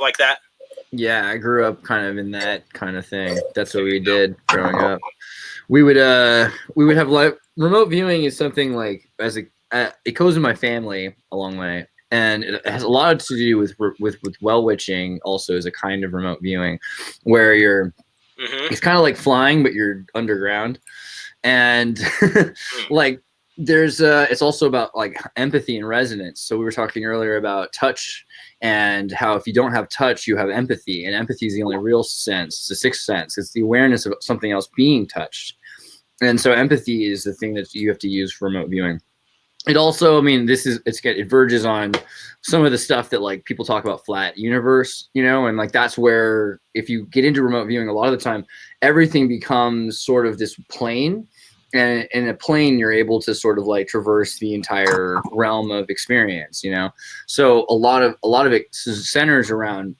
like that? Yeah, I grew up kind of in that kind of thing. That's what we did growing up. We would have like remote viewing is something like it goes in my family a long way, and it has a lot to do with well witching. Also, is a kind of remote viewing where you're it's kind of like flying, but you're underground, and like there's it's also about like empathy and resonance. So we were talking earlier about touch and how if you don't have touch, you have empathy, and empathy is the only real sense. It's the sixth sense. It's the awareness of something else being touched. And so empathy is the thing that you have to use for remote viewing. It also, I mean, it verges on some of the stuff that like people talk about flat universe, you know, and like that's where if you get into remote viewing, a lot of the time, everything becomes sort of this plane. And in a plane, you're able to sort of like traverse the entire realm of experience, you know. So a lot of it centers around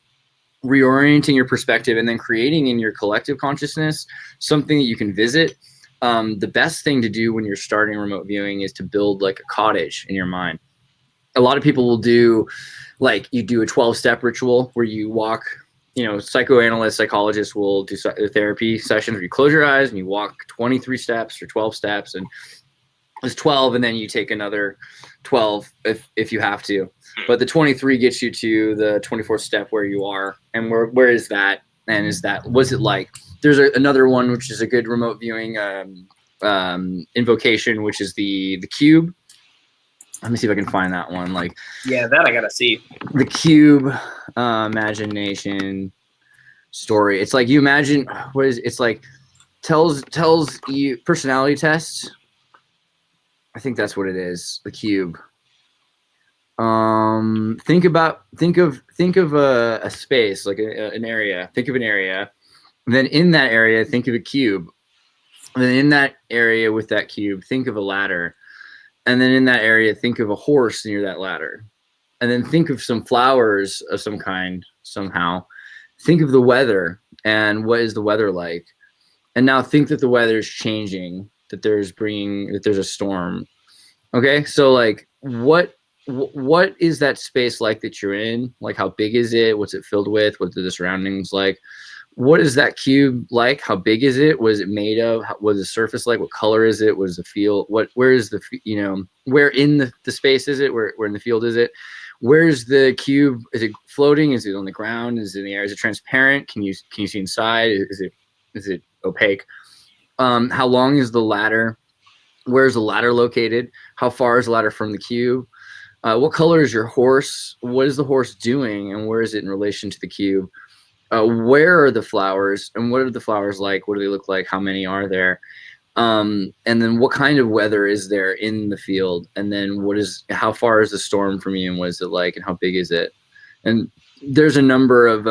reorienting your perspective and then creating in your collective consciousness something that you can visit. The best thing to do when you're starting remote viewing is to build like a cottage in your mind. A lot of people will do like you do a 12-step ritual where you walk, you know, psychoanalysts, psychologists will do therapy sessions where you close your eyes and you walk 23 steps or 12 steps, and it's 12 and then you take another 12 if you have to. But the 23 gets you to the 24th step where you are. And where is that? And what's it like? There's another one, which is a good remote viewing invocation, which is the cube. Let me see if I can find that one. Like, yeah, that I gotta see. The cube imagination story. It's like you imagine it's like tells you personality tests. I think that's what it is. The cube. Think of a space, like an area. Think of an area. And then in that area, think of a cube. And then in that area with that cube, think of a ladder. And then in that area, think of a horse near that ladder. And then think of some flowers of some kind somehow. Think of the weather and what is the weather like. And now think that the weather is changing, that there's a storm. Okay, so like what is that space like that you're in? Like how big is it? What's it filled with? What are the surroundings like? What is that cube like? How big is it? What is it made of? What is the surface like? What color is it? What is the feel? Where is the, you know, where in the space is it? Where in the field is it? Where's the cube? Is it floating? Is it on the ground? Is it in the air? Is it transparent? Can you see inside? Is it opaque? How long is the ladder? Where's the ladder located? How far is the ladder from the cube? What color is your horse? What is the horse doing? And where is it in relation to the cube? Where are the flowers? And what are the flowers like? What do they look like? How many are there? And then what kind of weather is there in the field? And then how far is the storm from you? And what is it like? And how big is it? And there's a number of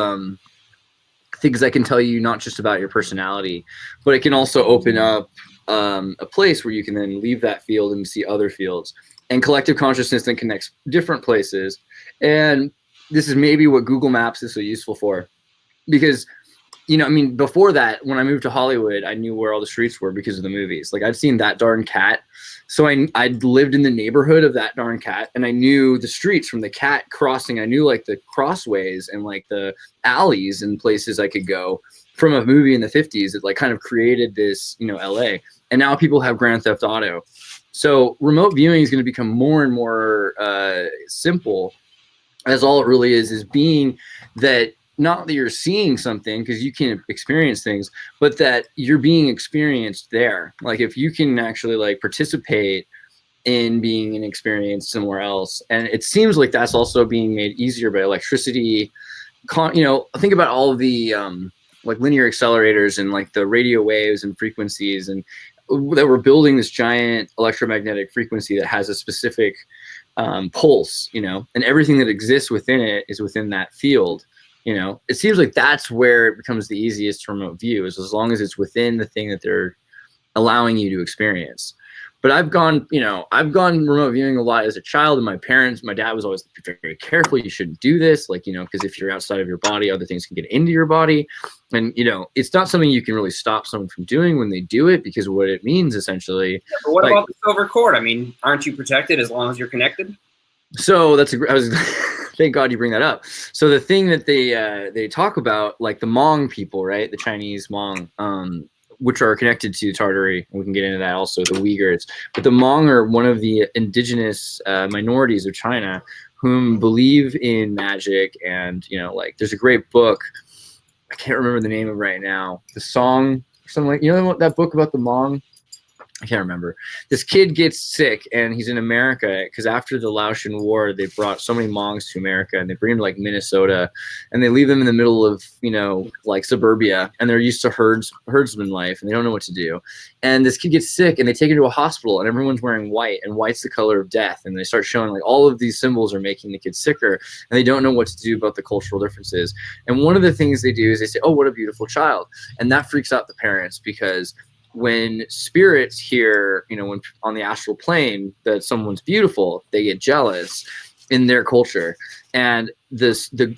things that can tell you not just about your personality, but it can also open up a place where you can then leave that field and see other fields. And collective consciousness then connects different places. And this is maybe what Google Maps is so useful for. Because, you know, I mean, before that, when I moved to Hollywood, I knew where all the streets were because of the movies. Like, I'd seen That Darn Cat. So I'd lived in the neighborhood of That Darn Cat, and I knew the streets from the cat crossing. I knew, like, the crossways and, like, the alleys and places I could go from a movie in the 50s that, like, kind of created this, you know, LA. And now people have Grand Theft Auto. So remote viewing is going to become more and more simple, as all it really is being that not that you're seeing something because you can experience things, but that you're being experienced there. Like if you can actually like participate in being an experience somewhere else. And it seems like that's also being made easier by electricity. You know, think about all of the like linear accelerators and like the radio waves and frequencies, and that we're building this giant electromagnetic frequency that has a specific pulse, you know, and everything that exists within it is within that field. You know, it seems like that's where it becomes the easiest to remote view, is as long as it's within the thing that they're allowing you to experience. But I've gone remote viewing a lot as a child, and my dad was always very careful. You shouldn't do this, like, you know, because if you're outside of your body, other things can get into your body. And, you know, it's not something you can really stop someone from doing when they do it, because what it means essentially. Yeah, but what about the silver cord? I mean, aren't you protected as long as you're connected? So Thank God you bring that up. So the thing that they talk about, like the Hmong people, right? The Chinese Hmong, which are connected to Tartary. We can get into that also, the Uyghurs. But the Hmong are one of the indigenous minorities of China whom believe in magic. And, you know, like there's a great book. I can't remember the name of it right now. The song, something like, you know that book about the Hmong? I can't remember. This kid gets sick and he's in America because after the Laotian War, they brought so many Hmongs to America and they bring them to like Minnesota and they leave them in the middle of, you know, like suburbia, and they're used to herdsman life and they don't know what to do. And this kid gets sick and they take him to a hospital and everyone's wearing white, and white's the color of death. And they start showing like all of these symbols are making the kid sicker and they don't know what to do about the cultural differences. And one of the things they do is they say, oh, what a beautiful child. And that freaks out the parents because when spirits hear, you know, when on the astral plane that someone's beautiful, they get jealous in their culture. And the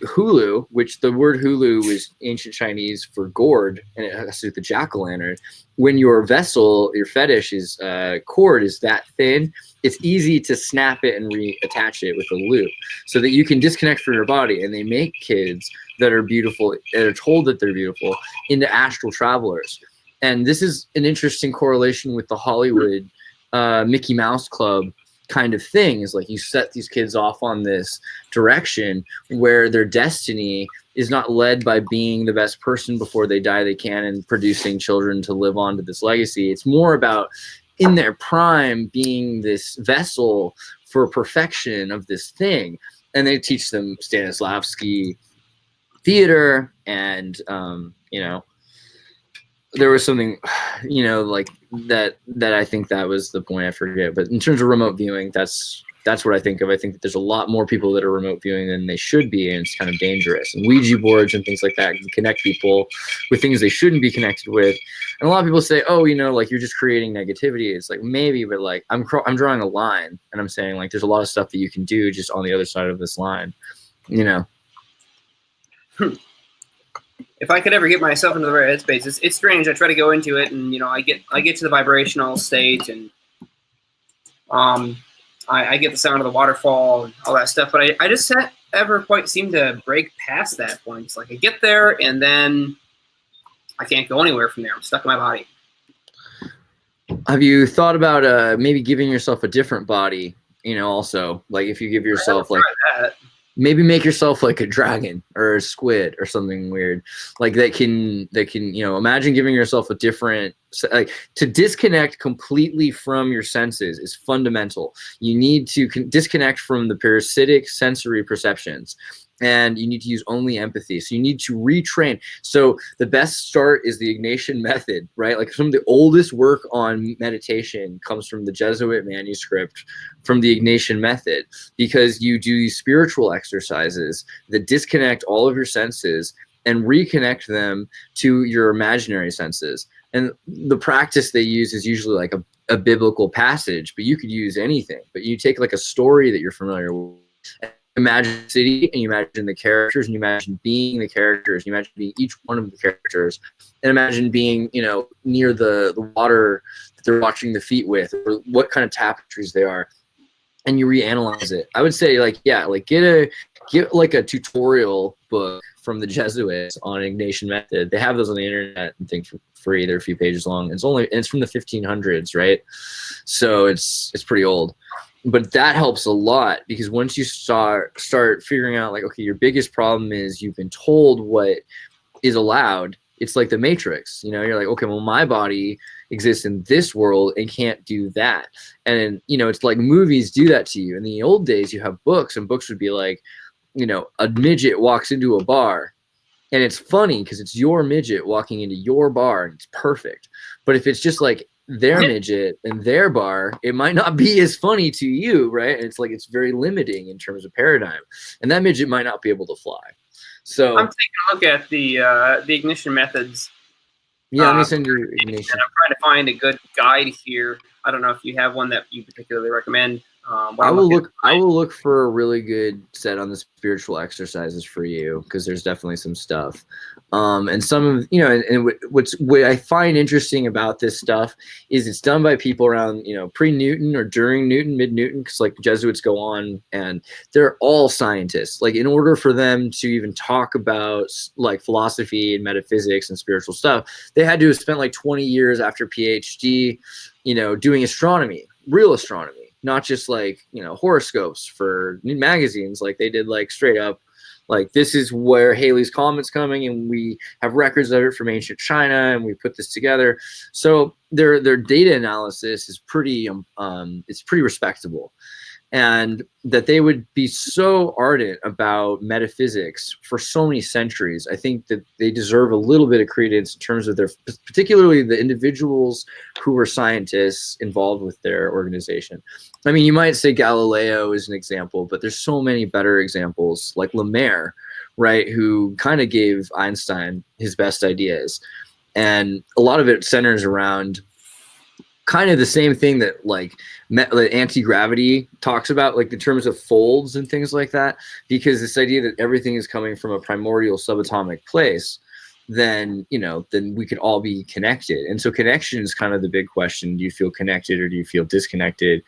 hulu, which the word hulu was ancient Chinese for gourd, and it has to do with the jack-o'-lantern. When your vessel, your fetish is cord is that thin, it's easy to snap it and reattach it with a loop so that you can disconnect from your body. And they make kids that are beautiful, that are told that they're beautiful, into astral travelers. And this is an interesting correlation with the Hollywood Mickey Mouse Club kind of thing, is like you set these kids off on this direction where their destiny is not led by being the best person before they die they can and producing children to live on to this legacy. It's more about in their prime being this vessel for perfection of this thing. And they teach them Stanislavski theater and, you know, there was something, you know, like that I think that was the point. I forget. But in terms of remote viewing, that's what I think of. I think that there's a lot more people that are remote viewing than they should be, and it's kind of dangerous. And Ouija boards and things like that can connect people with things they shouldn't be connected with. And a lot of people say, oh, you know, like you're just creating negativity. It's like maybe, but like I'm drawing a line, and I'm saying like there's a lot of stuff that you can do just on the other side of this line, you know. If I could ever get myself into the right headspace, it's strange. I try to go into it, and you know, I get to the vibrational state, and I get the sound of the waterfall and all that stuff. But I just ever quite seem to break past that point. It's like I get there, and then I can't go anywhere from there. I'm stuck in my body. Have you thought about maybe giving yourself a different body? You know, also like if you give yourself like. Maybe make yourself like a dragon or a squid or something weird like that can, you know, imagine giving yourself a different, like to disconnect completely from your senses is fundamental. You need to disconnect from the parasitic sensory perceptions, and you need to use only empathy. So you need to retrain. So the best start is the Ignatian method, right? Like some of the oldest work on meditation comes from the Jesuit manuscript from the Ignatian method, because you do these spiritual exercises that disconnect all of your senses and reconnect them to your imaginary senses. And the practice they use is usually like a biblical passage, but you could use anything. But you take like a story that you're familiar with, imagine the city, and you imagine the characters, and you imagine being the characters, you imagine being each one of the characters, and imagine being, you know, near the water that they're washing the feet with, or what kind of tapestries they are, and you reanalyze it. I would say like, yeah, like get like a tutorial book from the Jesuits on Ignatian method. They have those on the internet and things for free. They're a few pages long. It's from the 1500s, right? So it's pretty old. But that helps a lot, because once you start figuring out like, okay, your biggest problem is you've been told what is allowed. It's like the Matrix, you know, you're like, okay, well, my body exists in this world and can't do that. And, you know, it's like movies do that to you. In the old days, you have books, and books would be like, you know, a midget walks into a bar, and it's funny because it's your midget walking into your bar and it's perfect. But if it's just like their midget and their bar, it might not be as funny to you, right? And it's like it's very limiting in terms of paradigm, and that midget might not be able to fly. So I'm taking a look at the Ignition methods. Yeah, let me send you Ignition. And I'm trying to find a good guide here. I don't know if you have one that you particularly recommend. What I I'm will looking look. I will look for a really good set on the spiritual exercises for you, because there's definitely some stuff, and some of and what I find interesting about this stuff is it's done by people around pre-Newton or during Newton, mid-Newton, because like the Jesuits go on and they're all scientists. Like in order for them to even talk about like philosophy and metaphysics and spiritual stuff, they had to have spent like 20 years after PhD, doing astronomy, real astronomy. Not just like horoscopes for magazines. Like they did like straight up, like this is where Halley's Comet's coming, and we have records of it from ancient China, and we put this together. So their data analysis is pretty it's pretty respectable. And that they would be so ardent about metaphysics for so many centuries, I think that they deserve a little bit of credence in terms of particularly the individuals who were scientists involved with their organization. I mean, you might say Galileo is an example, but there's so many better examples, like Lemaire, right, who kind of gave Einstein his best ideas. And a lot of it centers around kind of the same thing that like anti-gravity talks about, like in terms of folds and things like that, because this idea that everything is coming from a primordial subatomic place, then we could all be connected. And so connection is kind of the big question. Do you feel connected or do you feel disconnected?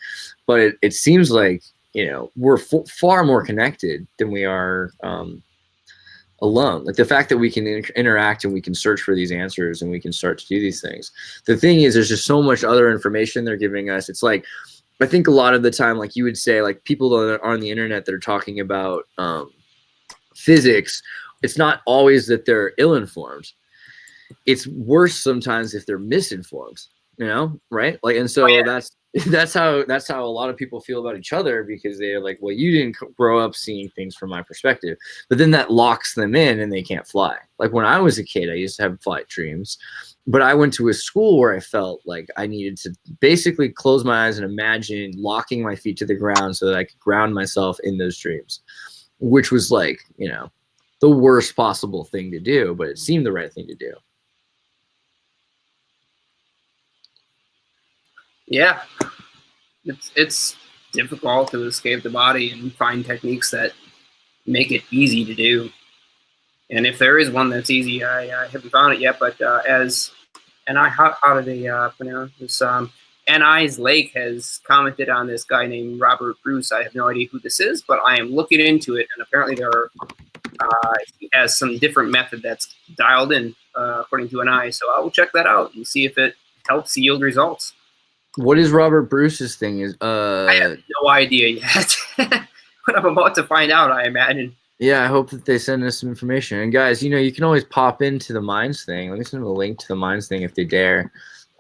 But it seems like we're far more connected than we are alone. Like the fact that we can interact and we can search for these answers and we can start to do these things. The thing is, there's just so much other information they're giving us. It's like, I think a lot of the time, like you would say, like people that are on the internet that are talking about physics, it's not always that they're ill-informed. It's worse sometimes if they're misinformed, right? Like, and so that's how a lot of people feel about each other, because they're like, well, you didn't grow up seeing things from my perspective, but then that locks them in and they can't fly. Like when I was a kid, I used to have flight dreams, but I went to a school where I felt like I needed to basically close my eyes and imagine locking my feet to the ground so that I could ground myself in those dreams, which was like, the worst possible thing to do, but it seemed the right thing to do. Yeah, it's difficult to escape the body and find techniques that make it easy to do. And if there is one that's easy, I haven't found it yet. But how do they pronounce this? N.I.'s Lake has commented on this guy named Robert Bruce. I have no idea who this is, but I am looking into it, and apparently he has some different method that's dialed in according to N.I. So I will check that out and see if it helps yield results. What is Robert Bruce's thing? Is I have no idea yet, but I'm about to find out, I imagine. Yeah, I hope that they send us some information. And guys, you can always pop into the Minds thing. Let me send them a link to the Minds thing if they dare.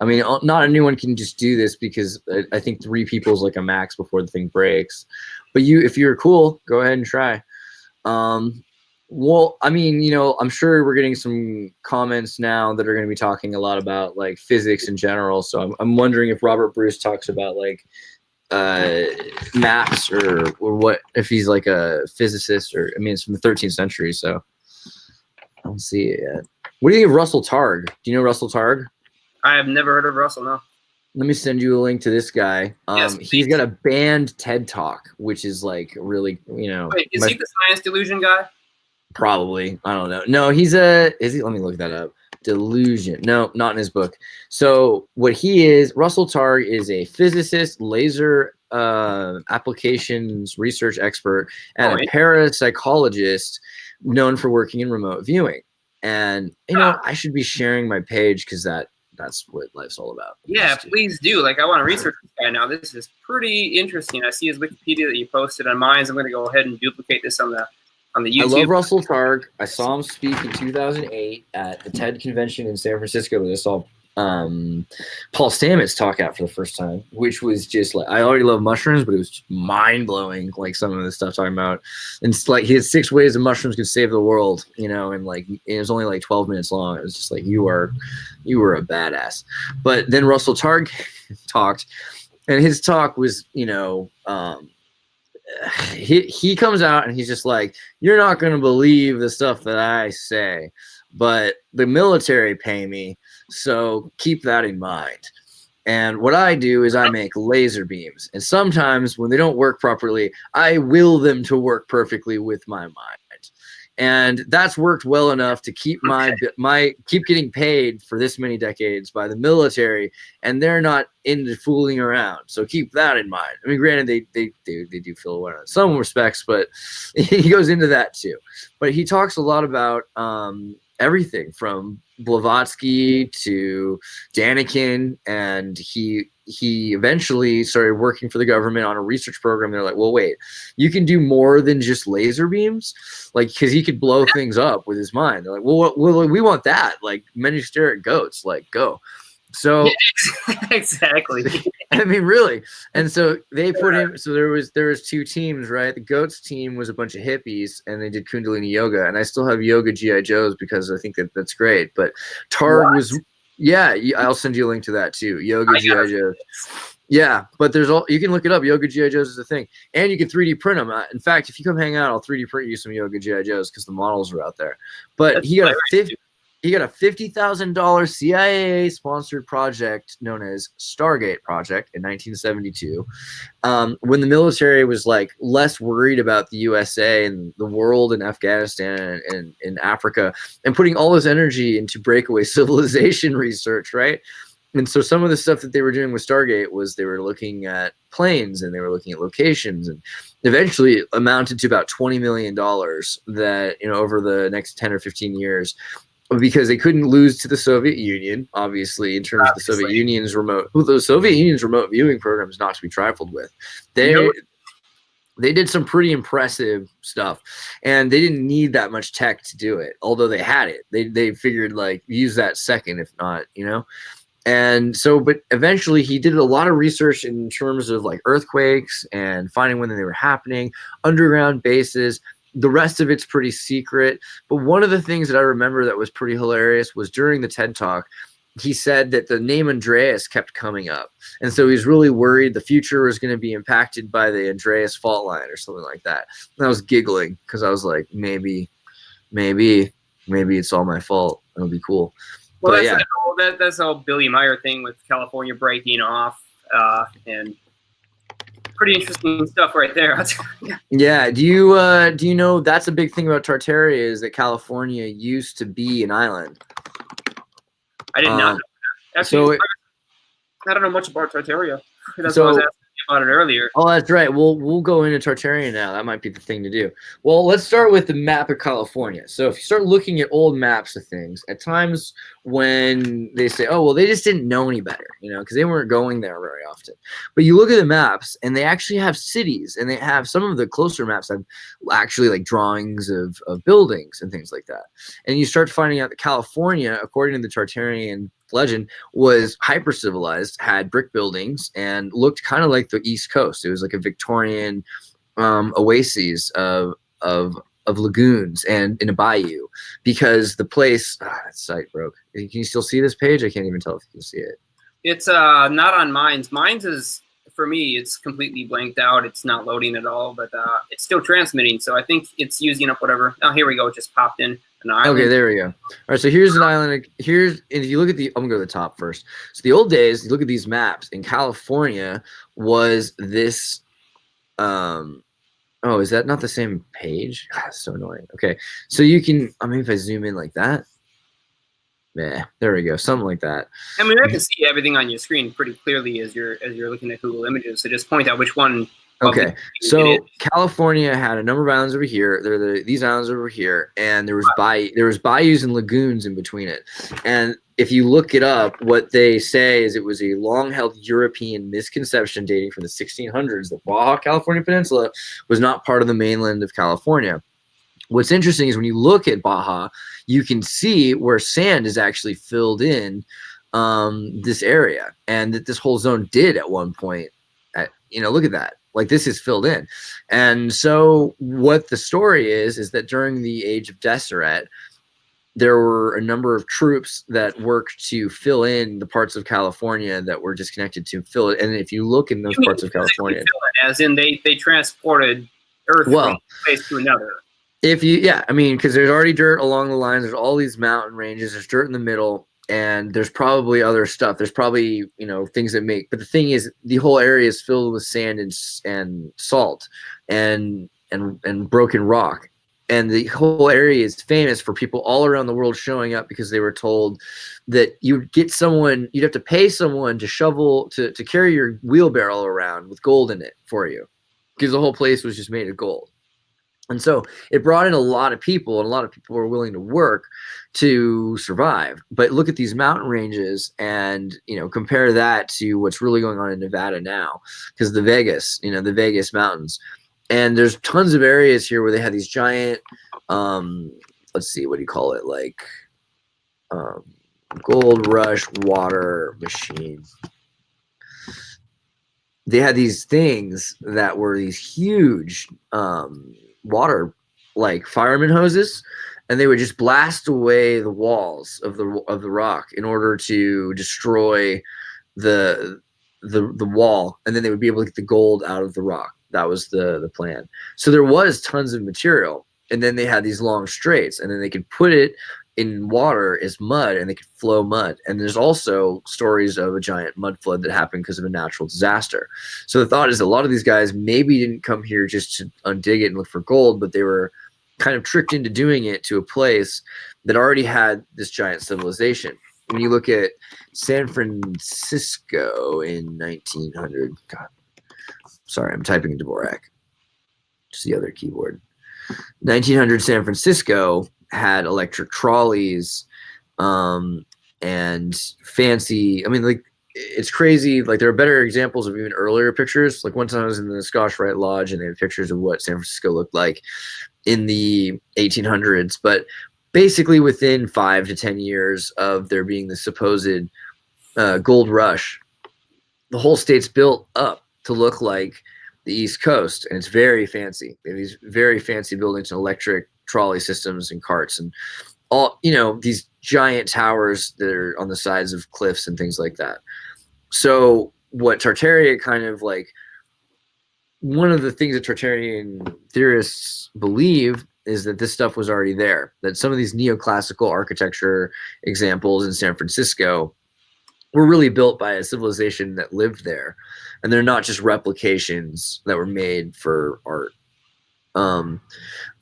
I mean, not anyone can just do this, because I think 3 people is like a max before the thing breaks. But if you're cool, go ahead and try. Well, I mean, I'm sure we're getting some comments now that are going to be talking a lot about like physics in general. So I'm wondering if Robert Bruce talks about like maps or what, if he's like a physicist, or I mean, it's from the 13th century, so I don't see it yet. What do you think of Russell Targ? Do you know Russell Targ? I have never heard of Russell, no. Let me send you a link to this guy. Yes, he's got a banned TED Talk, which is like really, Wait, is he the science delusion guy? Probably. I don't know. No, is he? Let me look that up. Delusion. No, not in his book. So what he is, Russell Targ is a physicist, laser applications research expert, and a parapsychologist known for working in remote viewing. And I should be sharing my page, because that's what life's all about. Yeah, please do. Like, I want to research this guy now. This is pretty interesting. I see his Wikipedia that you posted on mine. So I'm going to go ahead and duplicate this on the YouTube. I love Russell Targ. I saw him speak in 2008 at the TED convention in San Francisco, where I saw Paul Stamets talk out for the first time, which was just like, I already love mushrooms, but it was mind blowing. Like some of the stuff talking about, and it's like he had 6 ways that mushrooms could save the world, and like it was only like 12 minutes long. It was just like, you were a badass. But then Russell Targ talked, and his talk was, he comes out and he's just like, you're not going to believe the stuff that I say, but the military pay me, so keep that in mind. And what I do is I make laser beams. And sometimes when they don't work properly, I will them to work perfectly with my mind. And that's worked well enough to keep keep getting paid for this many decades by the military, and they're not into fooling around. So keep that in mind. I mean, granted, they do fool around in some respects, but he goes into that too. But he talks a lot about everything from Blavatsky to Daniken, and he eventually started working for the government on a research program. They're like, well, wait, you can do more than just laser beams, like, because he could blow things up with his mind. They're like, well, we want that, like many stare at goats, like, go. So exactly. I mean, really. And so they put him. So there was 2 teams, right? The goats team was a bunch of hippies, and they did Kundalini yoga. And I still have yoga GI Joes because I think that's great. But Targ was, yeah. I'll send you a link to that too. Yoga GI Joes. Yeah, but there's you can look it up. Yoga GI Joes is a thing, and you can 3D print them. In fact, if you come hang out, I'll 3D print you some Yoga GI Joes because the models are out there. But That's he got a $50,000 CIA-sponsored project known as Stargate project in 1972, when the military was like less worried about the USA and the world and Afghanistan and in Africa, and putting all this energy into breakaway civilization research, right? And so some of the stuff that they were doing with Stargate was they were looking at planes and they were looking at locations, and eventually it amounted to about $20 million that, over the next 10 or 15 years, because they couldn't lose to the Soviet Union, obviously, in terms of the Soviet Union's remote viewing program is not to be trifled with. They did some pretty impressive stuff, and they didn't need that much tech to do it, although they had it. They figured, like, use that second, if not, And so, but eventually he did a lot of research in terms of like earthquakes and finding when they were happening, underground bases. The rest of it's pretty secret. But one of the things that I remember that was pretty hilarious was during the TED Talk, he said that the name Andreas kept coming up. And so he's really worried the future was going to be impacted by the Andreas fault line or something like that. And I was giggling because I was like, maybe it's all my fault. It'll be cool. Well, that's the whole Billy Meyer thing with California breaking off, and pretty interesting stuff right there. Yeah. Do you know that's a big thing about Tartaria is that California used to be an island? I did not know that. Actually, I don't know much about Tartaria. That's why I was asking about it earlier. Oh, that's right. We'll go into Tartarian now. That might be the thing to do. Well, let's start with the map of California. So if you start looking at old maps of things, at times when they say, oh, well, they just didn't know any better, because they weren't going there very often. But you look at the maps, and they actually have cities, and they have some of the closer maps have actually like drawings of buildings and things like that. And you start finding out that California, according to the Tartarian legend, was hyper civilized, had brick buildings, and looked kind of like the East Coast. It was like a Victorian oasis of lagoons and in a bayou, because the place that site broke. Can you still see this page? I can't even tell if you can see it. It's not on Minds. Minds is, for me, it's completely blanked out. It's not loading at all, but it's still transmitting. So I think it's using up whatever. Oh, here we go. It just popped in. Okay, there we go. All right, so here's an island. If you look at I'm gonna go to the top first. So the old days, you look at these maps, and California was this. Oh, is that not the same page? God, it's so annoying. Okay, so you can. I mean, if I zoom in like that, yeah, there we go, something like that. I mean, I can see everything on your screen pretty clearly as you're looking at Google Images. So just point out which one. Okay, so California had a number of islands over here. There are these islands over here, and there was bayous and lagoons in between it. And if you look it up, what they say is it was a long-held European misconception dating from the 1600s that Baja California Peninsula was not part of the mainland of California. What's interesting is when you look at Baja, you can see where sand is actually filled in this area, and that this whole zone did at one point. Look at that. Like, this is filled in. And so what the story is that during the age of Deseret, there were a number of troops that worked to fill in the parts of California that were disconnected to fill it. And if you look in those parts of California, as in they transported earth from one place to another. Because there's already dirt along the lines. There's all these mountain ranges. There's dirt in the middle. and there's probably other stuff. There's probably, you know, things that make, but the thing is, the whole area is filled with sand and salt and broken rock. And the whole area is famous for people all around the world showing up because they were told that you'd have to pay someone to to carry your wheelbarrow around with gold in it for you, because the whole place was just made of gold. And so it brought in a lot of people, and a lot of people were willing to work to survive. But look at these mountain ranges and, you know, compare that to what's really going on in Nevada now, because the Vegas mountains. And there's tons of areas here where they have these giant, let's see, what do you call it? Like gold rush water machine. They had these things that were these huge water, like fireman hoses, and they would just blast away the walls of the rock in order to destroy the wall, and then they would be able to get the gold out of the rock. That was the plan. So there was tons of material, and then they had these long straights, and then they could put it in water as mud, and they could flow mud. And there's also stories of a giant mud flood that happened because of a natural disaster. So the thought is a lot of these guys maybe didn't come here just to undig it and look for gold, but they were kind of tricked into doing it to a place that already had this giant civilization. When you look at San Francisco in 1900, God, sorry, I'm typing in Dvorak, just the other keyboard. 1900 San Francisco had electric trolleys and fancy, I mean, like, it's crazy. Like, there are better examples of even earlier pictures. Like, one time I was in the Scotch Rite Lodge, and they had pictures of what San Francisco looked like in the 1800s. But basically within 5 to 10 years of there being the supposed gold rush, the whole state's built up to look like the East Coast, and it's very fancy. They have these very fancy buildings and electric trolley systems and carts and all, you know, these giant towers that are on the sides of cliffs and things like that. So what Tartaria kind of like, one of the things that Tartarian theorists believe is that this stuff was already there, that some of these neoclassical architecture examples in San Francisco were really built by a civilization that lived there, and they're not just replications that were made for art.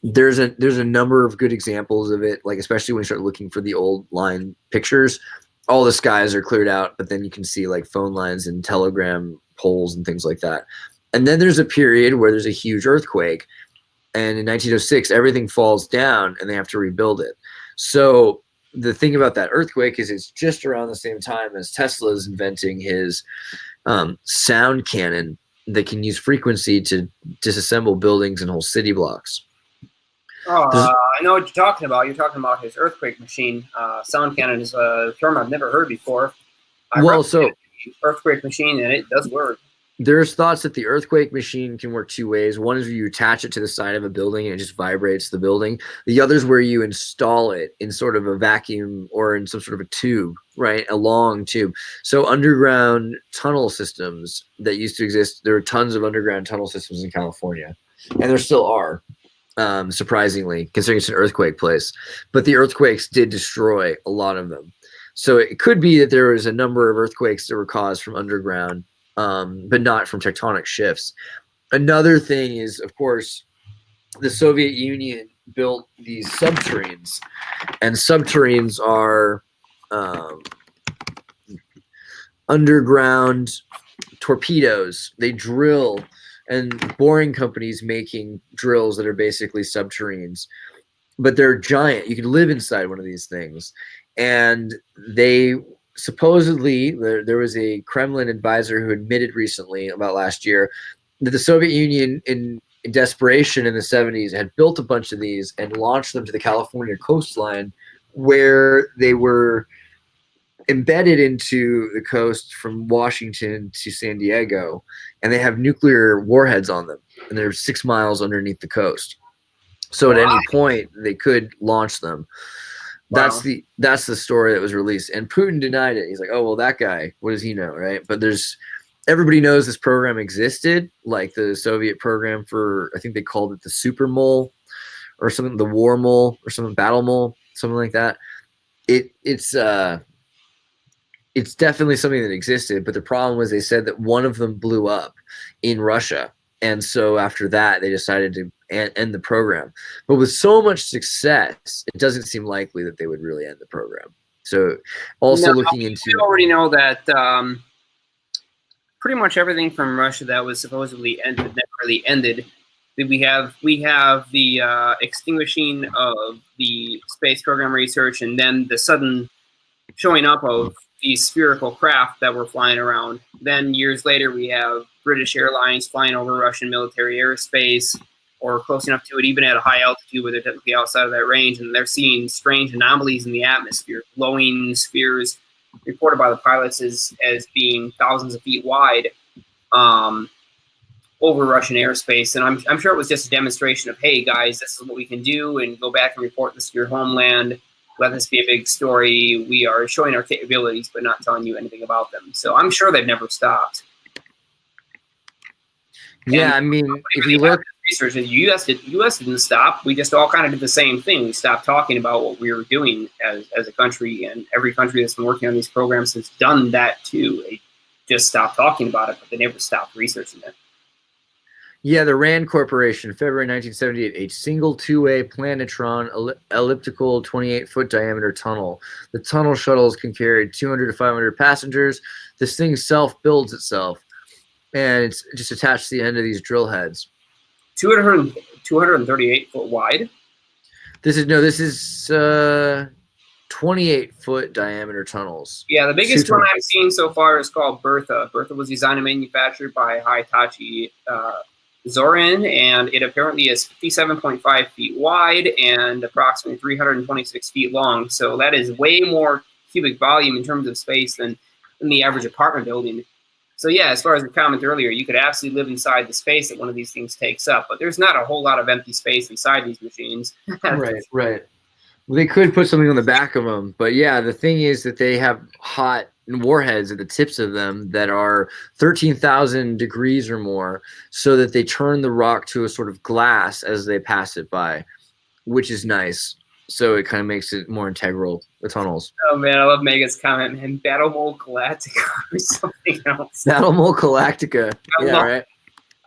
There's a number of good examples of it, like especially when you start looking for the old line pictures. All the skies are cleared out, but then you can see like phone lines and telegram poles and things like that. And then there's a period where there's a huge earthquake, and in 1906 everything falls down and they have to rebuild it. So the thing about that earthquake is it's just around the same time as Tesla's inventing his sound cannon that can use frequency to disassemble buildings and whole city blocks. I know what you're talking about. You're talking about his earthquake machine. Sound cannon is a term I've never heard before. Earthquake machine, and it does work. There's thoughts that the earthquake machine can work two ways. One is where you attach it to the side of a building and it just vibrates the building. The other is where you install it in sort of a vacuum or in some sort of a tube, right? A long tube. So underground tunnel systems that used to exist, there are tons of underground tunnel systems in California, and there still are, surprisingly, considering it's an earthquake place. But the earthquakes did destroy a lot of them. So it could be that there was a number of earthquakes that were caused from underground, but not from tectonic shifts. Another thing is, of course, the Soviet Union built these submarines, and submarines are underground torpedoes. They drill, and boring companies making drills that are basically submarines, but they're giant. You can live inside one of these things. And they supposedly, there was a Kremlin advisor who admitted recently, about last year, that the Soviet Union in desperation in the 70s had built a bunch of these and launched them to the California coastline, where they were embedded into the coast from Washington to San Diego, and they have nuclear warheads on them, and they're 6 miles underneath the coast. So at any point they could launch them. Wow. That's the story that was released, and Putin denied it. He's like, oh, well, that guy, what does he know, right? But everybody knows this program existed, like the Soviet program for, I think they called it the Super Mole or something, the War Mole or something, Battle Mole, something like that. It's it's definitely something that existed, but the problem was they said that one of them blew up in Russia. And so after that, they decided to end the program. But with so much success, it doesn't seem likely that they would really end the program. So also looking into... We already know that pretty much everything from Russia that was supposedly ended never really ended. We have the extinguishing of the space program research, and then the sudden showing up of these spherical craft that were flying around. Then years later, we have British Airlines flying over Russian military airspace or close enough to it, even at a high altitude where they're technically outside of that range, and they're seeing strange anomalies in the atmosphere, glowing spheres reported by the pilots as being thousands of feet wide over Russian airspace. And I'm sure it was just a demonstration of, hey, guys, this is what we can do, and go back and report this to your homeland. Let this be a big story. We are showing our capabilities, but not telling you anything about them. So I'm sure they've never stopped. Yeah, I mean, if you look... Research, the U.S. didn't stop. We just all kind of did the same thing. We stopped talking about what we were doing as a country, and every country that's been working on these programs has done that too. They just stopped talking about it, but they never stopped researching it. Yeah, the RAND Corporation, February 1978, a single two-way planetron elliptical 28-foot diameter tunnel. The tunnel shuttles can carry 200 to 500 passengers. This thing self-builds itself, and it's just attached to the end of these drill heads. 238 foot wide? This is 28-foot diameter tunnels. Yeah, the biggest one I'm seeing so far is called Bertha. Bertha was designed and manufactured by Hitachi Zorin, and it apparently is 57.5 feet wide and approximately 326 feet long. So that is way more cubic volume in terms of space than the average apartment building. So yeah, as far as the comment earlier, you could absolutely live inside the space that one of these things takes up, but there's not a whole lot of empty space inside these machines. Right. Well, they could put something on the back of them, but yeah, the thing is that they have hot warheads at the tips of them that are 13,000 degrees or more, so that they turn the rock to a sort of glass as they pass it by, which is nice. So it kind of makes it more integral, the tunnels. Oh man, I love Mega's comment, man. Battle Mole Galactica or something else. Battle Mole Galactica. Right?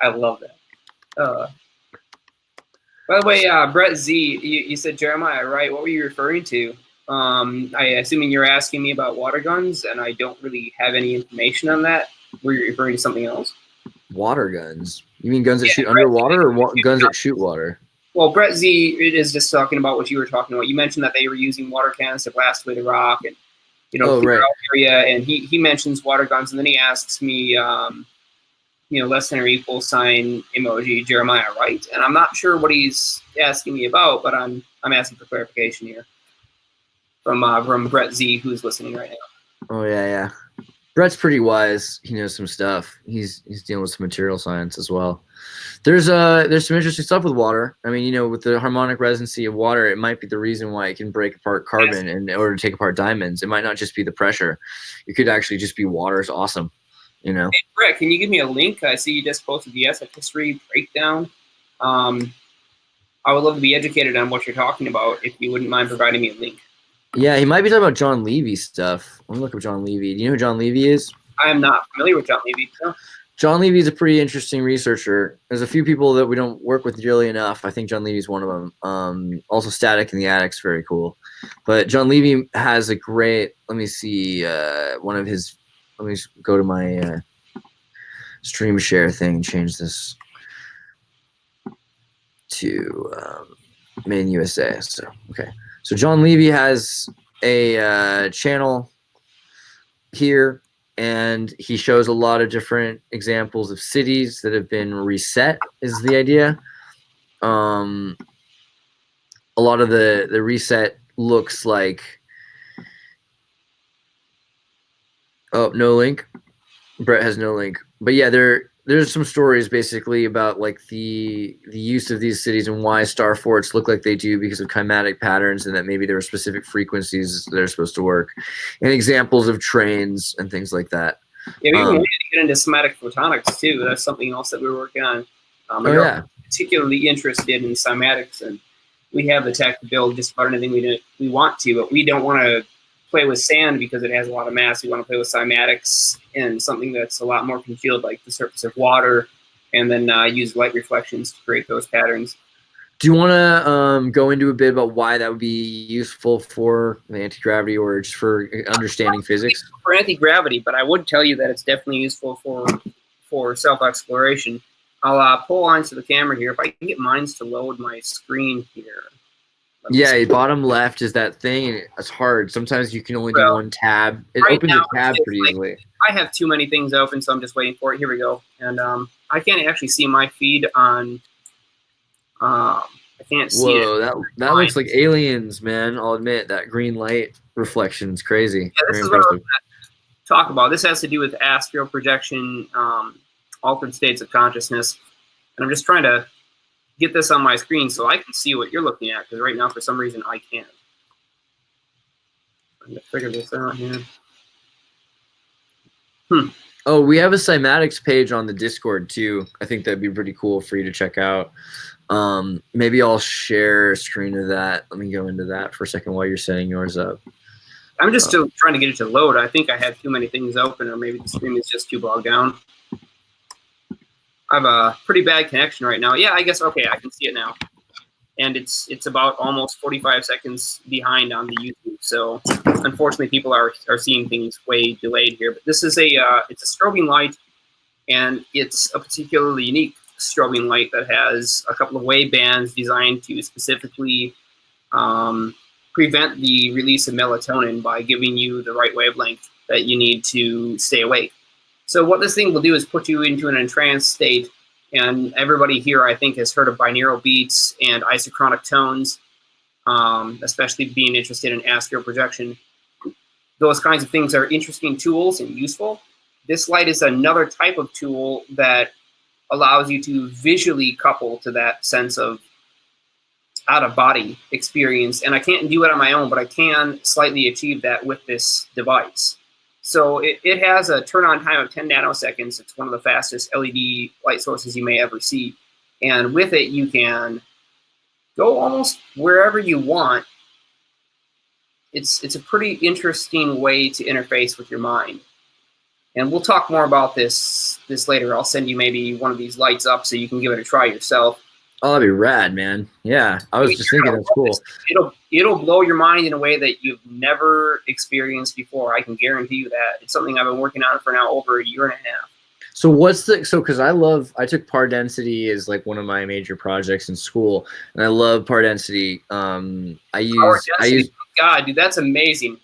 I love that. By the way, Brett Z, you said Jeremiah, right? What were you referring to? Assuming you're asking me about water guns, and I don't really have any information on that. Were you referring to something else? Water guns? You mean guns that shoot underwater, or guns that shoot water? Well, Brett Z is just talking about what you were talking about. You mentioned that they were using water cannons to blast away the rock, and clear out area. And he mentions water guns, and then he asks me, less than or equal sign emoji, Jeremiah, right? And I'm not sure what he's asking me about, but I'm asking for clarification here from Brett Z, who's listening right now. Oh yeah. Brett's pretty wise. He knows some stuff. He's dealing with some material science as well. There's some interesting stuff with water. I mean, with the harmonic resonancy of water, it might be the reason why it can break apart carbon in order to take apart diamonds. It might not just be the pressure. It could actually just be water. It's awesome. Hey, Brett, can you give me a link? I see you just posted the SF history breakdown. I would love to be educated on what you're talking about, if you wouldn't mind providing me a link. Yeah, he might be talking about John Levy stuff. Let me look up John Levy. Do you know who John Levy is? I am not familiar with John Levy. No. John Levy is a pretty interesting researcher. There's a few people that we don't work with nearly enough. I think John Levy is one of them. Also, Static in the Attic's very cool. But John Levy has a great, let me see, one of his, let me go to my stream share thing and change this to Main USA. So, okay. So John Levy has a channel here, and he shows a lot of different examples of cities that have been reset, is the idea. A lot of the reset looks like... Oh, no link. Brett has no link. But yeah, there's some stories basically about like the use of these cities and why star forts look like they do because of climatic patterns, and that maybe there are specific frequencies that are supposed to work, and examples of trains and things like that. Yeah, we wanted to get into somatic photonics too. That's something else that we're working on. We're particularly interested in cymatics, and we have the tech to build just about anything we want to, but we don't want to play with sand because it has a lot of mass. You want to play with cymatics and something that's a lot more congealed, like the surface of water, and then use light reflections to create those patterns. Do you want to go into a bit about why that would be useful for the anti-gravity or just for understanding physics? For anti-gravity, but I would tell you that it's definitely useful for self-exploration. I'll pull onto the camera here. If I can get mines to load my screen here. Yeah, bottom left is that thing. It's hard. Sometimes you can only do one tab. It opens a tab pretty easily. I have too many things open, so I'm just waiting for it. Here we go. And I can't actually see my feed on. I can't see it. Whoa, that looks like aliens, man. I'll admit that green light reflection is crazy. Yeah, this is what I was going to talk about. This has to do with astral projection, altered states of consciousness, and I'm just trying to get this on my screen so I can see what you're looking at, because right now, for some reason, I can't. I'm going to figure this out here. Oh, we have a cymatics page on the Discord, too. I think that'd be pretty cool for you to check out. Maybe I'll share a screen of that. Let me go into that for a second while you're setting yours up. I'm just still trying to get it to load. I think I have too many things open, or maybe the screen is just too bogged down. I have a pretty bad connection right now. Yeah, I guess, okay, I can see it now. And it's about almost 45 seconds behind on the YouTube. So unfortunately, people are seeing things way delayed here. But this is it's a strobing light, and it's a particularly unique strobing light that has a couple of wave bands designed to specifically prevent the release of melatonin by giving you the right wavelength that you need to stay awake. So what this thing will do is put you into an entranced state, and everybody here, I think, has heard of binaural beats and isochronic tones, especially being interested in astral projection. Those kinds of things are interesting tools and useful. This light is another type of tool that allows you to visually couple to that sense of out-of-body experience. And I can't do it on my own, but I can slightly achieve that with this device. So it has a turn-on time of 10 nanoseconds. It's one of the fastest LED light sources you may ever see. And with it, you can go almost wherever you want. It's a pretty interesting way to interface with your mind. And we'll talk more about this later. I'll send you maybe one of these lights up so you can give it a try yourself. Oh, that'd be rad, man. Yeah, I was just thinking that's cool. It'll blow your mind in a way that you've never experienced before. I can guarantee you that. It's something I've been working on for now over a year and a half. So because I took par density as like one of my major projects in school, and I love par density. I use God, dude, that's amazing.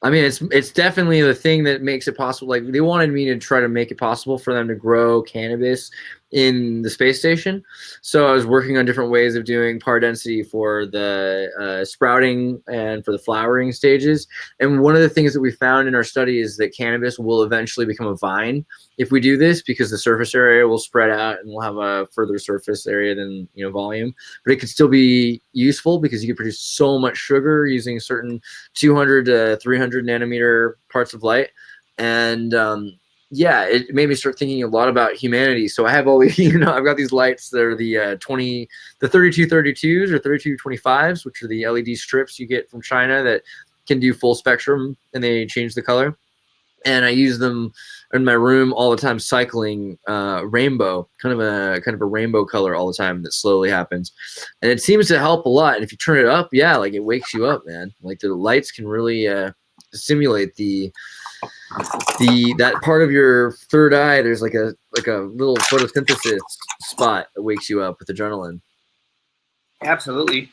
I mean, it's definitely the thing that makes it possible. Like, they wanted me to try to make it possible for them to grow cannabis in the space station. So I was working on different ways of doing par density for the sprouting and for the flowering stages. And one of the things that we found in our study is that cannabis will eventually become a vine if we do this, because the surface area will spread out and we'll have a further surface area than, volume. But it could still be useful because you can produce so much sugar using certain 200 to 300 nanometer parts of light. And yeah, it made me start thinking a lot about humanity. So I have all these, I've got these lights that are the 3232s or 3225s, which are the LED strips you get from China that can do full spectrum, and they change the color. And I use them in my room all the time, cycling rainbow, kind of a rainbow color all the time that slowly happens. And it seems to help a lot. And if you turn it up, yeah, like it wakes you up, man. Like the lights can really simulate that part of your third eye. There's like a little photosynthesis spot that wakes you up with adrenaline. Absolutely.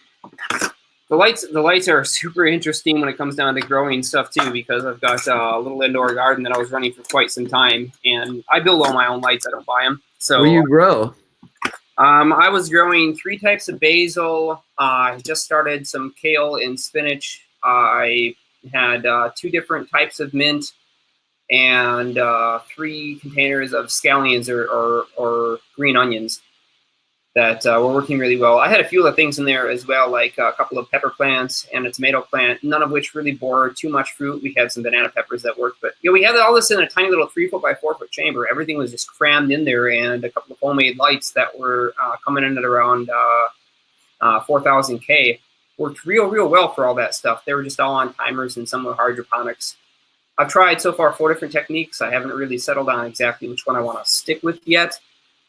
The lights are super interesting when it comes down to growing stuff too, because I've got a little indoor garden that I was running for quite some time, and I build all my own lights. I don't buy them. So what do you grow? I was growing 3 types of basil. I just started some kale and spinach. I had 2 different types of mint, and 3 containers of scallions or green onions that were working really well. I had a few other things in there as well, like a couple of pepper plants and a tomato plant, none of which really bore too much fruit. We had some banana peppers that worked, but we had all this in a tiny little 3 foot by 4 foot chamber. Everything was just crammed in there, and a couple of homemade lights that were coming in at around 4,000 K. worked real well for all that stuff. They were just all on timers, and some were hydroponics. I've tried so far 4 different techniques. I haven't really settled on exactly which one I want to stick with yet,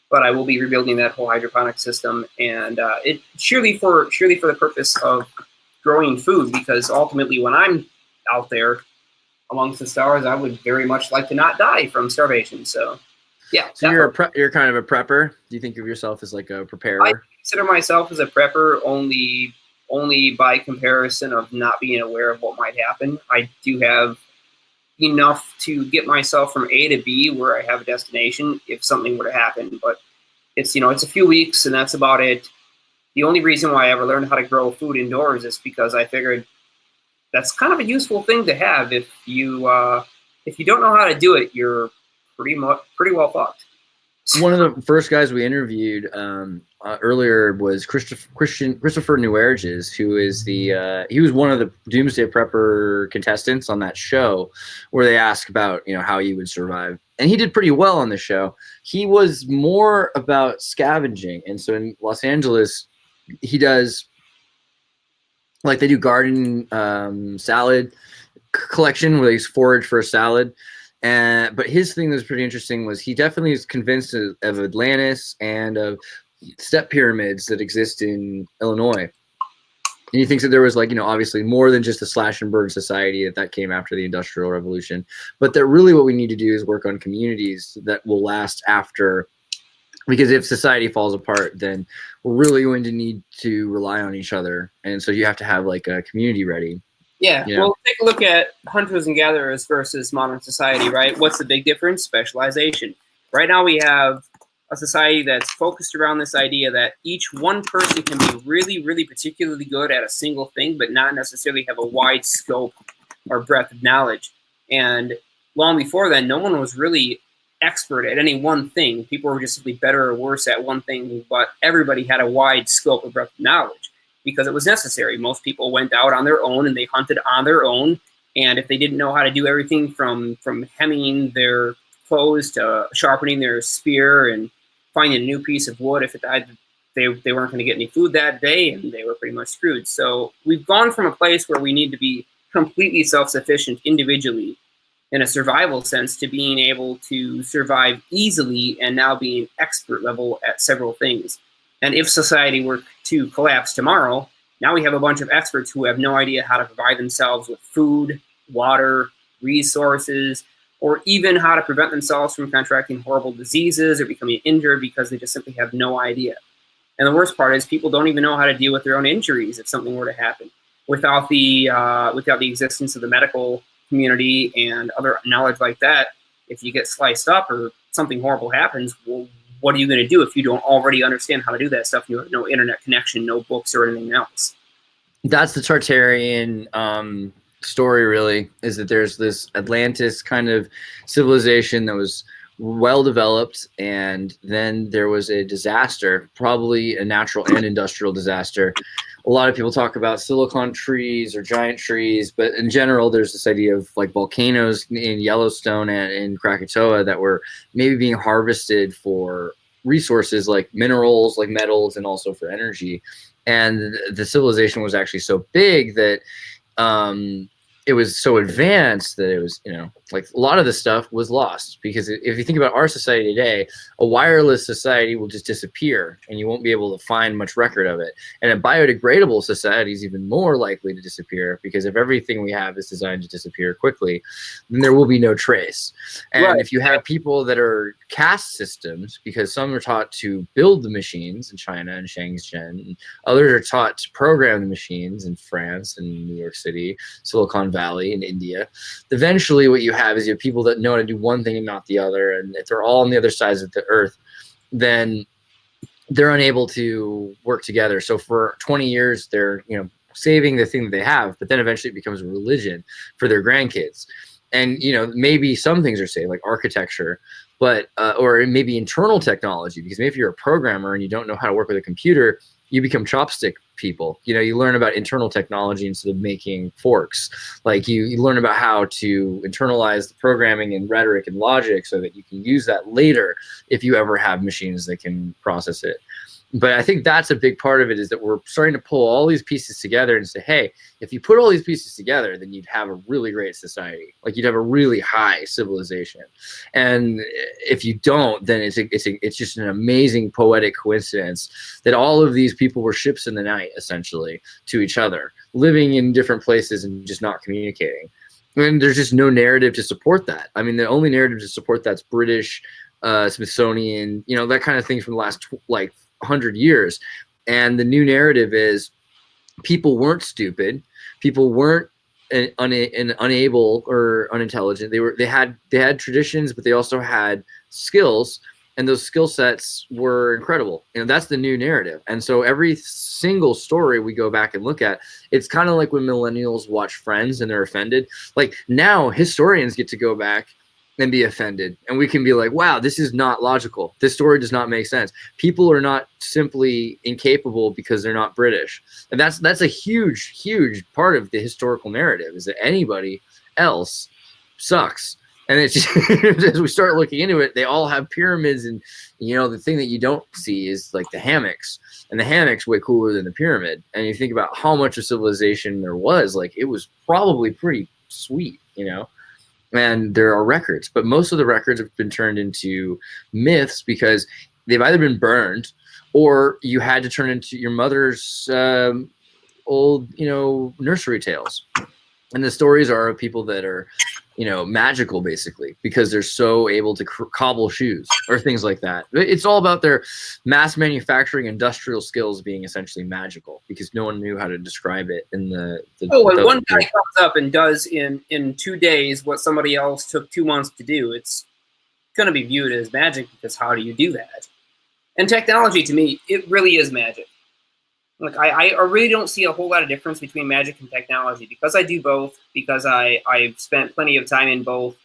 but I will be rebuilding that whole hydroponic system, and it surely for the purpose of growing food, because ultimately when I'm out there amongst the stars, I would very much like to not die from starvation. So yeah. So you're kind of a prepper. Do you think of yourself as like a preparer? I consider myself as a prepper only by comparison of not being aware of what might happen. I do have enough to get myself from A to B where I have a destination if something were to happen, but it's a few weeks and that's about it. The only reason why I ever learned how to grow food indoors is because I figured that's kind of a useful thing to have. If you don't know how to do it, you're pretty well fucked. One of the first guys we interviewed earlier was Christopher Nuerges, who is he was one of the Doomsday Prepper contestants on that show, where they asked about how you would survive, and he did pretty well on the show. He was more about scavenging, and so in Los Angeles, he does like they do garden salad collection where they forage for a salad. But his thing that was pretty interesting was he definitely is convinced of Atlantis and of step pyramids that exist in Illinois. And he thinks that there was obviously more than just a slash and burn society that came after the Industrial Revolution, but that really what we need to do is work on communities that will last after, because if society falls apart, then we're really going to need to rely on each other. And so you have to have like a community ready. Yeah, well, take a look at hunters and gatherers versus modern society, right? What's the big difference? Specialization. Right now we have a society that's focused around this idea that each one person can be really particularly good at a single thing, but not necessarily have a wide scope or breadth of knowledge. And long before then, no one was really expert at any one thing. People were just simply better or worse at one thing, but everybody had a wide scope of breadth of knowledge, because it was necessary. Most people went out on their own and they hunted on their own. And if they didn't know how to do everything from hemming their clothes to sharpening their spear and finding a new piece of wood, if it died, they weren't going to get any food that day, and they were pretty much screwed. So we've gone from a place where we need to be completely self-sufficient individually in a survival sense to being able to survive easily and now being expert level at several things. And if society were to collapse tomorrow, now we have a bunch of experts who have no idea how to provide themselves with food, water, resources, or even how to prevent themselves from contracting horrible diseases or becoming injured, because they just simply have no idea. And the worst part is people don't even know how to deal with their own injuries if something were to happen. Without the existence of the medical community and other knowledge like that, if you get sliced up or something horrible happens, well, what are you going to do if you don't already understand how to do that stuff? You have no internet connection, no books or anything else. That's the Tartarian story, really, is that there's this Atlantis kind of civilization that was well developed, and then there was a disaster, probably a natural and industrial disaster. A lot of people talk about silicon trees or giant trees, but in general, there's this idea of like volcanoes in Yellowstone and in Krakatoa that were maybe being harvested for resources like minerals, like metals, and also for energy. And the civilization was actually so big that it was so advanced that it was, like a lot of the stuff was lost. Because if you think about our society today, a wireless society will just disappear and you won't be able to find much record of it. And a biodegradable society is even more likely to disappear, because if everything we have is designed to disappear quickly, then there will be no trace. And if you have people that are caste systems, because some are taught to build the machines in China and Shenzhen, and others are taught to program the machines in France and New York City, Silicon Valley in India. Eventually what you have is you have people that know how to do one thing and not the other, and if they're all on the other sides of the earth, then they're unable to work together. So for 20 years they're saving the thing that they have, but then eventually it becomes a religion for their grandkids. And maybe some things are saved, like architecture, but or maybe internal technology, because maybe if you're a programmer and you don't know how to work with a computer, you become chopstick people. You learn about internal technology instead of making forks. Like you learn about how to internalize the programming and rhetoric and logic so that you can use that later if you ever have machines that can process it. But I think that's a big part of it, is that we're starting to pull all these pieces together and say, hey, if you put all these pieces together, then you'd have a really great society. Like, you'd have a really high civilization. And if you don't, then it's just an amazing poetic coincidence that all of these people were ships in the night, essentially, to each other, living in different places and just not communicating. And there's just no narrative to support that. I mean, the only narrative to support that's British, Smithsonian, that kind of thing from the last 100 years. And the new narrative is people weren't stupid, people weren't unable or unintelligent. They had traditions, but they also had skills, and those skill sets were incredible. That's the new narrative. And so every single story we go back and look at, it's kind of like when millennials watch Friends and they're offended. Like, now historians get to go back and be offended, and we can be like, wow, this is not logical, this story does not make sense. People are not simply incapable because they're not British. And that's a huge part of the historical narrative, is that anybody else sucks. And it's just, as we start looking into it, they all have pyramids, and the thing that you don't see is like the hammocks, and the hammock's way cooler than the pyramid. And you think about how much of civilization there was, like, it was probably pretty sweet, and there are records, but most of the records have been turned into myths because they've either been burned, or you had to turn into your mother's old, nursery tales. And the stories are of people that are, magical, basically, because they're so able to cobble shoes or things like that. It's all about their mass manufacturing industrial skills being essentially magical, because no one knew how to describe it in when one guy comes up and does in 2 days what somebody else took 2 months to do, it's going to be viewed as magic, because how do you do that? And technology, to me, it really is magic. Like, I really don't see a whole lot of difference between magic and technology, because I do both, because I've spent plenty of time in both.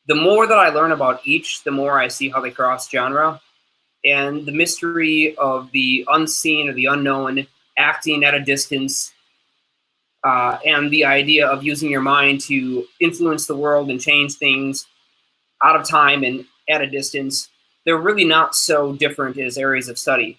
The more that I learn about each, the more I see how they cross genre, and the mystery of the unseen or the unknown acting at a distance, and the idea of using your mind to influence the world and change things out of time and at a distance, they're really not so different as areas of study.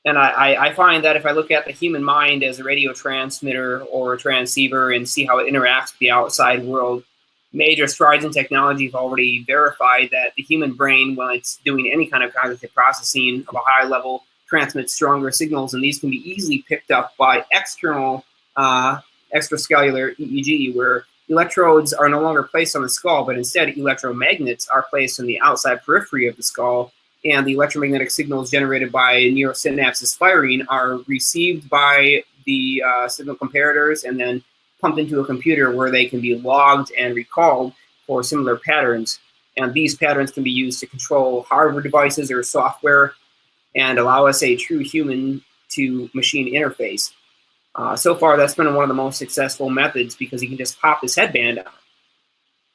And I find that if I look at the human mind as a radio transmitter or a transceiver and see how it interacts with the outside world, major strides in technology have already verified that the human brain, when it's doing any kind of cognitive processing of a high level, transmits stronger signals, and these can be easily picked up by external extracellular EEG, where electrodes are no longer placed on the skull, but instead electromagnets are placed in the outside periphery of the skull. And the electromagnetic signals generated by neurosynapses firing are received by the signal comparators and then pumped into a computer, where they can be logged and recalled for similar patterns. And these patterns can be used to control hardware devices or software and allow us a true human-to-machine interface. So far, that's been one of the most successful methods, because you can just pop this headband on,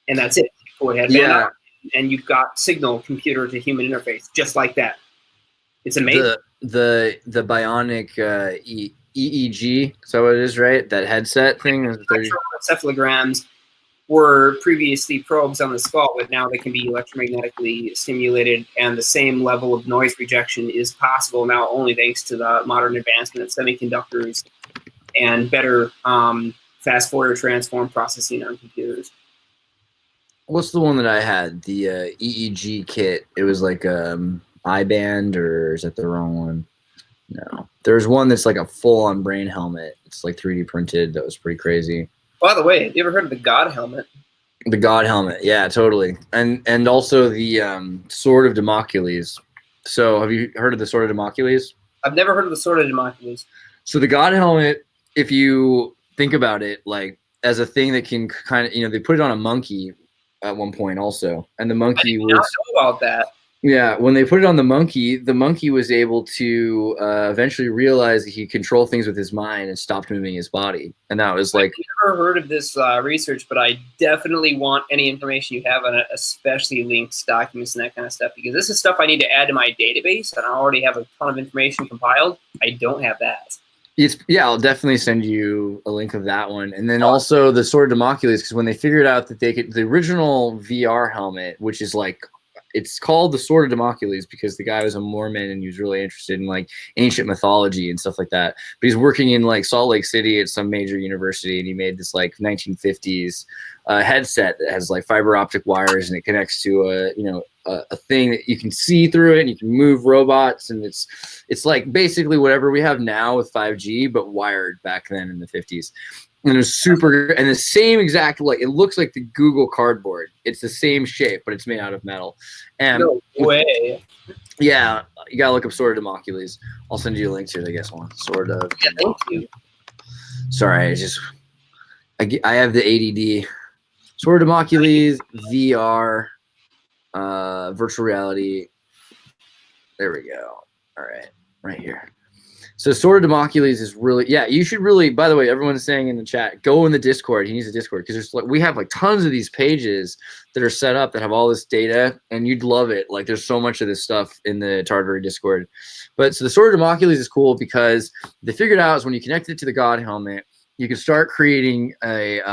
and that's it. Put a headband on, and you've got signal computer to human interface, just like that. It's amazing. The bionic EEG, is that what it is, right? That headset thing? Electroencephalograms were previously probes on the skull, but now they can be electromagnetically stimulated, and the same level of noise rejection is possible now, only thanks to the modern advancement of semiconductors and better fast Fourier transform processing on computers. What's the one that I had? The EEG kit. It was like iBand, or is that the wrong one? No. There's one that's like a full-on brain helmet. It's like 3D printed. That was pretty crazy. By the way, have you ever heard of the God helmet? The God helmet. Yeah, totally. And also the Sword of Damocles. So have you heard of the Sword of Damocles? I've never heard of the Sword of Damocles. So the God helmet, if you think about it, like, as a thing that can kind of, they put it on a monkey at one point also, and the monkey was, I did not know about that. Yeah, when they put it on the monkey was able to eventually realize that he could control things with his mind and stopped moving his body, and that was like. I've never heard of this research, but I definitely want any information you have on it, especially links, documents, and that kind of stuff, because this is stuff I need to add to my database, and I already have a ton of information compiled. I don't have that. I'll definitely send you a link of that one. And then also the Sword of Damocles, because when they figured out that they could, the original VR helmet, which is like, it's called the Sword of Damocles because the guy was a Mormon and he was really interested in like ancient mythology and stuff like that. But he's working in like Salt Lake City at some major university, and he made this like 1950s headset that has like fiber optic wires, and it connects to a thing that you can see through it, and you can move robots, and it's like basically whatever we have now with 5G, but wired back then in the 50s. And it was super, and the same exact, like, it looks like the Google Cardboard. It's the same shape, but it's made out of metal. And no way. yeah, you gotta look up Sword of Damocles. I'll send you a link to it, I guess. One Sword of. Yeah, thank you. Sorry, I have the ADD. Sword of Damocles, VR, virtual reality. There we go. All right, right here. So Sword of Damocles is really, yeah, you should really, by the way, everyone's saying in the chat, go in the Discord. He needs a Discord because there's like, we have like tons of these pages that are set up that have all this data, and you'd love it. Like there's so much of this stuff in the Tartarian Discord. But so the Sword of Damocles is cool because they figured out is when you connect it to the God helmet, you can start creating a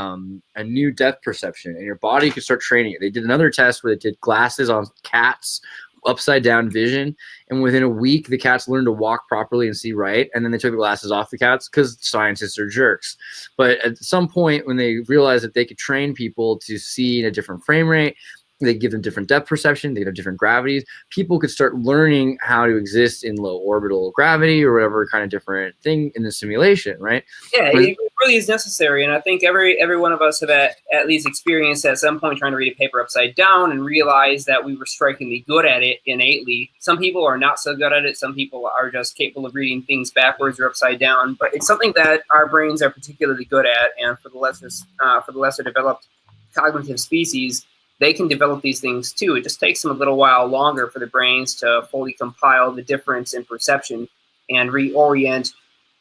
new depth perception, and your body can start training it. They did another test where they did glasses on cats, upside down vision, and within a week the cats learned to walk properly and see right, and then they took the glasses off the cats because scientists are jerks. But at some point when they realized that they could train people to see in a different frame rate, they give them different depth perception, they have different gravities, people could start learning how to exist in low orbital gravity or whatever kind of different thing in the simulation, right? Yeah, it really is necessary, and I think every one of us have at least experienced at some point trying to read a paper upside down and realize that we were strikingly good at it innately. Some people are not so good at it. Some people are just capable of reading things backwards or upside down. But it's something that our brains are particularly good at, and for the lesser developed cognitive species, they can develop these things too. It just takes them a little while longer for the brains to fully compile the difference in perception and reorient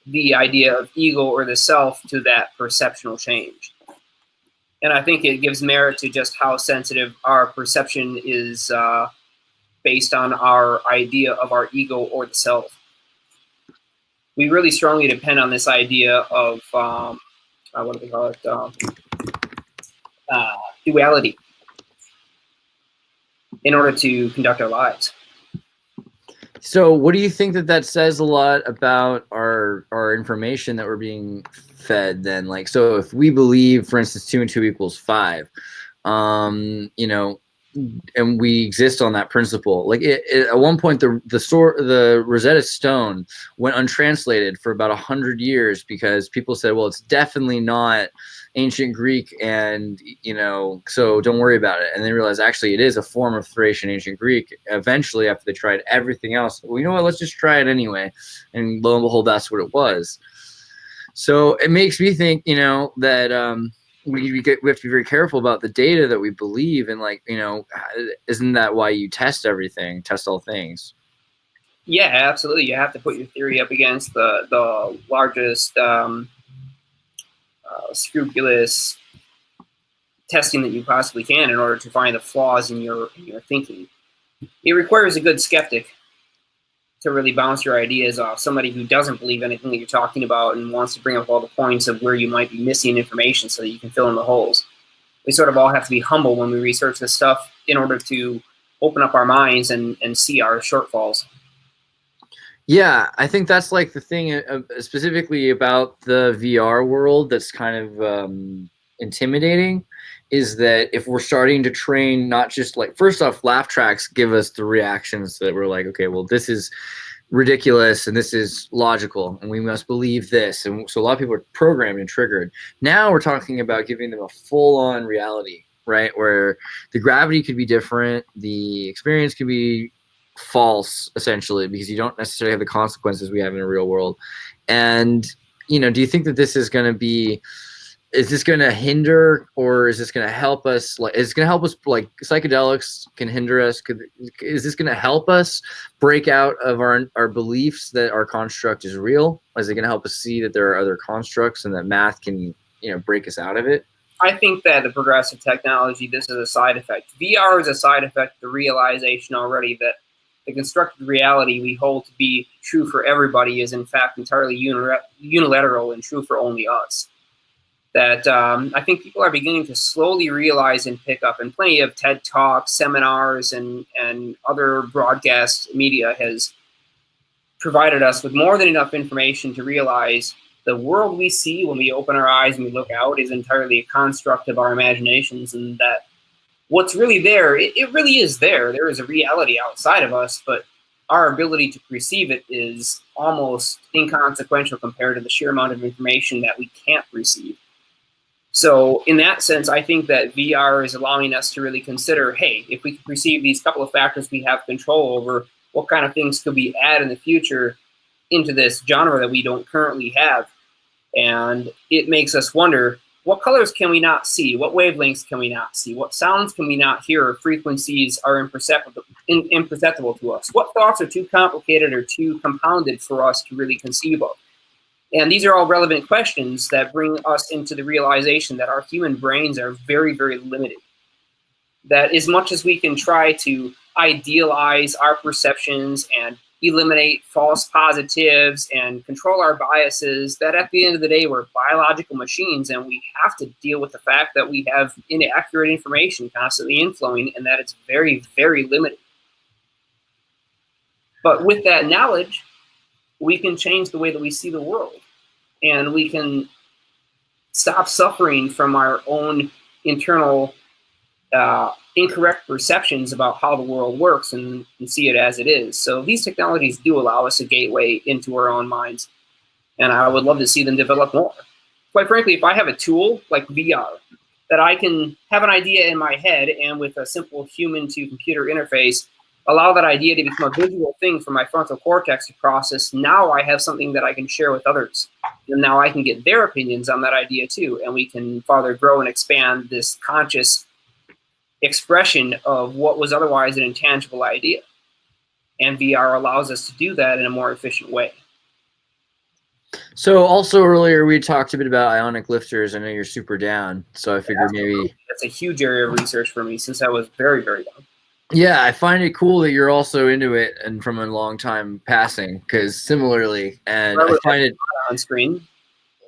the idea of ego or the self to that perceptual change. And I think it gives merit to just how sensitive our perception is based on our idea of our ego or the self. We really strongly depend on this idea of, what do they call it, duality in order to conduct our lives. So what do you think that says a lot about our information that we're being fed then? Like, so if we believe, for instance, 2 and 2 equals 5, you know, and we exist on that principle, like at one point the Rosetta Stone went untranslated for about 100 years because people said, well, it's definitely not ancient Greek, and you know, so don't worry about it. And they realized actually it is a form of Thracian ancient Greek. Eventually, after they tried everything else, well, you know what, let's just try it anyway, and lo and behold, that's what it was. So it makes me think, you know, that we have to be very careful about the data that we believe, and like, you know, isn't that why you test everything, test all things? Yeah, absolutely. You have to put your theory up against the largest scrupulous testing that you possibly can in order to find the flaws in your thinking. It requires a good skeptic to really bounce your ideas off, somebody who doesn't believe anything that you're talking about and wants to bring up all the points of where you might be missing information so that you can fill in the holes. We sort of all have to be humble when we research this stuff in order to open up our minds and see our shortfalls. Yeah, I think that's like the thing specifically about the VR world that's kind of intimidating, is that if we're starting to train, not just like, first off, laugh tracks give us the reactions that we're like, okay, well, this is ridiculous and this is logical and we must believe this. And so a lot of people are programmed and triggered. Now we're talking about giving them a full-on reality, right? Where the gravity could be different, the experience could be false, essentially, because you don't necessarily have the consequences we have in the real world. And, you know, do you think that this is going to be, is this going to hinder, or is this going to help us? Like, is it going to help us, like psychedelics can hinder us? Is this going to help us break out of our beliefs that our construct is real? Is it going to help us see that there are other constructs and that math can, you know, break us out of it? I think that the progressive technology, this is a side effect. VR is a side effect, the realization already that the constructed reality we hold to be true for everybody is in fact entirely unilateral and true for only us. that I think people are beginning to slowly realize and pick up. And plenty of TED Talks, seminars, and other broadcast media has provided us with more than enough information to realize the world we see when we open our eyes and we look out is entirely a construct of our imaginations, and that what's really there, it really is there. There is a reality outside of us, but our ability to perceive it is almost inconsequential compared to the sheer amount of information that we can't receive. So in that sense, I think that VR is allowing us to really consider, hey, if we can perceive these couple of factors we have control over, what kind of things could we add in the future into this genre that we don't currently have? And it makes us wonder, what colors can we not see? What wavelengths can we not see? What sounds can we not hear? Or frequencies are imperceptible to us? What thoughts are too complicated or too compounded for us to really conceive of? And these are all relevant questions that bring us into the realization that our human brains are very, very limited. That as much as we can try to idealize our perceptions and eliminate false positives and control our biases, that at the end of the day, we're biological machines, and we have to deal with the fact that we have inaccurate information constantly inflowing, and that it's very, very limited. But with that knowledge, we can change the way that we see the world, and we can stop suffering from our own internal incorrect perceptions about how the world works and see it as it is. So these technologies do allow us a gateway into our own minds, and I would love to see them develop more. Quite frankly, if I have a tool like VR that I can have an idea in my head and with a simple human to computer interface, allow that idea to become a visual thing for my frontal cortex to process, now I have something that I can share with others. And now I can get their opinions on that idea too, and we can further grow and expand this conscious expression of what was otherwise an intangible idea. And VR allows us to do that in a more efficient way. So also earlier we talked a bit about ionic lifters. I know you're super down, so I figured maybe that's a huge area of research for me since I was very, very young. Yeah, I find it cool that you're also into it and from a long time passing, because similarly, and I find it on screen.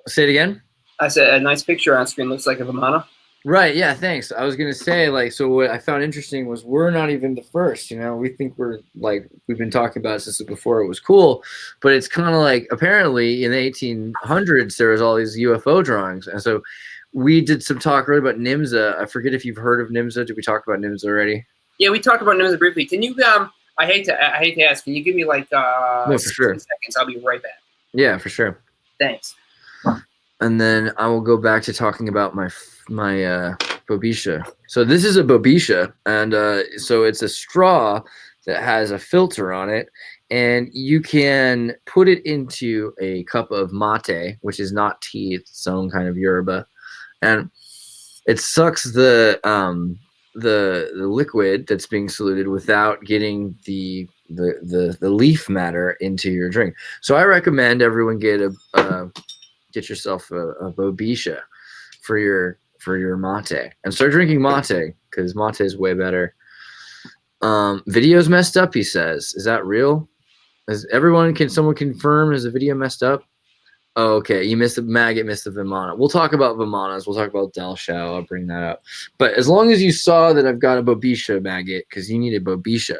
Say it again. I said a nice picture on screen looks like a Vimana. Right. Yeah. Thanks. I was gonna say, like, so what I found interesting was we're not even the first. You know, we think we're like we've been talking about it since before it was cool, but it's kind of like apparently in the 1800s there was all these UFO drawings, and so we did some talk earlier about NIMSA. I forget if you've heard of NIMSA. Did we talk about NIMSA already? Yeah, we talked about NIMSA briefly. Can you? I hate to ask. Can you give me like no, for sure. seconds? I'll be right back. Yeah, for sure. Thanks. And then I will go back to talking about my Bobisha. So this is a Bobisha, and so it's a straw that has a filter on it, and you can put it into a cup of mate, which is not tea; it's its own kind of yerba, and it sucks the liquid that's being soluted without getting the leaf matter into your drink. So I recommend everyone get yourself a Bobisha for your mate and start drinking mate, because mate is way better. Video's messed up, he says. Is that real? Can someone confirm, is the video messed up? Oh, okay. You missed the maggot, missed the Vimana. We'll talk about Vimanas. We'll talk about Dalshao. I'll bring that up. But as long as you saw that I've got a Bobisha maggot, because you need a Bobisha,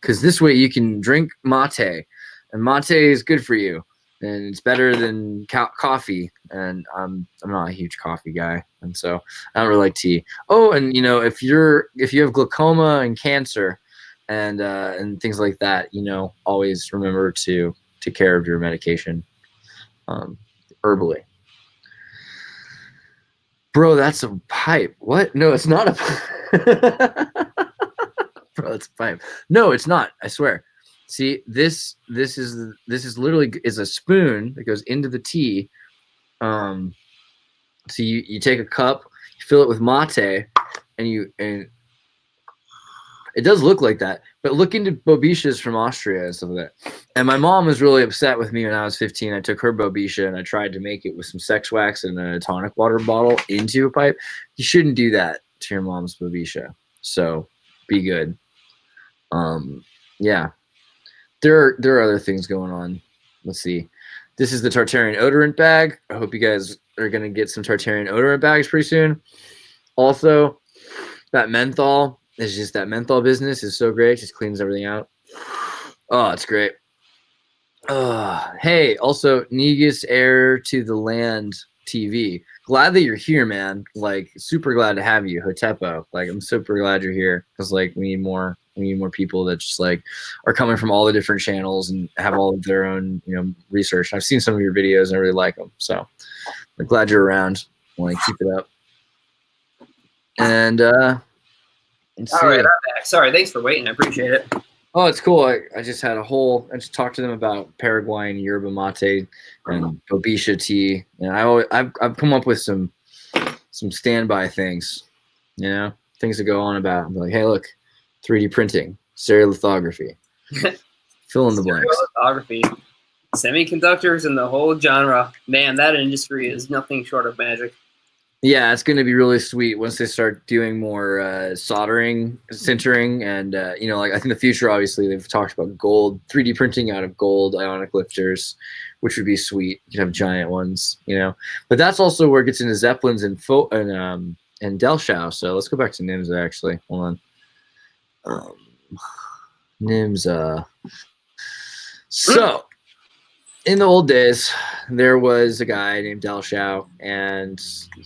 because this way you can drink mate, and mate is good for you. And it's better than coffee, and I'm not a huge coffee guy, and so I don't really like tea. Oh, and you know, if you have glaucoma and cancer, and things like that, you know, always remember to take care of your medication, herbally. Bro, that's a pipe. What? No, it's not a pipe. Bro, it's a pipe. No, it's not. I swear. See, this is literally is a spoon that goes into the tea. So you take a cup, you fill it with mate, and it does look like that. But look into Bobishas from Austria and stuff like that. And my mom was really upset with me when I was 15. I took her Bobisha and I tried to make it with some sex wax and a tonic water bottle into a pipe. You shouldn't do that to your mom's Bobisha. So be good. Yeah. There are other things going on. Let's see. This is the Tartarian odorant bag. I hope you guys are going to get some Tartarian odorant bags pretty soon. Also, that menthol is just that menthol business is so great. It just cleans everything out. Oh, it's great. Hey, also, Negus Heir to the Land TV. Glad that you're here, man. Like, super glad to have you, Hotepo. Like, I'm super glad you're here because, like, we need more people that just like are coming from all the different channels and have all of their own, research. I've seen some of your videos and I really like them. So I'm glad you're around. Like, keep it up. And all right, I'm back. Sorry, thanks for waiting. I appreciate it. Oh, it's cool. I just had I just talked to them about Paraguayan yerba mate and Bobisha tea, and I've come up with some standby things, things to go on about. I'm like, hey, look, 3D printing, stereolithography, fill in the blanks. Stereolithography, semiconductors, and the whole genre. Man, that industry is nothing short of magic. Yeah, it's going to be really sweet once they start doing more soldering, sintering, and like I think the future. Obviously, they've talked about gold, 3D printing out of gold ionic lifters, which would be sweet. You could have giant ones, But that's also where it gets into Zeppelins and Delshau. So let's go back to NIMS. Actually, hold on. NIMS. So. In the old days, there was a guy named Delshau, and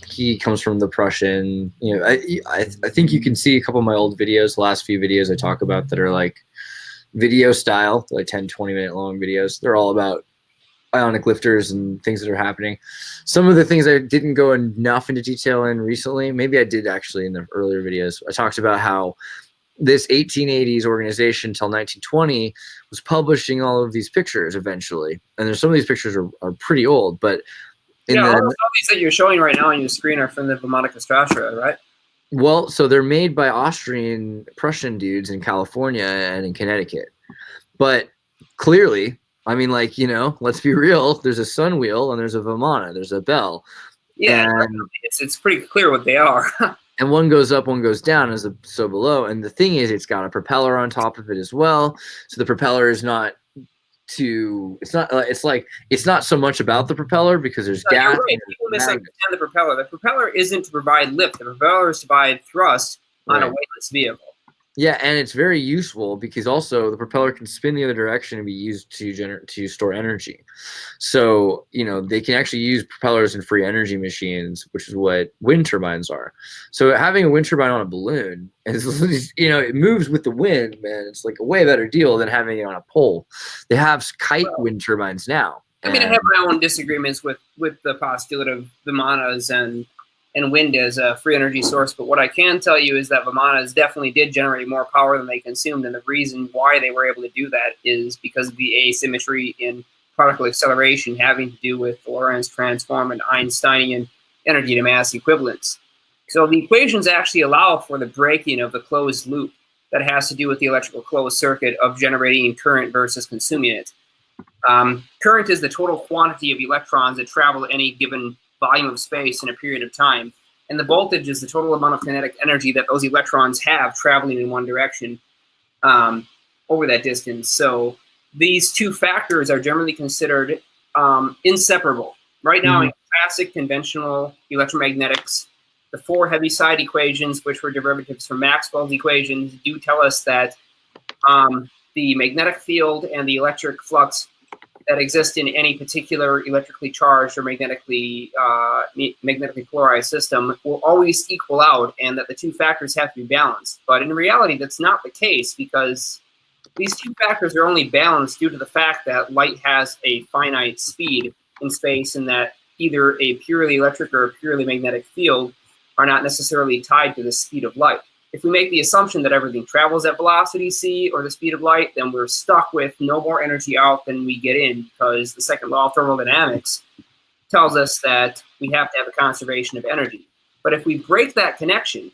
he comes from the Prussian. I think you can see a couple of my old videos, the last few videos I talk about that are like video style, like 10, 20-minute long videos. They're all about ionic lifters and things that are happening. Some of the things I didn't go enough into detail in recently, maybe I did actually in the earlier videos. I talked about how this 1880s organization until 1920 was publishing all of these pictures eventually. And there's some of these pictures are pretty old, but all these that you're showing right now on your screen are from the Vimanas, right? Well, so they're made by Austrian Prussian dudes in California and in Connecticut. But clearly, I mean, like, let's be real, there's a sun wheel and there's a Vimana, there's a bell. Yeah, and it's pretty clear what they are. And one goes up, one goes down, as so below. And the thing is, it's got a propeller on top of it as well. So the propeller is not it's not so much about the propeller because there's gas. You're right. People misunderstand the propeller. The propeller isn't to provide lift. The propeller is to provide thrust on a weightless vehicle. Yeah, and it's very useful because also the propeller can spin the other direction and be used to store energy. So, they can actually use propellers in free energy machines, which is what wind turbines are. So having a wind turbine on a balloon is, it moves with the wind, man. It's like a way better deal than having it on a pole. They have kite wind turbines now. I mean, I have my own disagreements with the postulate of Vimanas and wind as a free energy source, but what I can tell you is that Vimanas definitely did generate more power than they consumed, and the reason why they were able to do that is because of the asymmetry in particle acceleration having to do with the Lorentz transform and Einsteinian energy to mass equivalence. So the equations actually allow for the breaking of the closed loop that has to do with the electrical closed circuit of generating current versus consuming it. Current is the total quantity of electrons that travel any given volume of space in a period of time, and the voltage is the total amount of kinetic energy that those electrons have traveling in one direction over that distance. So these two factors are generally considered inseparable. Right now, in classic conventional electromagnetics, the four Heaviside equations, which were derivatives from Maxwell's equations, do tell us that the magnetic field and the electric flux that exist in any particular electrically charged or magnetically polarized system will always equal out, and that the two factors have to be balanced. But in reality, that's not the case, because these two factors are only balanced due to the fact that light has a finite speed in space, and that either a purely electric or a purely magnetic field are not necessarily tied to the speed of light. If we make the assumption that everything travels at velocity c or the speed of light, then we're stuck with no more energy out than we get in, because the second law of thermodynamics tells us that we have to have a conservation of energy. But if we break that connection,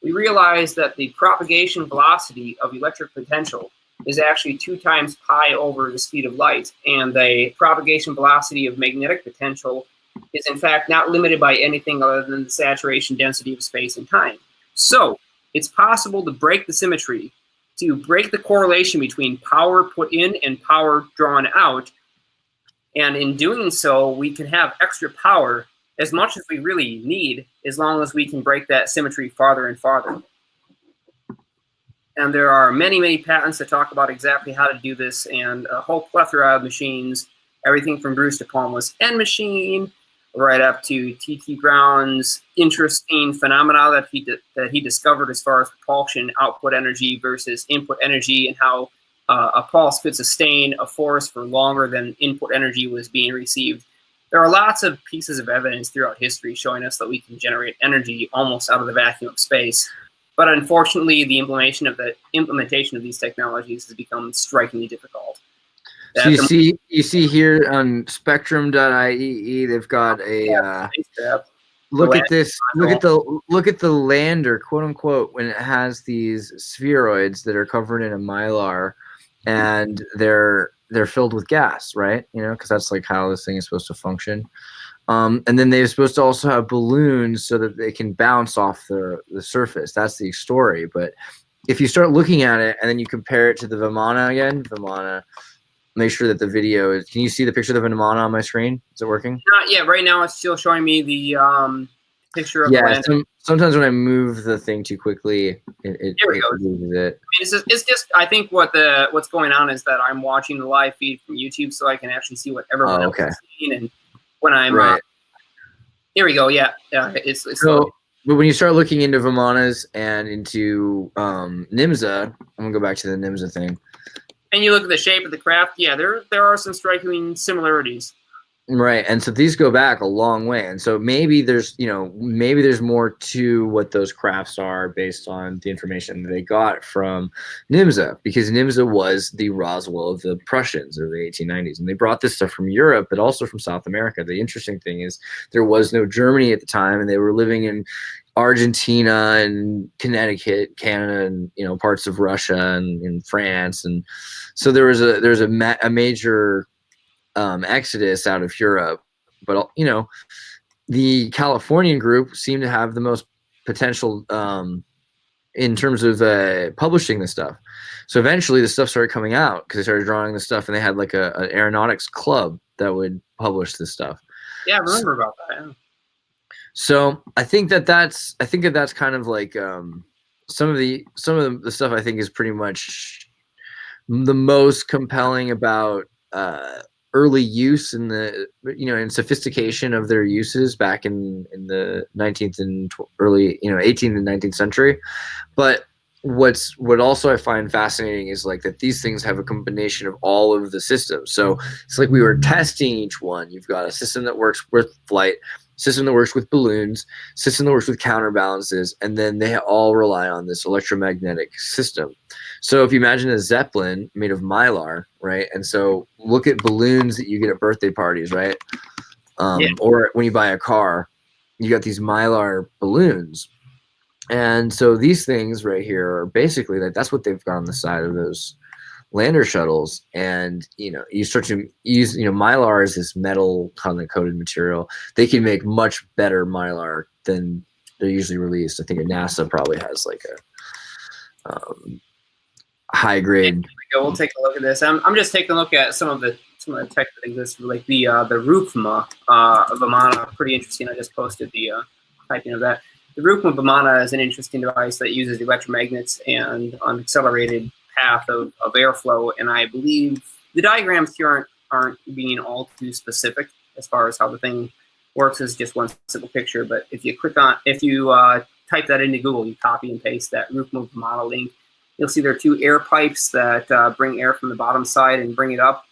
we realize that the propagation velocity of electric potential is actually 2 times pi over the speed of light, and the propagation velocity of magnetic potential is in fact not limited by anything other than the saturation density of space and time. So it's possible to break the symmetry, to break the correlation between power put in and power drawn out, And in doing so, we can have extra power as much as we really need, as long as we can break that symmetry farther and farther. And there are many, many patents that talk about exactly how to do this, and a whole plethora of machines, everything from Bruce de Palma's N machine, right up to T.T. Brown's interesting phenomena that he discovered as far as propulsion, output energy versus input energy, and how a pulse could sustain a force for longer than input energy was being received. There are lots of pieces of evidence throughout history showing us that we can generate energy almost out of the vacuum of space. But unfortunately, the implementation of these technologies has become strikingly difficult. So you see here on spectrum.iee, they've got a look at this. Look at the lander, quote unquote, when it has these spheroids that are covered in a mylar, and they're filled with gas, right? You know, because that's like how this thing is supposed to function. And then they're supposed to also have balloons so that they can bounce off the surface. That's the story. But if you start looking at it and then you compare it to the Vimana again, make sure that the video is. Can you see the picture of the Vimana on my screen? Is it working? Not yet. Right now, it's still showing me the picture of the land. Sometimes when I move the thing too quickly, it loses it. It's just. I think what's going on is that I'm watching the live feed from YouTube, so I can actually see what everyone else is seeing. And when I'm here we go. Yeah. It's so. But when you start looking into Vimanas and into NIMSA, I'm gonna go back to the NIMSA thing. And you look at the shape of the craft, yeah, there are some striking similarities. Right, and so these go back a long way, and so maybe there's more to what those crafts are based on the information that they got from NIMSA, because NIMSA was the Roswell of the Prussians of the 1890s, and they brought this stuff from Europe, but also from South America. The interesting thing is there was no Germany at the time, and they were living in Argentina and Connecticut, Canada, and parts of Russia and France, and so there was a major exodus out of Europe. But the Californian group seemed to have the most potential in terms of publishing this stuff. So eventually, the stuff started coming out because they started drawing this stuff, and they had like an aeronautics club that would publish this stuff. Yeah, I remember about that. Yeah. So I think that's kind of like some of the stuff I think is pretty much the most compelling about early use in the in sophistication of their uses back in the 19th and early 18th and 19th century. But what also I find fascinating is like that these things have a combination of all of the systems. So it's like we were testing each one. You've got a system that works with flight, system that works with balloons, system that works with counterbalances, and then they all rely on this electromagnetic system. So if you imagine a Zeppelin made of mylar, right? And so look at balloons that you get at birthday parties, right? Or when you buy a car, you got these mylar balloons. And so these things right here are basically that's what they've got on the side of those lander shuttles. And you start to use mylar is this metal kind of coated material. They can make much better mylar than they're usually released. I think NASA probably has like a high grade. We'll take a look at this. I'm just taking a look at some of the tech that exists, like the Rukma Vimana. Pretty interesting. I just posted the typing of that. The Rukma Vimana is an interesting device that uses electromagnets and an accelerated path of airflow, and I believe the diagrams here aren't being all too specific as far as how the thing works. Is just one simple picture, but if you type that into Google, you copy and paste that Rukma Vimana link, you'll see there are two air pipes that bring air from the bottom side and bring it up.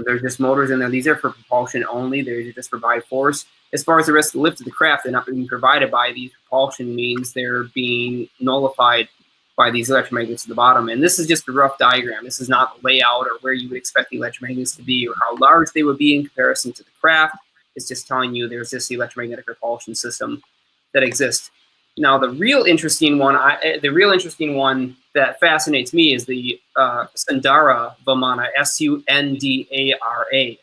There's just motors in there. These are for propulsion only. They're just provide force. As far as the rest of the lift of the craft, they're not being provided by these propulsion means. They're being nullified by these electromagnets at the bottom. And this is just a rough diagram. This is not the layout or where you would expect the electromagnets to be or how large they would be in comparison to the craft. It's just telling you there's this electromagnetic repulsion system that exists. Now, the real interesting one that fascinates me is the Sundara Vimana, Sundara.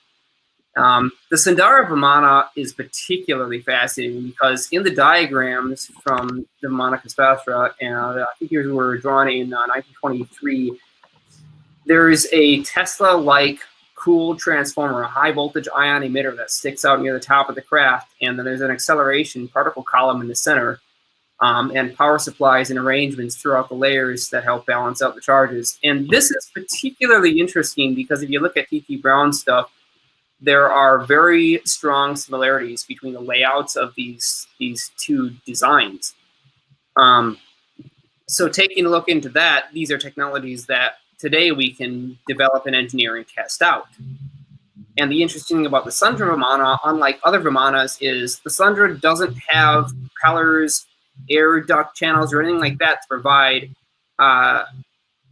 The Sundara Vimana is particularly fascinating because in the diagrams from the Vimana Kaspastra, and I think these were drawn in 1923, there is a Tesla-like cooled transformer, a high voltage ion emitter that sticks out near the top of the craft, and then there's an acceleration particle column in the center, and power supplies and arrangements throughout the layers that help balance out the charges. And this is particularly interesting because if you look at T.T. Brown's stuff, there are very strong similarities between the layouts of these two designs. So taking a look into that, these are technologies that today we can develop and engineer and test out. And the interesting thing about the Sundra Vimana, unlike other Vimanas, is the Sundra doesn't have propellers, air duct channels, or anything like that to provide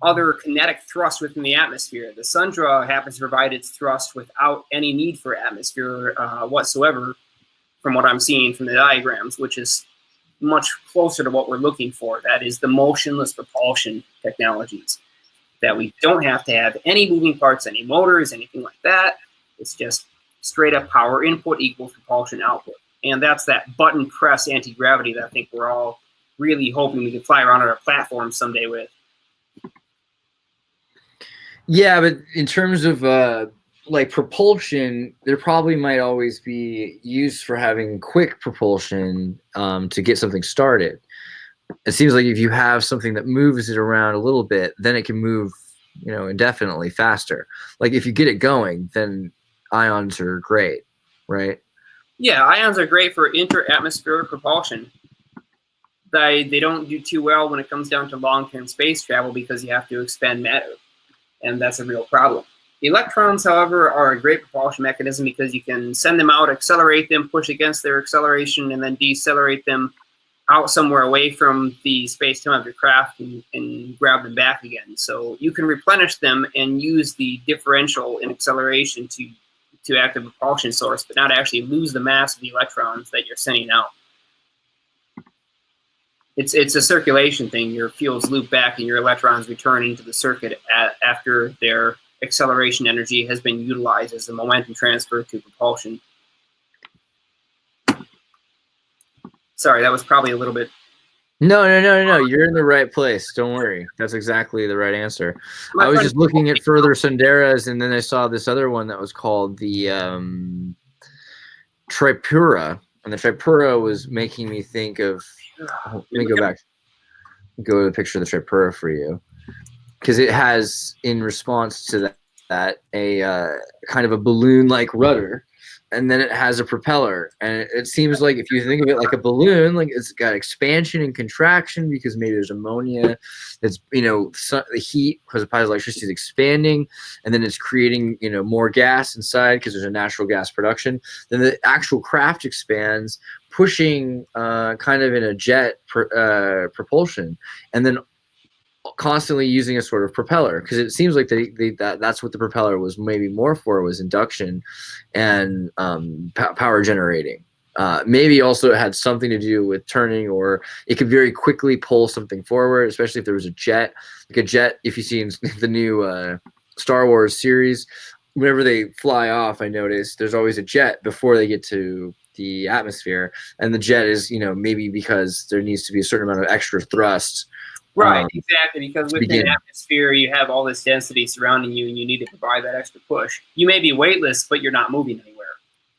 other kinetic thrust within the atmosphere. The Sundra happens to provide its thrust without any need for atmosphere whatsoever, from what I'm seeing from the diagrams, which is much closer to what we're looking for. That is the motionless propulsion technologies, that we don't have to have any moving parts, any motors, anything like that. It's just straight up power input equals propulsion output. And that's that button press anti-gravity that I think we're all really hoping we can fly around on our platform someday with. Yeah, but in terms of like propulsion, there probably might always be use for having quick propulsion to get something started. It seems like if you have something that moves it around a little bit, then it can move, you know, indefinitely faster. Like if you get it going, then ions are great, right? Yeah, ions are great for inter-atmospheric propulsion. They don't do too well when it comes down to long-term space travel because you have to expend matter, and that's a real problem. Electrons, however, are a great propulsion mechanism because you can send them out, accelerate them, push against their acceleration, and then decelerate them out somewhere away from the space-time of your craft and grab them back again. So you can replenish them and use the differential in acceleration to act as a propulsion source, but not actually lose the mass of the electrons that you're sending out. It's a circulation thing. Your fuels loop back and your electrons return into the circuit after their acceleration energy has been utilized as a momentum transfer to propulsion. Sorry, that was probably a little bit... No. You're in the right place. Don't worry. That's exactly the right answer. I was just looking at further Sundaras, and then I saw this other one that was called the Tripura. And the Tripura was making me think of... Let me go back. Go to the picture of the Tripura for you. Because it has, in response to that a kind of a balloon-like rudder. And then it has a propeller, and it seems like if you think of it like a balloon, like it's got expansion and contraction because maybe there's ammonia that's, you know, the heat because of electricity is expanding, and then it's creating, you know, more gas inside because there's a natural gas production. Then the actual craft expands, pushing kind of in a jet propulsion, and then constantly using a sort of propeller, because it seems like that's what the propeller was maybe more for, was induction and power generating. Maybe also it had something to do with turning, or it could very quickly pull something forward, especially if there was a jet. Like a jet, if you see in the new Star Wars series, whenever they fly off, I noticed there's always a jet before they get to the atmosphere, and the jet is, you know, maybe because there needs to be a certain amount of extra thrust. Right, exactly, because within the atmosphere, you have all this density surrounding you, and you need to provide that extra push. You may be weightless, but you're not moving anywhere.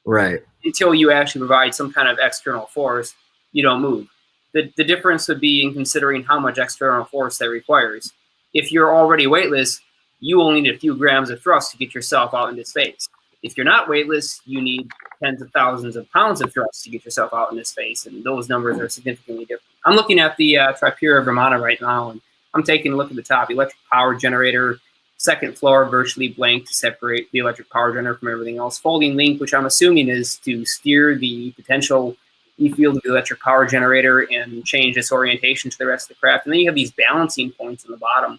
Right. Until you actually provide some kind of external force, you don't move. The difference would be in considering how much external force that requires. If you're already weightless, you only need a few grams of thrust to get yourself out into space. If you're not weightless, you need tens of thousands of pounds of thrust to get yourself out into space, and those numbers are significantly different. I'm looking at the Tripura Vimana right now, and I'm taking a look at the top. Electric power generator, second floor, virtually blank to separate the electric power generator from everything else. Folding link, which I'm assuming is to steer the potential E-field of the electric power generator and change its orientation to the rest of the craft. And then you have these balancing points on the bottom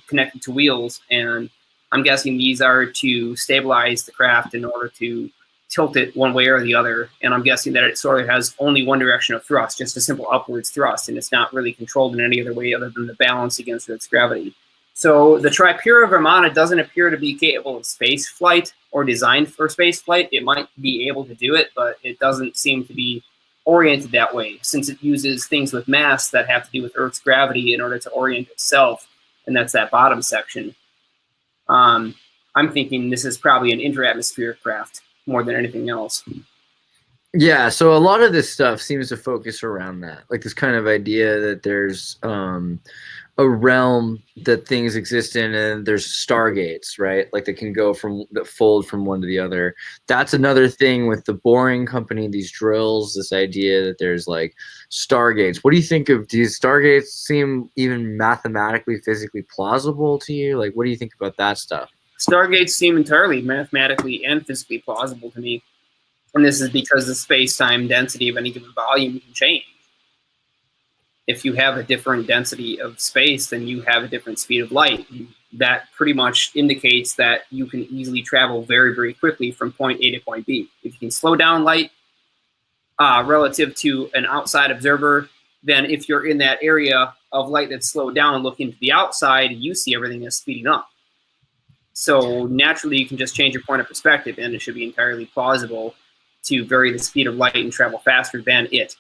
connected to wheels, and I'm guessing these are to stabilize the craft in order to tilt it one way or the other. And I'm guessing that it sort of has only one direction of thrust, just a simple upwards thrust, and it's not really controlled in any other way other than the balance against its gravity. So the Tripura Vimana doesn't appear to be capable of space flight or designed for space flight. It might be able to do it, but it doesn't seem to be oriented that way, since it uses things with mass that have to do with Earth's gravity in order to orient itself, and that's that bottom section. I'm thinking this is probably an interatmospheric craft more than anything else. Yeah, so a lot of this stuff seems to focus around that, like this kind of idea that there's a realm that things exist in, and there's stargates, right? Like they can go that fold from one to the other. That's another thing with the Boring Company, these drills, this idea that there's like stargates. What do you think of, do stargates seem even mathematically, physically plausible to you? Like, what do you think about that stuff? Stargates seem entirely mathematically and physically plausible to me. And this is because the space-time density of any given volume can change. If you have a different density of space, then you have a different speed of light. That pretty much indicates that you can easily travel very, very quickly from point A to point B. If you can slow down light relative to an outside observer, then if you're in that area of light that's slowed down looking to the outside, you see everything as speeding up. So naturally, you can just change your point of perspective, and it should be entirely plausible to vary the speed of light and travel faster than it,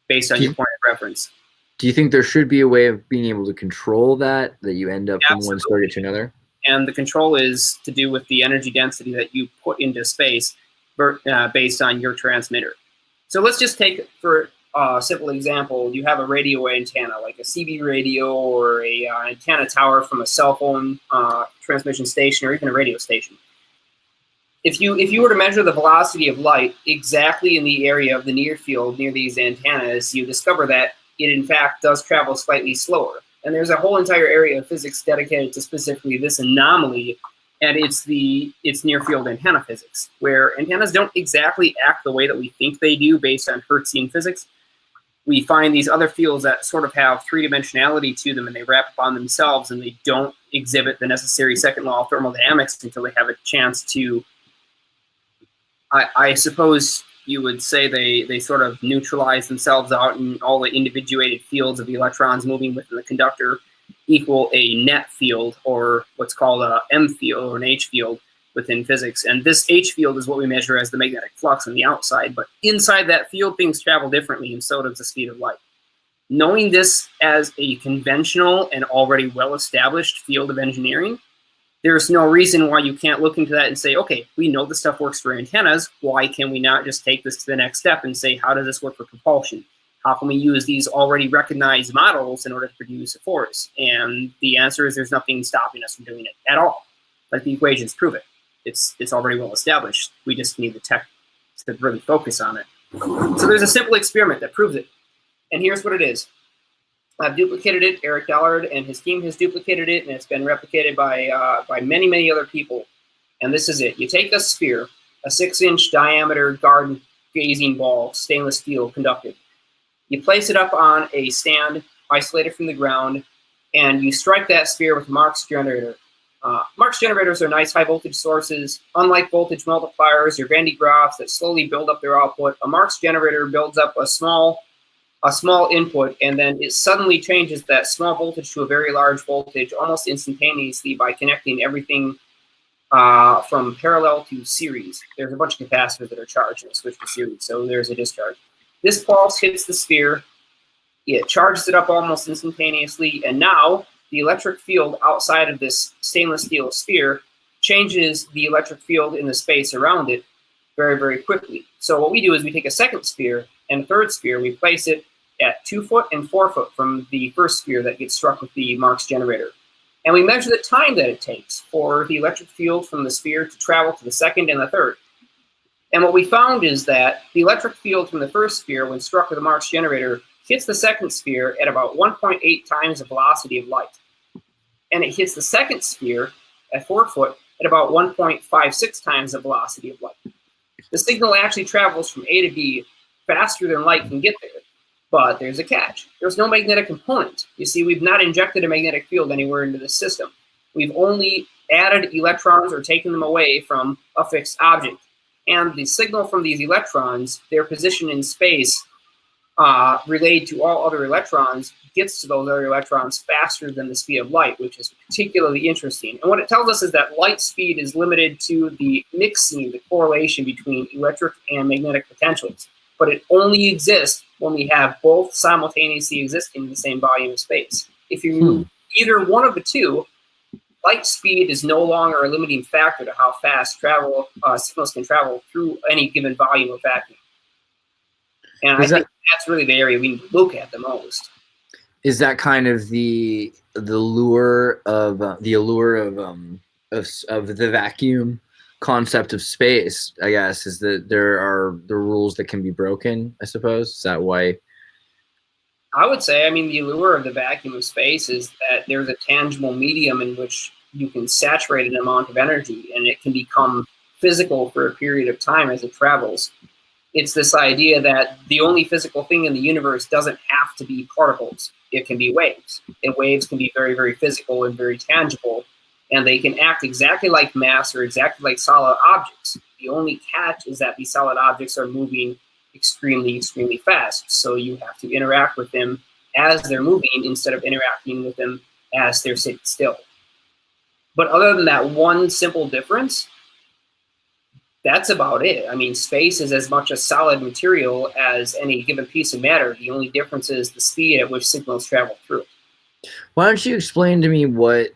based on your point of reference. Do you think there should be a way of being able to control that you end up from one stargate to another? And the control is to do with the energy density that you put into space based on your transmitter. So let's just take, for a simple example, you have a radio antenna, like a CB radio or a antenna tower from a cell phone transmission station or even a radio station. If you were to measure the velocity of light exactly in the area of the near field near these antennas, you discover that it in fact does travel slightly slower. And there's a whole entire area of physics dedicated to specifically this anomaly, and it's near field antenna physics, where antennas don't exactly act the way that we think they do based on Hertzian physics. We find these other fields that sort of have three-dimensionality to them, and they wrap up on themselves, and they don't exhibit the necessary second law of thermodynamics until they have a chance to, I suppose you would say they sort of neutralize themselves out, and all the individuated fields of the electrons moving within the conductor equal a net field, or what's called a M field or an H field within physics. And this H field is what we measure as the magnetic flux on the outside, but inside that field things travel differently, and so does the speed of light. Knowing this as a conventional and already well-established field of engineering, there's no reason why you can't look into that and say, okay, we know this stuff works for antennas. Why can we not just take this to the next step and say, how does this work for propulsion? How can we use these already recognized models in order to produce a force? And the answer is there's nothing stopping us from doing it at all. Like the equations prove it. It's already well established. We just need the tech to really focus on it. So there's a simple experiment that proves it. And here's what it is. I've duplicated it. Eric Dollard and his team has duplicated it, and it's been replicated by many, many other people. And this is it. You take a sphere, a 6-inch diameter garden gazing ball, stainless steel, conductive. You place it up on a stand, isolated from the ground, and you strike that sphere with a Marx generator. Marx generators are nice high voltage sources. Unlike voltage multipliers or Van de Graaffs that slowly build up their output, a Marx generator builds up a small input, and then it suddenly changes that small voltage to a very large voltage almost instantaneously by connecting everything from parallel to series. There's a bunch of capacitors that are charged and switch to series, so there's a discharge. This pulse hits the sphere, it charges it up almost instantaneously, and now the electric field outside of this stainless steel sphere changes the electric field in the space around it very, very quickly. So what we do is we take a second sphere and a third sphere, we place it at 2 foot and 4 foot from the first sphere that gets struck with the Marx generator. And we measure the time that it takes for the electric field from the sphere to travel to the second and the third. And what we found is that the electric field from the first sphere, when struck with a Marx generator, hits the second sphere at about 1.8 times the velocity of light. And it hits the second sphere at 4 foot at about 1.56 times the velocity of light. The signal actually travels from A to B faster than light can get there. But there's a catch. There's no magnetic component. You see, we've not injected a magnetic field anywhere into the system. We've only added electrons or taken them away from a fixed object. And the signal from these electrons, their position in space, relayed to all other electrons, gets to those other electrons faster than the speed of light, which is particularly interesting. And what it tells us is that light speed is limited to the mixing, the correlation between electric and magnetic potentials. But it only exists when we have both simultaneously existing in the same volume of space. If you remove either one of the two, light speed is no longer a limiting factor to how fast signals can travel through any given volume of vacuum. And I think that's really the area we need to look at the most. Is that kind of the lure of the vacuum concept of space? I guess is that there are the rules that can be broken. I suppose is that why. I would say, I mean, the allure of the vacuum of space is that there's a tangible medium in which you can saturate an amount of energy, and it can become physical for a period of time as it travels. It's this idea that the only physical thing in the universe doesn't have to be particles. It can be waves. And waves can be very, very physical and very tangible. And they can act exactly like mass or exactly like solid objects. The only catch is that these solid objects are moving extremely, extremely fast. So you have to interact with them as they're moving instead of interacting with them as they're sitting still. But other than that one simple difference, that's about it. I mean, space is as much a solid material as any given piece of matter. The only difference is the speed at which signals travel through it. Why don't you explain to me what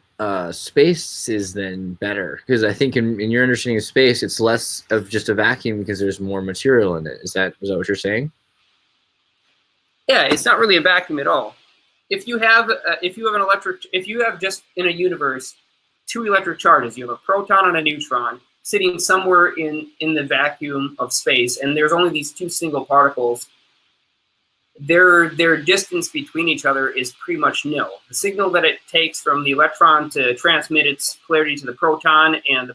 space is then better? Because I think in your understanding of space, it's less of just a vacuum because there's more material in it. Is that what you're saying? Yeah, it's not really a vacuum at all. If you have just in a universe 2 electric charges, you have a proton and a neutron sitting somewhere in the vacuum of space, and there's only these 2 single particles, their distance between each other is pretty much nil. The signal that it takes from the electron to transmit its polarity to the proton and the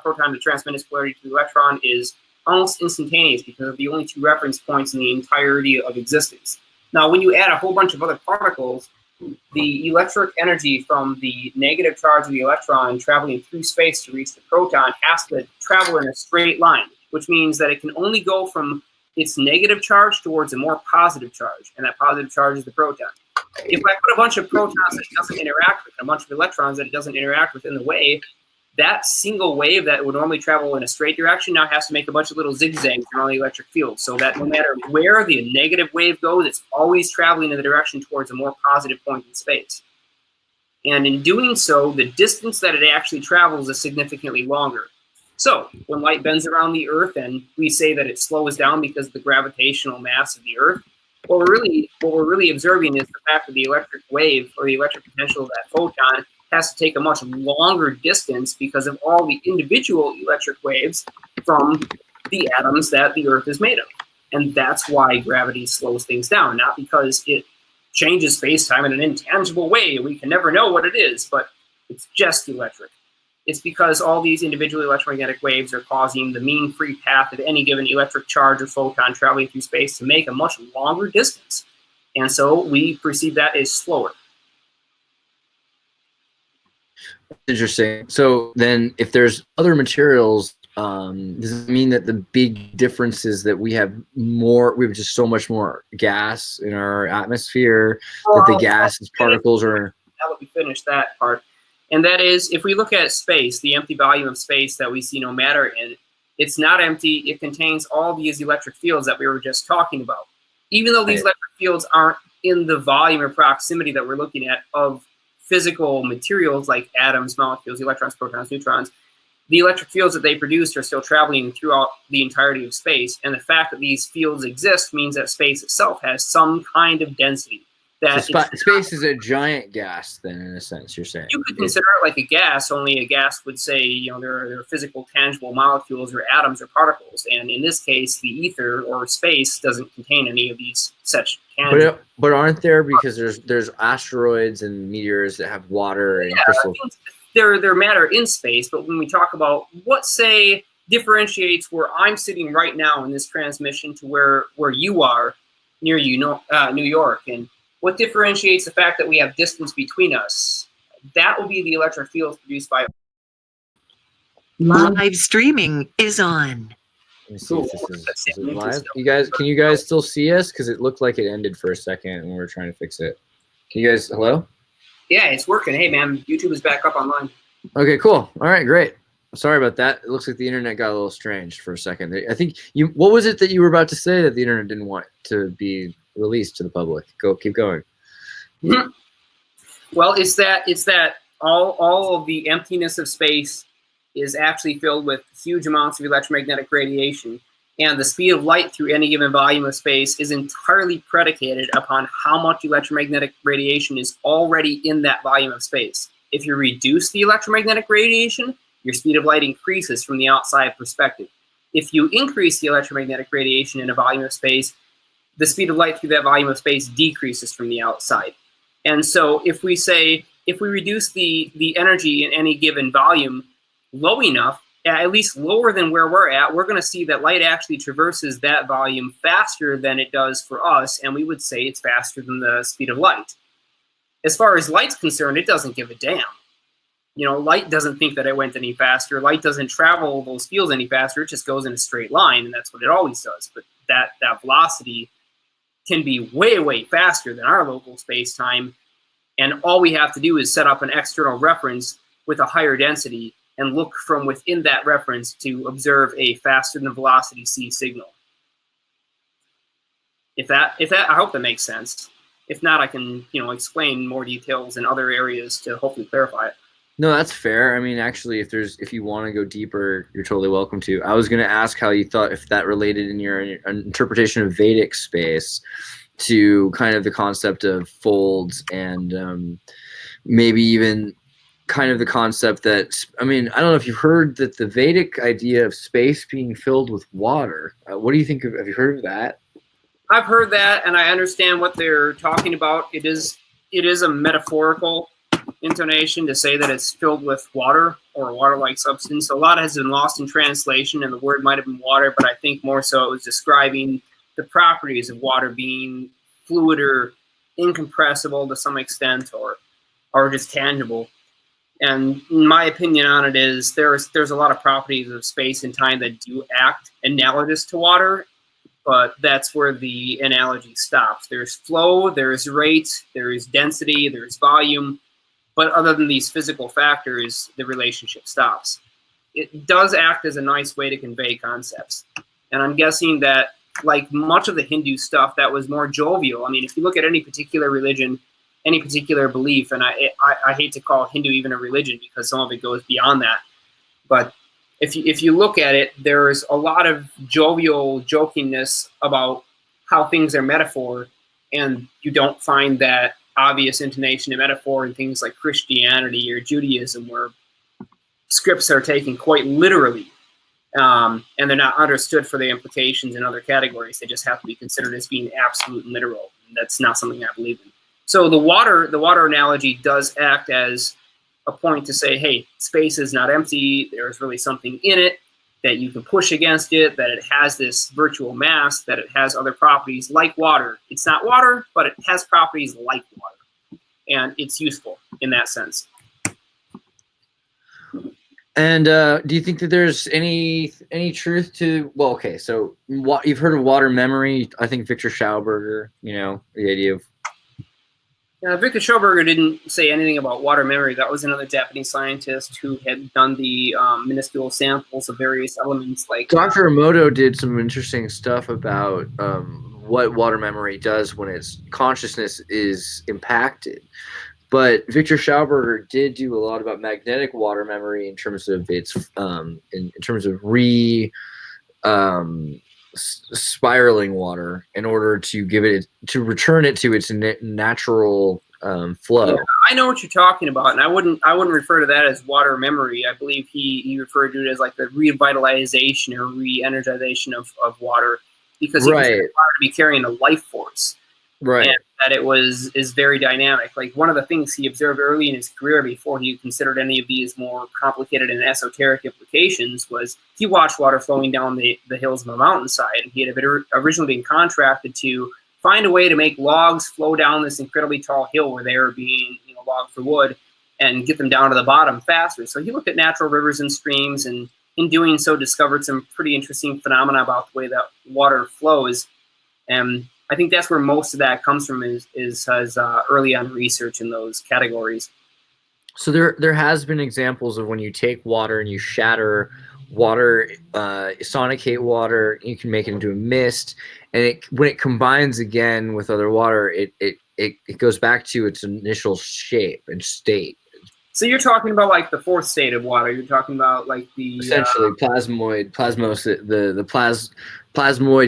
proton to transmit its polarity to the electron is almost instantaneous because of the only 2 reference points in the entirety of existence. Now, when you add a whole bunch of other particles, the electric energy from the negative charge of the electron traveling through space to reach the proton has to travel in a straight line, which means that it can only go from its negative charge towards a more positive charge, and that positive charge is the proton. If I put a bunch of protons that it doesn't interact with and a bunch of electrons that it doesn't interact with in the way, that single wave that would normally travel in a straight direction now has to make a bunch of little zigzags around the electric field, so that no matter where the negative wave goes, it's always traveling in the direction towards a more positive point in space. And in doing so, the distance that it actually travels is significantly longer. So when light bends around the Earth and we say that it slows down because of the gravitational mass of the Earth, what we're really observing is the fact that the electric wave or the electric potential of that photon has to take a much longer distance because of all the individual electric waves from the atoms that the Earth is made of. And that's why gravity slows things down, not because it changes space-time in an intangible way. We can never know what it is, but it's just electric. It's because all these individual electromagnetic waves are causing the mean free path of any given electric charge or photon traveling through space to make a much longer distance. And so we perceive that as slower. Interesting. So then if there's other materials, does it mean that the big difference is that we have just so much more gas in our atmosphere, that the gases, particles are... Now that we finish that part. And that is, if we look at space, the empty volume of space that we see no matter in, it's not empty. It contains all these electric fields that we were just talking about. Even though these electric fields aren't in the volume or proximity that we're looking at of physical materials like atoms, molecules, electrons, protons, neutrons, the electric fields that they produce are still traveling throughout the entirety of space. And the fact that these fields exist means that space itself has some kind of density. That so space is a giant gas, then, in a sense, you're saying? You could consider it like a gas, only a gas would say, you know, there are physical, tangible molecules or atoms or particles. And in this case, the ether or space doesn't contain any of these such tangible. But aren't there, because there's asteroids and meteors that have water and crystal? They're matter in space, but when we talk about what, say, differentiates where I'm sitting right now in this transmission to where you are near New York, and what differentiates the fact that we have distance between us, that will be the electric fields produced by... Live streaming is on. Let me see if this is it live. Can you guys still see us? Because it looked like it ended for a second and we were trying to fix it. Can you guys, hello? Yeah, it's working. Hey, man, YouTube is back up online. Okay, cool. All right, great. Sorry about that. It looks like the internet got a little strange for a second. I think what was it that you were about to say that the internet didn't want to be released to the public? Keep going. Mm-hmm. Well, it's that all of the emptiness of space is actually filled with huge amounts of electromagnetic radiation. And the speed of light through any given volume of space is entirely predicated upon how much electromagnetic radiation is already in that volume of space. If you reduce the electromagnetic radiation, your speed of light increases from the outside perspective. If you increase the electromagnetic radiation in a volume of space, the speed of light through that volume of space decreases from the outside. And so if we reduce the energy in any given volume low enough, at least lower than where we're at, we're going to see that light actually traverses that volume faster than it does for us, and we would say it's faster than the speed of light. As far as light's concerned, it doesn't give a damn. You know, light doesn't think that it went any faster. Light doesn't travel those fields any faster. It just goes in a straight line, and that's what it always does. But that velocity can be way, way faster than our local space-time, and all we have to do is set up an external reference with a higher density and look from within that reference to observe a faster than velocity c signal. If that, I hope that makes sense. If not, I can, explain more details in other areas to hopefully clarify it. No, that's fair. I mean, actually, if you want to go deeper, you're totally welcome to. I was going to ask how you thought if that related in your interpretation of Vedic space to kind of the concept of folds and maybe even kind of the concept that, I mean, I don't know if you've heard that the Vedic idea of space being filled with water. What do you think have you heard of that? I've heard that, and I understand what they're talking about. It is a metaphorical intonation to say that it's filled with water or a water-like substance. A lot has been lost in translation, and the word might have been water, but I think more so it was describing the properties of water being fluid or incompressible to some extent, or just tangible. And my opinion on it is there's a lot of properties of space and time that do act analogous to water, but that's where the analogy stops. There's flow, there's rate, there's density, there's volume, but other than these physical factors, the relationship stops. It does act as a nice way to convey concepts. And I'm guessing that, like much of the Hindu stuff, that was more jovial. I mean, if you look at any particular religion, any particular belief, and I hate to call Hindu even a religion because some of it goes beyond that, but if you look at it, there's a lot of jovial jokingness about how things are metaphor, and you don't find that obvious intonation and metaphor in things like Christianity or Judaism, where scripts are taken quite literally, and they're not understood for the implications in other categories. They just have to be considered as being absolute and literal, and that's not something I believe in. So the water analogy does act as a point to say, hey, space is not empty. There's really something in it, that you can push against it, that it has this virtual mass, that it has other properties like water. It's not water, but it has properties like water, and it's useful in that sense. And do you think that there's any truth to, well, okay, so you've heard of water memory? I think Victor Schauberger, the idea of. Victor Schauberger didn't say anything about water memory. That was another Japanese scientist who had done the minuscule samples of various elements. Like Dr. Emoto did some interesting stuff about what water memory does when its consciousness is impacted. But Victor Schauberger did do a lot about magnetic water memory in terms of its in terms of spiraling water in order to return it to its natural flow. Yeah, I know what you're talking about, and I wouldn't refer to that as water memory. I believe he referred to it as like the revitalization or re-energization of water, because he considered water to be carrying a life force. Right. And that it is very dynamic. Like one of the things he observed early in his career before he considered any of these more complicated and esoteric implications was he watched water flowing down the hills of a mountainside, and he had originally been contracted to find a way to make logs flow down this incredibly tall hill where they were being logged for wood and get them down to the bottom faster. So he looked at natural rivers and streams, and in doing so discovered some pretty interesting phenomena about the way that water flows. And I think that's where most of that comes from is his early on research in those categories. So there has been examples of when you take water and you shatter water, sonicate water, you can make it into a mist, and when it combines again with other water, it goes back to its initial shape and state. So you're talking about like the fourth state of water. You're talking about like the essentially plasmoid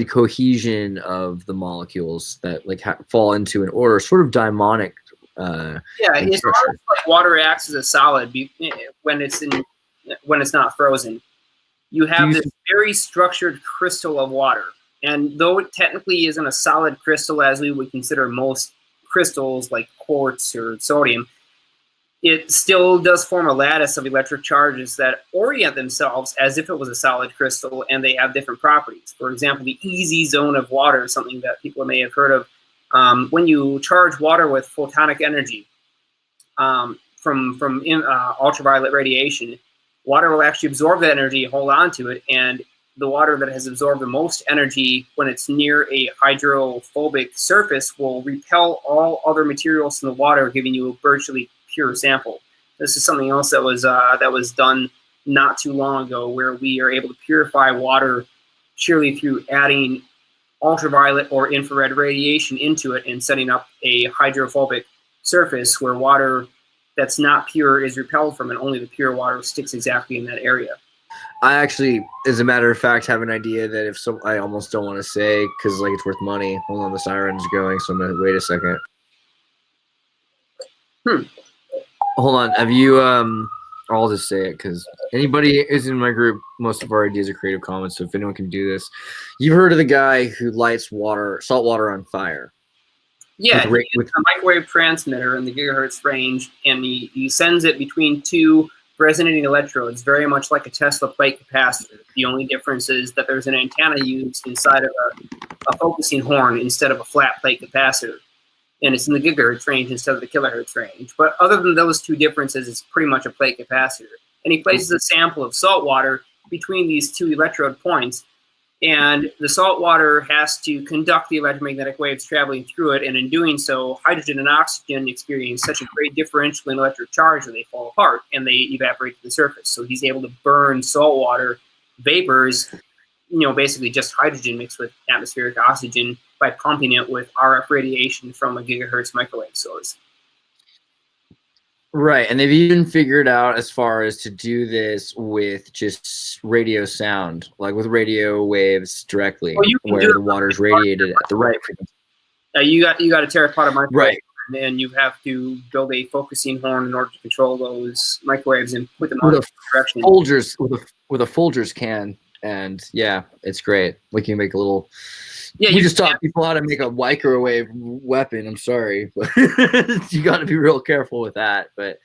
cohesion of the molecules that like fall into an order, sort of daimonic. yeah. It's almost like water acts as a solid when it's not frozen. You have this very structured crystal of water, and though it technically isn't a solid crystal as we would consider most crystals like quartz or sodium, it still does form a lattice of electric charges that orient themselves as if it was a solid crystal, and they have different properties. For example, the easy zone of water, something that people may have heard of. When you charge water with photonic energy from ultraviolet radiation, water will actually absorb that energy, hold on to it, and the water that has absorbed the most energy when it's near a hydrophobic surface will repel all other materials in the water, giving you a virtually pure sample. This is something else that was done not too long ago, where we are able to purify water purely through adding ultraviolet or infrared radiation into it and setting up a hydrophobic surface where water that's not pure is repelled from, and only the pure water sticks exactly in that area. I actually, as a matter of fact, have an idea that I almost don't want to say because like it's worth money. Hold on, the siren's going, so I'm gonna wait a second. Hold on. Have you I'll just say it because anybody is in my group. Most of our ideas are Creative Commons, so if anyone can do this, you've heard of the guy who lights salt water on fire. Yeah, with a microwave transmitter in the gigahertz range, and he sends it between two resonating electrodes, very much like a Tesla plate capacitor. The only difference is that there's an antenna used inside of a focusing horn instead of a flat plate capacitor. And it's in the gigahertz range instead of the kilohertz range. But other than those two differences, it's pretty much a plate capacitor. And he places a sample of salt water between these two electrode points, and the salt water has to conduct the electromagnetic waves traveling through it, and in doing so, hydrogen and oxygen experience such a great differential in electric charge that they fall apart and they evaporate to the surface. So he's able to burn salt water vapors, basically just hydrogen mixed with atmospheric oxygen, by pumping it with RF radiation from a gigahertz microwave source. Right, and they've even figured out as far as to do this with just radio sound, like with radio waves directly, where the water's radiated at the right frequency. You got a terracotta microwave, right, and you have to build a focusing horn in order to control those microwaves and put them on the direction. With a Folgers can, and yeah, it's great. We can make a little. Yeah, you just taught people how to make a microwave weapon. I'm sorry, but you got to be real careful with that. But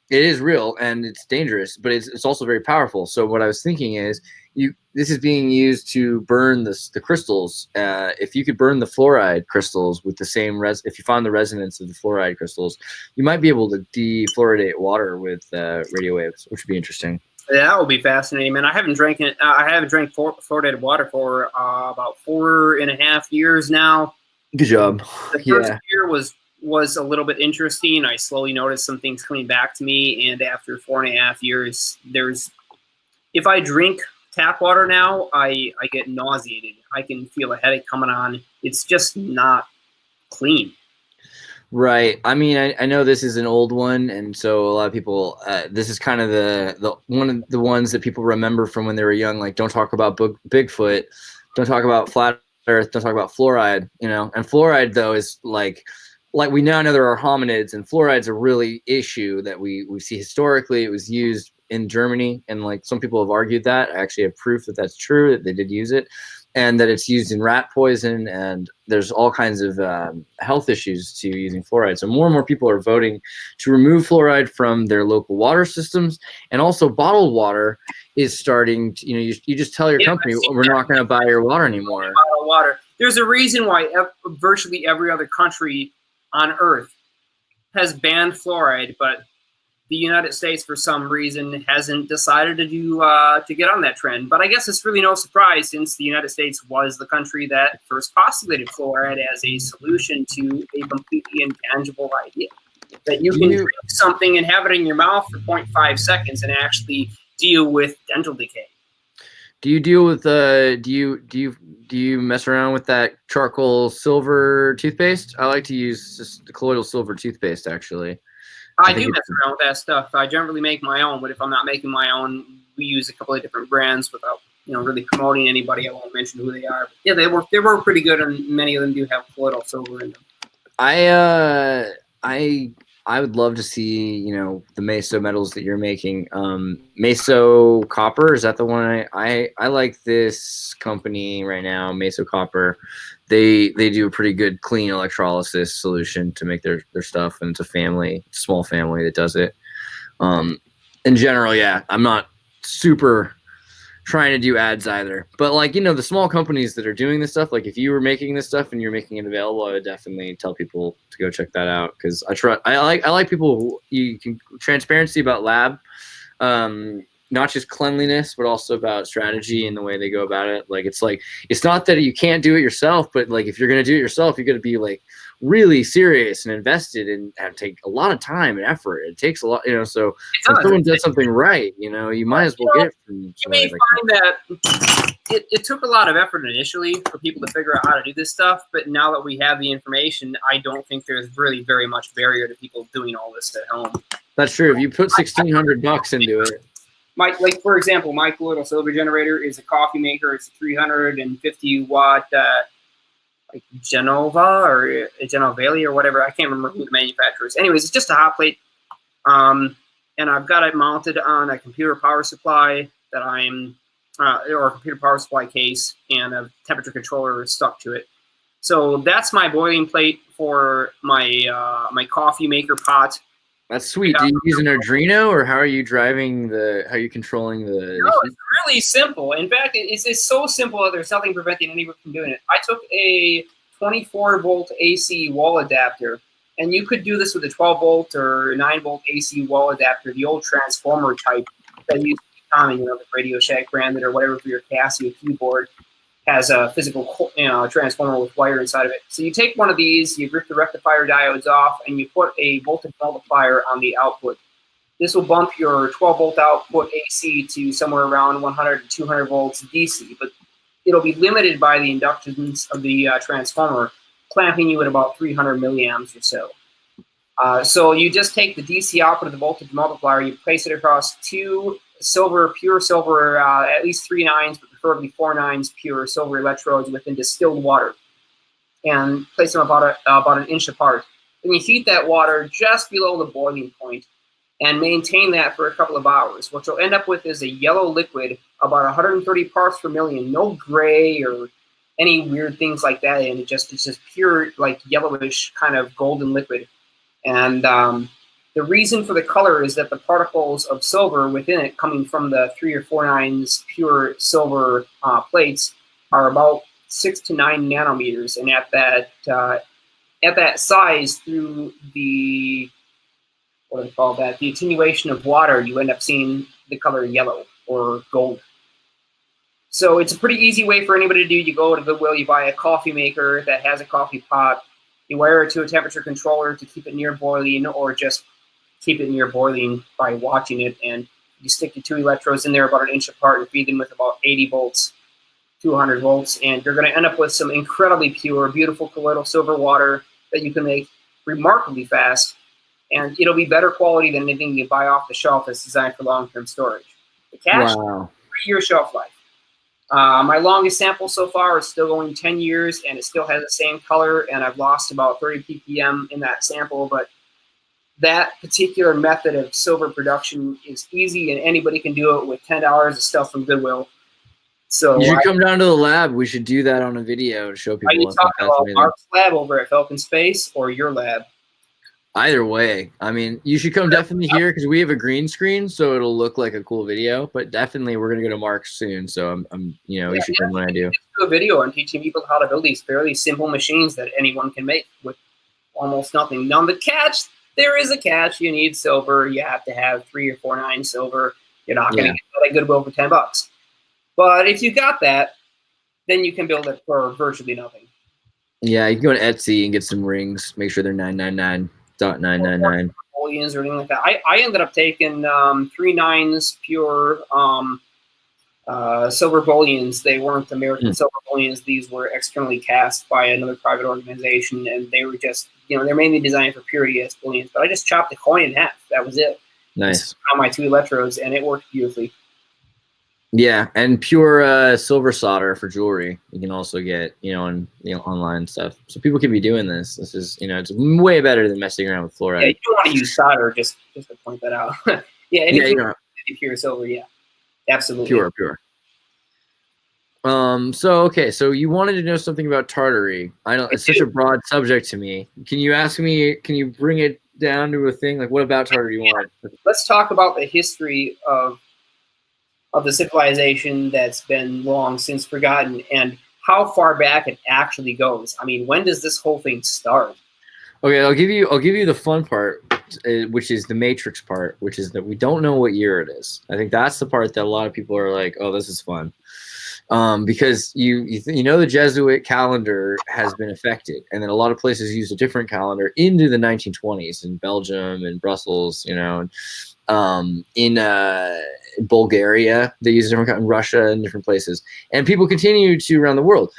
it is real and it's dangerous, but it's also very powerful. So what I was thinking is, this is being used to burn the crystals. If you could burn the fluoride crystals with the same if you find the resonance of the fluoride crystals, you might be able to defluoridate water with radio waves, which would be interesting. That would be fascinating, man. I haven't drank fluoridated water for about 4.5 years now. Good job. The first year was a little bit interesting. I slowly noticed some things coming back to me, and after 4.5 years, if I drink tap water now, I get nauseated. I can feel a headache coming on. It's just not clean. Right. I mean, I know this is an old one, and so a lot of people, this is kind of the one of the ones that people remember from when they were young. Like, don't talk about Bigfoot, don't talk about flat Earth, don't talk about fluoride. And fluoride though is like we now know there are hominids, and fluoride's a really issue that we see historically. It was used in Germany, and like some people have argued that. I actually have proof that that's true, that they did use it. And that it's used in rat poison, and there's all kinds of health issues to using fluoride. So more and more people are voting to remove fluoride from their local water systems, and also bottled water is starting to, you just tell your company, we're not going to buy your water anymore. Bottled water. There's a reason why virtually every other country on Earth has banned fluoride, but the United States, for some reason, hasn't decided to get on that trend. But I guess it's really no surprise, since the United States was the country that first postulated fluoride as a solution to a completely intangible idea. That you can drink something and have it in your mouth for 0.5 seconds and actually deal with dental decay. Do you deal with do you mess around with that charcoal silver toothpaste? I like to use just colloidal silver toothpaste, actually. I do mess around with that stuff. I generally make my own, but if I'm not making my own, we use a couple of different brands without, really promoting anybody. I won't mention who they are. But yeah, they work pretty good, and many of them do have colloidal silver in them. I would love to see, the meso metals that you're making. Meso Copper, is that the one? I like this company right now, Meso Copper. They do a pretty good clean electrolysis solution to make their stuff, and it's a small family that does it. In general, yeah, I'm not super trying to do ads either, but the small companies that are doing this stuff, like if you were making this stuff and you're making it available, I would definitely tell people to go check that out, because I like people who you can transparency about lab, not just cleanliness, but also about strategy and the way they go about it. It's not that you can't do it yourself, but if you're going to do it yourself, you're going to be really serious and invested and take a lot of time and effort. It takes a lot, so if someone does something right, you might as well get it from you may find that it took a lot of effort initially for people to figure out how to do this stuff, but now that we have the information, I don't think there's really very much barrier to people doing all this at home. That's true. If you put $1,600 into it. For example, my colloidal silver generator is a coffee maker. It's a 350 watt Genova or Genovali or whatever. I can't remember who the manufacturer is. Anyways, it's just a hot plate, and I've got it mounted on a computer power supply that or a computer power supply case, and a temperature controller stuck to it. So that's my boiling plate for my my coffee maker pot. That's sweet. Do you use an Arduino, or how are you controlling the? No, it's really simple. In fact, it's so simple that there's nothing preventing anyone from doing it. I took a 24-volt AC wall adapter, and you could do this with a 12-volt or 9-volt AC wall adapter, the old transformer type that used to be common, the Radio Shack branded or whatever for your Casio keyboard. Has a physical transformer with wire inside of it. So you take one of these, you rip the rectifier diodes off, and you put a voltage multiplier on the output. This will bump your 12-volt output AC to somewhere around 100 to 200 volts DC, but it'll be limited by the inductance of the transformer, clamping you at about 300 milliamps or so. So you just take the DC output of the voltage multiplier, you place it across two pure silver, at least 3 nines, but preferably 4 nines pure silver electrodes within distilled water, and place them about an inch apart. Then you heat that water just below the boiling point and maintain that for a couple of hours. What you'll end up with is a yellow liquid, about 130 parts per million, no gray or any weird things like that, and it's just pure, yellowish kind of golden liquid. And the reason for the color is that the particles of silver within it, coming from the 3 or 4 nines pure silver plates, are about 6 to 9 nanometers, and at that size, through the the attenuation of water, you end up seeing the color yellow or gold. So it's a pretty easy way for anybody to do. You go to Goodwill, you buy a coffee maker that has a coffee pot, you wire it to a temperature controller to keep it near boiling, or just keep it near boiling by watching it, and you stick the 2 electrodes in there about an inch apart and feed them with about 80 volts, 200 volts, and you're going to end up with some incredibly pure, beautiful colloidal silver water that you can make remarkably fast, and it'll be better quality than anything you buy off the shelf that's designed for long-term storage. The cash, 3-year shelf life. My longest sample so far is still going 10 years, and it still has the same color, and I've lost about 30 ppm in that sample, but that particular method of silver production is easy, and anybody can do it with $10 of stuff from Goodwill. So you should come down to the lab. We should do that on a video to show people. Are you talking about Mark's lab over at Falcon Space or your lab? Either way, I mean, you should come definitely here, because we have a green screen, so it'll look like a cool video. But definitely, we're gonna go to Mark's soon, so you should come when I do. Do a video on teaching people how to build these fairly simple machines that anyone can make with almost nothing. Now, the catch, there is a catch. You need silver. You have to have 3 or 4 9 silver. You're not gonna get that at Goodwill for $10. But if you got that, then you can build it for virtually nothing. Yeah, you can go to Etsy and get some rings. Make sure they're 999.999. Or anything like that. I ended up taking 3 nines pure silver bullions. They weren't American silver bullions. These were externally cast by another private organization, and they were just they're mainly designed for pure ES booleans. But I just chopped the coin in half. That was it. Nice. On my 2 electrodes, and it worked beautifully. Yeah, and pure silver solder for jewelry you can also get, on online stuff. So people can be doing this. This is, it's way better than messing around with fluoride. Yeah, you don't want to use solder, just to point that out. Yeah, anything pure silver, yeah, absolutely. Pure. So you wanted to know something about Tartary. It's such a broad subject to me. Can you bring it down to a thing? Like, what about Tartary you want? Let's talk about the history of the civilization that's been long since forgotten, and how far back it actually goes. I mean, when does this whole thing start? Okay, I'll give you the fun part, which is the Matrix part, which is that we don't know what year it is. I think that's the part that a lot of people are like, "Oh, this is fun," because the Jesuit calendar has been affected, and then a lot of places use a different calendar into the 1920s in Belgium and Brussels, in Bulgaria they use a different kind, in Russia and different places, and people continue to around the world.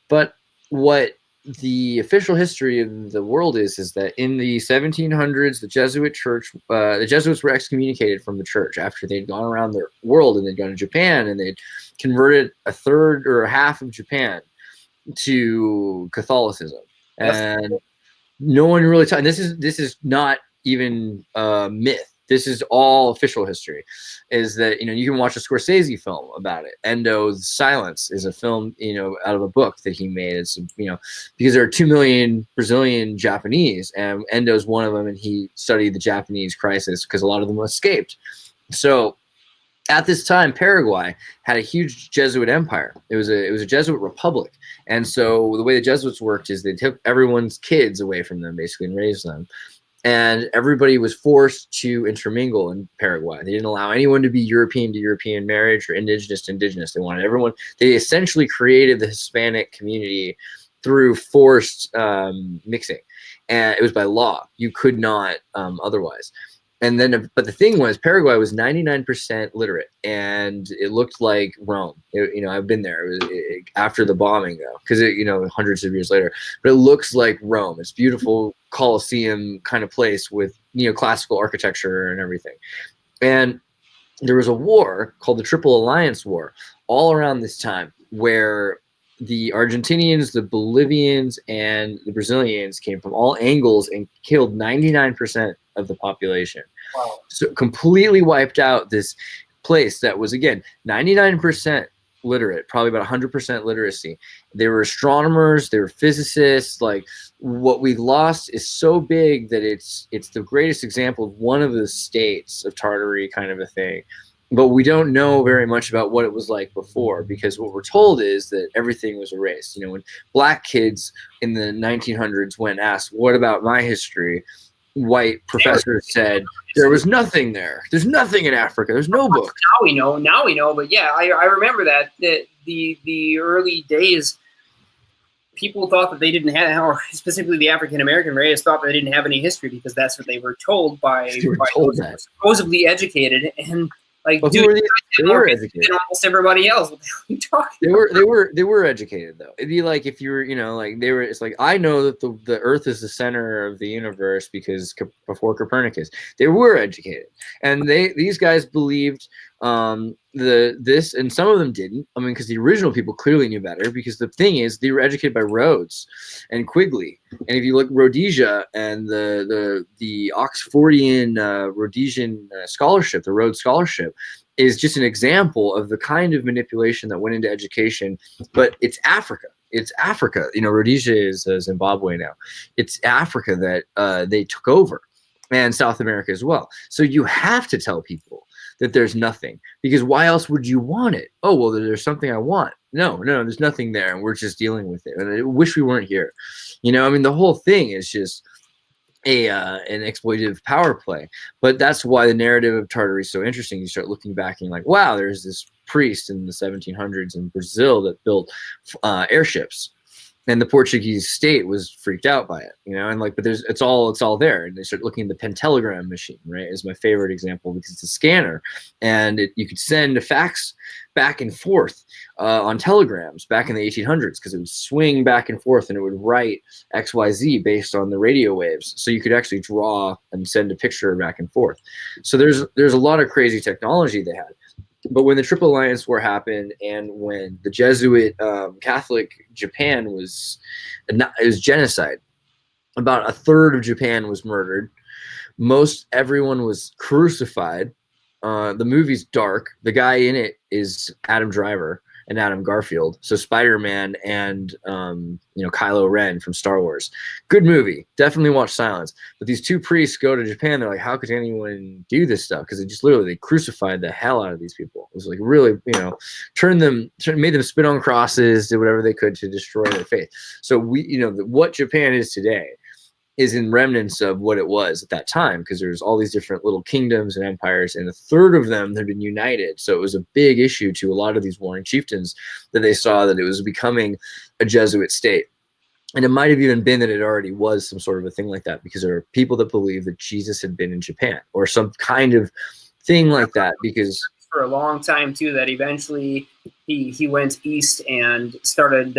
But what the official history of the world is that in the 1700s, the Jesuits were excommunicated from the church after they'd gone around the world, and they'd gone to Japan, and they'd converted a third or half of Japan to Catholicism. And no one really taught. And this is not even myth. This is all official history. Is that you can watch a Scorsese film about it. Endo's Silence is a film out of a book that he made. It's because there are 2 million Brazilian Japanese, and Endo's one of them, and he studied the Japanese crisis because a lot of them escaped. So at this time, Paraguay had a huge Jesuit empire. It was a Jesuit republic, and so the way the Jesuits worked is they took everyone's kids away from them basically and raised them. And everybody was forced to intermingle in Paraguay. They didn't allow anyone to be European to European marriage or indigenous to indigenous. They wanted everyone. They essentially created the Hispanic community through forced mixing, and it was by law. You could not otherwise. And then, but the thing was, Paraguay was 99% literate, and it looked like Rome. I've been there. It was after the bombing, though, because hundreds of years later. But it looks like Rome. It's beautiful Colosseum kind of place with classical architecture and everything. And there was a war called the Triple Alliance War all around this time, where the Argentinians, the Bolivians, and the Brazilians came from all angles and killed 99% of the population. Wow. So completely wiped out this place that was, again, 99% literate, probably about 100% literacy. They were astronomers, they were physicists. Like, what we lost is so big that it's the greatest example of one of the states of Tartary kind of a thing. But we don't know very much about what it was like before, because what we're told is that everything was erased. When black kids in the 1900s went and asked, "What about my history?" white professors said there was nothing there. There's nothing in Africa. There's no book. Now we know. But yeah, I remember that the early days, people thought that they didn't have, or specifically the African American race thought they didn't have any history, because that's what they were told by those who were supposedly educated. And like, but dude, they were educated. Almost everybody else. What the hell are you talking They were educated, though. It'd be like if you were, like they were. It's like, I know that the Earth is the center of the universe because before Copernicus, they were educated, and these guys believed this, and some of them didn't. I mean, because the original people clearly knew better. Because the thing is, they were educated by Rhodes and Quigley, and if you look Rhodesia and the Oxfordian Rhodesian scholarship, the Rhodes Scholarship, is just an example of the kind of manipulation that went into education. But it's Africa. It's Africa. Rhodesia is Zimbabwe now. It's Africa that they took over, and South America as well. So you have to tell people that there's nothing, because why else would you want it? Oh, well, there's something I want. No, there's nothing there, and we're just dealing with it. And I wish we weren't here. I mean, the whole thing is just an exploitative power play. But that's why the narrative of Tartary is so interesting. You start looking back and you're like, wow, there's this priest in the 1700s in Brazil that built airships. And the Portuguese state was freaked out by it, and like, but it's all there. And they start looking at the pentelegram machine, right? Is my favorite example because it's a scanner, and you could send a fax back and forth on telegrams back in the 1800s because it would swing back and forth and it would write XYZ based on the radio waves. So you could actually draw and send a picture back and forth. So there's a lot of crazy technology they had. But when the Triple Alliance War happened, and when the Jesuit Catholic Japan it was genocide. About a third of Japan was murdered. Most everyone was crucified. The movie's dark. The guy in it is Adam Driver and Adam Garfield. So Spider-Man and Kylo Ren from Star Wars. Good movie. Definitely watch Silence. But these two priests go to Japan. They're like, how could anyone do this stuff? Because they crucified the hell out of these people. It was like really, made them spit on crosses, did whatever they could to destroy their faith. So what Japan is today is in remnants of what it was at that time, because there's all these different little kingdoms and empires, and a third of them had been united. So it was a big issue to a lot of these warring chieftains that they saw that it was becoming a Jesuit state. And it might have even been that it already was some sort of a thing like that, because there are people that believe that Jesus had been in Japan or some kind of thing like that. Because for a long time too, that eventually he went east and started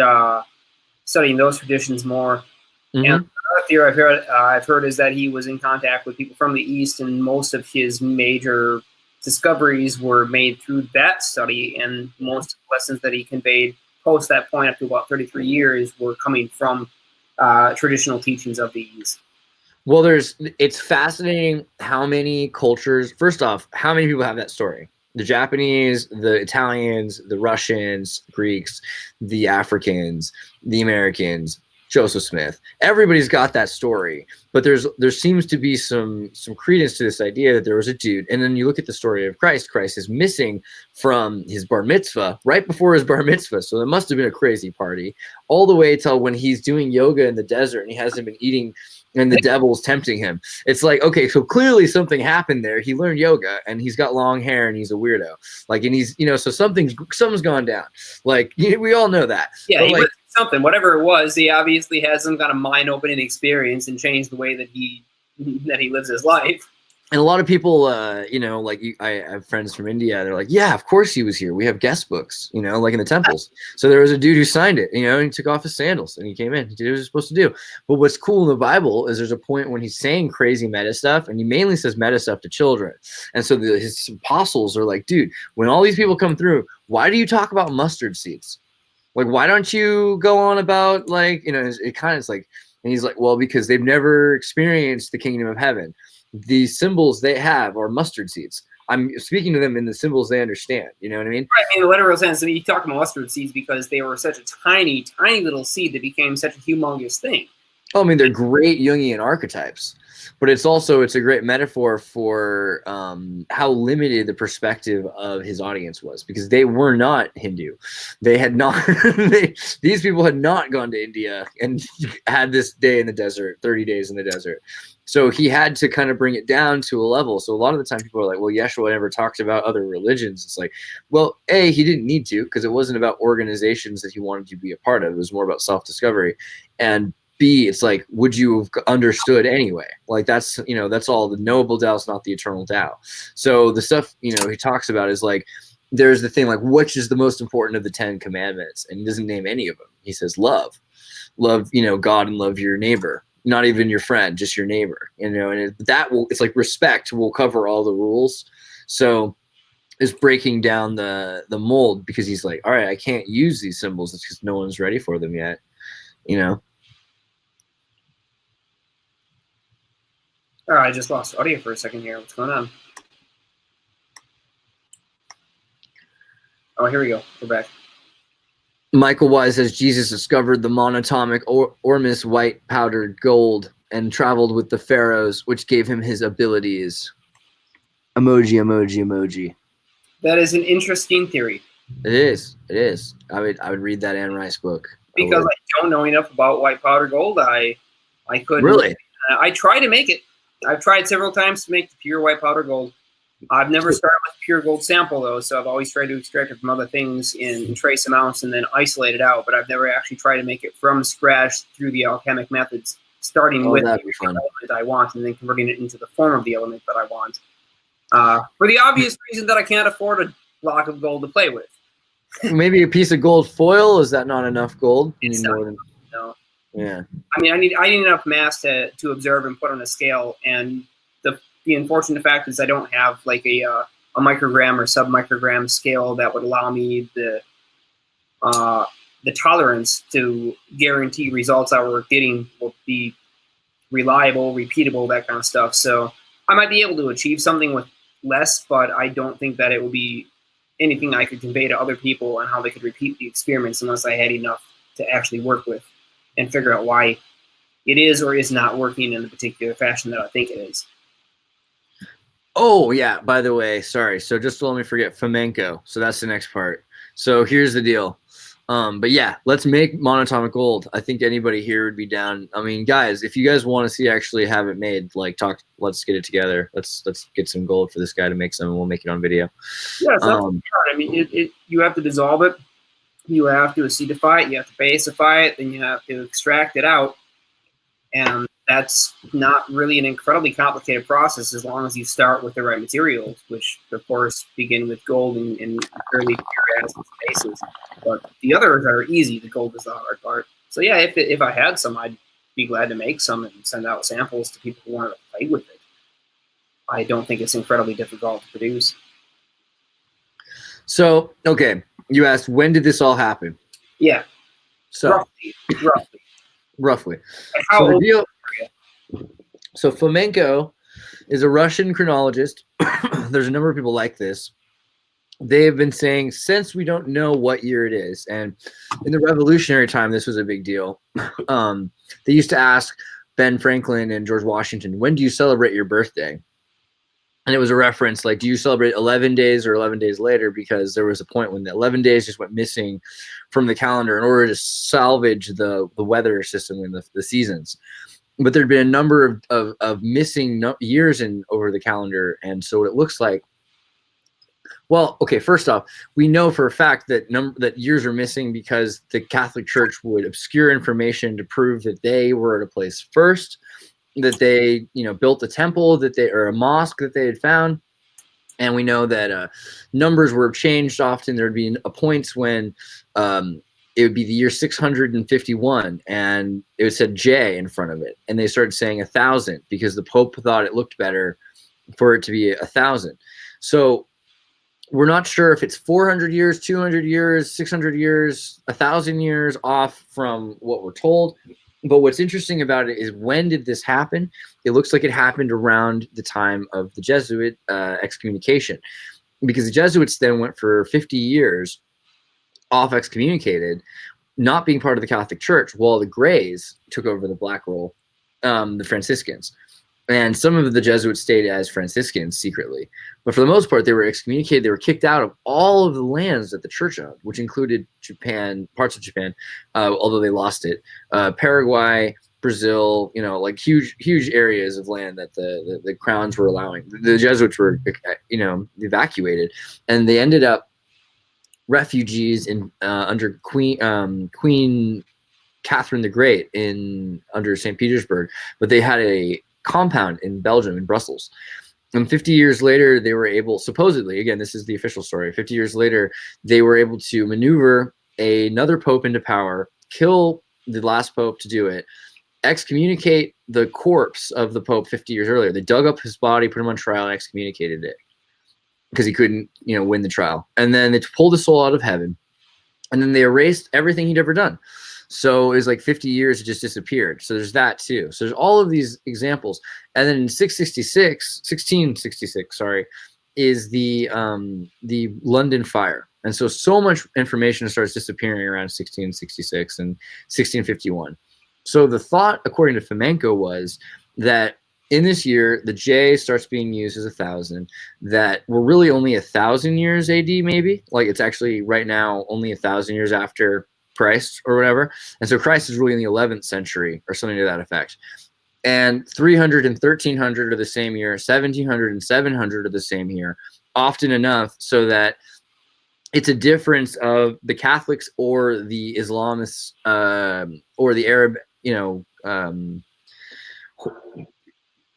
studying those traditions more. Mm-hmm. And another theory I've heard is that he was in contact with people from the East, and most of his major discoveries were made through that study, and most of the lessons that he conveyed post that point up to about 33 years were coming from traditional teachings of the East. Well, it's fascinating how many cultures, first off, how many people have that story? The Japanese, the Italians, the Russians, Greeks, the Africans, the Americans, Joseph Smith. Everybody's got that story, but there seems to be some credence to this idea that there was a dude. And then you look at the story of Christ. Christ is missing from his bar mitzvah, right before his bar mitzvah. So there must have been a crazy party all the way till when he's doing yoga in the desert and he hasn't been eating and the devil's tempting him. It's like, okay, so clearly something happened there. He learned yoga and he's got long hair and he's a weirdo. Like, and he's, so something's gone down. Like, we all know that. Yeah, but like, something, whatever it was, he obviously has some kind of mind-opening experience and changed the way that he lives his life. And a lot of people, I have friends from India. They're like, yeah, of course he was here. We have guest books, like in the temples. So there was a dude who signed it, and he took off his sandals and he came in. He did what he was supposed to do. But what's cool in the Bible is there's a point when he's saying crazy meta stuff, and he mainly says meta stuff to children. And so his apostles are like, dude, when all these people come through, why do you talk about mustard seeds? Like, why don't you go on about it kind of is like, and he's like, well, because they've never experienced the kingdom of heaven. The symbols they have are mustard seeds. I'm speaking to them in the symbols they understand. You know what I mean? Right. In the literal sense, you talk about mustard seeds because they were such a tiny, tiny little seed that became such a humongous thing. Oh, I mean, they're great Jungian archetypes, but it's a great metaphor for how limited the perspective of his audience was, because they were not Hindu. They had not, these people had not gone to India and had this day in the desert, 30 days in the desert. So he had to kind of bring it down to a level. So a lot of the time people are like, well, Yeshua never talked about other religions. It's like, well, A, he didn't need to, because it wasn't about organizations that he wanted to be a part of. It was more about self-discovery. And B, it's like, would you have understood anyway? Like, that's all. The knowable Tao is not the eternal Tao. So the stuff, he talks about is like, there's the thing, like, which is the most important of the 10 commandments? And he doesn't name any of them. He says, love, God and love your neighbor. Not even your friend, just your neighbor, and it's like respect will cover all the rules. So it's breaking down the mold, because he's like, all right, I can't use these symbols. It's because no one's ready for them yet, Oh, I just lost audio for a second here. What's going on? Oh, here we go. We're back. Michael Wise says Jesus discovered the monatomic ormus white powdered gold and traveled with the pharaohs, which gave him his abilities. Emoji. That is an interesting theory. It is. I would read that Anne Rice book. Because I don't know enough about white powder gold. I couldn't. Really? I tried to make it. I've tried several times to make the pure white powder gold. I've never started with pure gold sample though, so I've always tried to extract it from other things in trace amounts and then isolate it out. But I've never actually tried to make it from scratch through the alchemic methods, starting with the that'd be fun. element I want and then converting it into the form of the element that I want. For the obvious reason that I can't afford a block of gold to play with. Maybe a piece of gold foil. Is that not enough gold? You need more than no. Yeah. I mean, I need enough mass to observe and put on a scale, and the unfortunate fact is I don't have like a microgram or sub-microgram scale that would allow me the tolerance to guarantee results that we're getting will be reliable, repeatable, that kind of stuff. So I might be able to achieve something with less, but I don't think that it will be anything I could convey to other people on how they could repeat the experiments unless I had enough to actually work with and figure out why it is or is not working in the particular fashion that I think it is. Oh, yeah, by the way, sorry. So just to let me forget, flamenco. So that's the next part. So here's the deal. But yeah, let's make monatomic gold. I think anybody here would be down. I mean, guys, if you guys want to see actually have it made, like let's get it together. Let's get some gold for this guy to make some, and we'll make it on video. Yeah, so that's hard. I mean, you have to dissolve it. You have to acidify it. You have to basify it. Then you have to extract it out. And that's not really an incredibly complicated process as long as you start with the right materials, which, of course, begin with gold and fairly pure acids and bases. But the others are easy. The gold is the hard part. So, yeah, if I had some, I'd be glad to make some and send out samples to people who want to play with it. I don't think it's incredibly difficult to produce. So, okay, you asked, when did this all happen? Yeah. So roughly. How old? So Flamenco is a Russian chronologist. There's a number of people like this. They've been saying since we don't know what year it is, and in the Revolutionary time, this was a big deal. They used to ask Ben Franklin and George Washington, when do you celebrate your birthday? And it was a reference like, do you celebrate 11 days or 11 days later? Because there was a point when the 11 days just went missing from the calendar in order to salvage the weather system and the seasons. But there'd been a number of missing years over the calendar. And so what it looks like, well, okay, first off, we know for a fact that that years are missing because the Catholic Church would obscure information to prove that they were at a place first, that they, built a temple or a mosque that they had found. And we know that numbers were changed often. There'd be points when it would be the year 651 and it said J in front of it. And they started saying 1,000 because the Pope thought it looked better for it to be 1,000. So we're not sure if it's 400 years, 200 years, 600 years, 1,000 years off from what we're told. But what's interesting about it is, when did this happen? It looks like it happened around the time of the Jesuit excommunication, because the Jesuits then went for 50 years off excommunicated, not being part of the Catholic Church, while the Greys took over the black role, the Franciscans. And some of the Jesuits stayed as Franciscans secretly. But for the most part, they were excommunicated. They were kicked out of all of the lands that the church owned, which included Japan, parts of Japan, although they lost it, Paraguay, Brazil, like huge areas of land that the crowns were allowing. The Jesuits were, evacuated. And they ended up refugees under Queen Catherine the Great under St. Petersburg. But they had a compound in Belgium, in Brussels. And 50 years later, they were able, supposedly, again, this is the official story, 50 years later, they were able to maneuver another pope into power, kill the last pope to do it, excommunicate the corpse of the pope 50 years earlier. They dug up his body, put him on trial, and excommunicated it because he couldn't, win the trial. And then they pulled his soul out of heaven, and then they erased everything he'd ever done. So it was like 50 years, it just disappeared. So there's that too. So there's all of these examples. And then in 1666, is the London fire. And so much information starts disappearing around 1666 and 1651. So the thought, according to Flamenco, was that in this year, the J starts being used as 1,000, that we're really only 1,000 years AD, maybe. Like it's actually right now only 1,000 years after Christ or whatever. And so Christ is really in the 11th century or something to that effect. And 300 and 1300 are the same year, 1700 and 700 are the same year, often enough so that it's a difference of the Catholics or the Islamists or the Arab,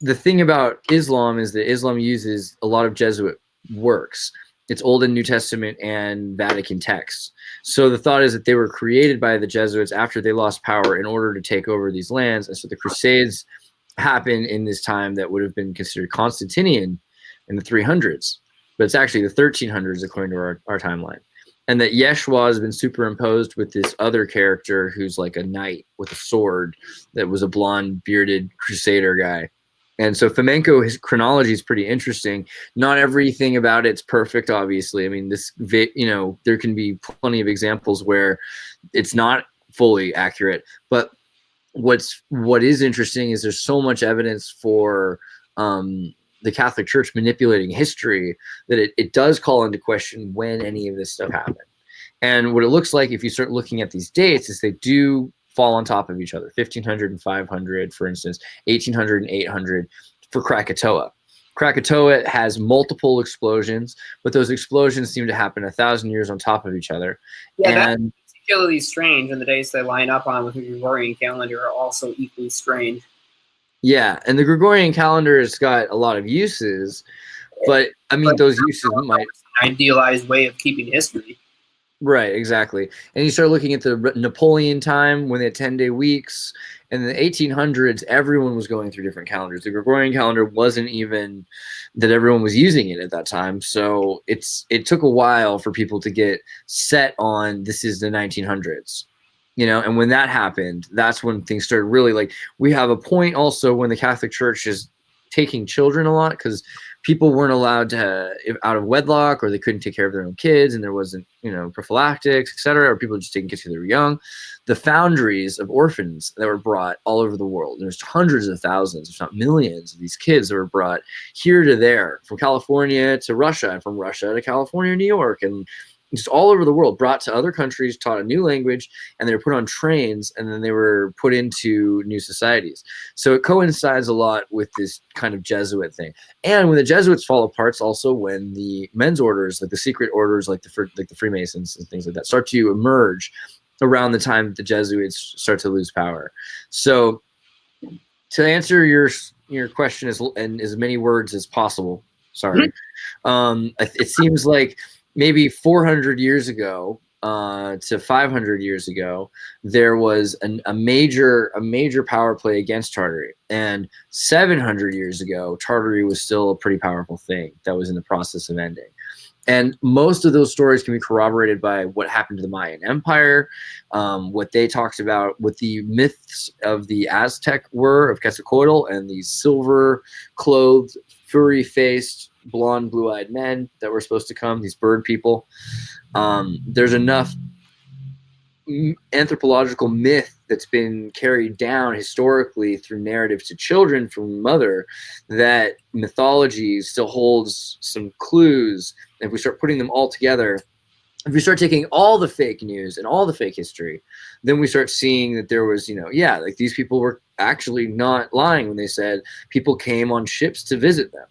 the thing about Islam is that Islam uses a lot of Jesuit works. It's Old and New Testament and Vatican texts. So the thought is that they were created by the Jesuits after they lost power in order to take over these lands. And so the Crusades happened in this time that would have been considered Constantinian in the 300s. But it's actually the 1300s according to our timeline. And that Yeshua has been superimposed with this other character who's like a knight with a sword that was a blonde, bearded crusader guy. And so Fomenko, his chronology is pretty interesting. Not everything about it's perfect, obviously. I mean, there can be plenty of examples where it's not fully accurate. But what is interesting is there's so much evidence for the Catholic Church manipulating history that it does call into question when any of this stuff happened. And what it looks like if you start looking at these dates is they do fall on top of each other. 1500 and 500, for instance, 1800 and 800 for Krakatoa. Krakatoa has multiple explosions, but those explosions seem to happen 1,000 years on top of each other. Yeah, that's particularly strange, and the dates they line up on with the Gregorian calendar are also equally strange. Yeah, and the Gregorian calendar has got a lot of uses, but I mean, those uses might... An idealized way of keeping history. Right, exactly. And you start looking at the Napoleon time when they had 10-day weeks. In the 1800s, everyone was going through different calendars. The Gregorian calendar wasn't even that everyone was using it at that time. So it took a while for people to get set on this is the 1900s. And when that happened, that's when things started really like we have a point also when the Catholic Church is taking children a lot because people weren't allowed to out of wedlock or they couldn't take care of their own kids and there wasn't, prophylactics, etc. Or people just taking kids when they were young. The foundries of orphans that were brought all over the world. There's hundreds of thousands, if not millions, of these kids that were brought here to there, from California to Russia, and from Russia to California, New York, and just all over the world, brought to other countries, taught a new language, and they were put on trains, and then they were put into new societies. So it coincides a lot with this kind of Jesuit thing. And when the Jesuits fall apart, it's also when the men's orders, like the secret orders, like the Freemasons and things like that, start to emerge around the time that the Jesuits start to lose power. So to answer your question in as many words as possible, sorry, it seems like maybe 400 years ago to 500 years ago, there was a major power play against Tartary. And 700 years ago, Tartary was still a pretty powerful thing that was in the process of ending. And most of those stories can be corroborated by what happened to the Mayan Empire, what they talked about, what the myths of the Aztec were, of Quetzalcoatl, and these silver-clothed, furry-faced, blonde, blue-eyed men that were supposed to come, these bird people. There's enough anthropological myth that's been carried down historically through narrative to children from mother that mythology still holds some clues. And if we start putting them all together, if we start taking all the fake news and all the fake history, then we start seeing that there was, like these people were actually not lying when they said people came on ships to visit them.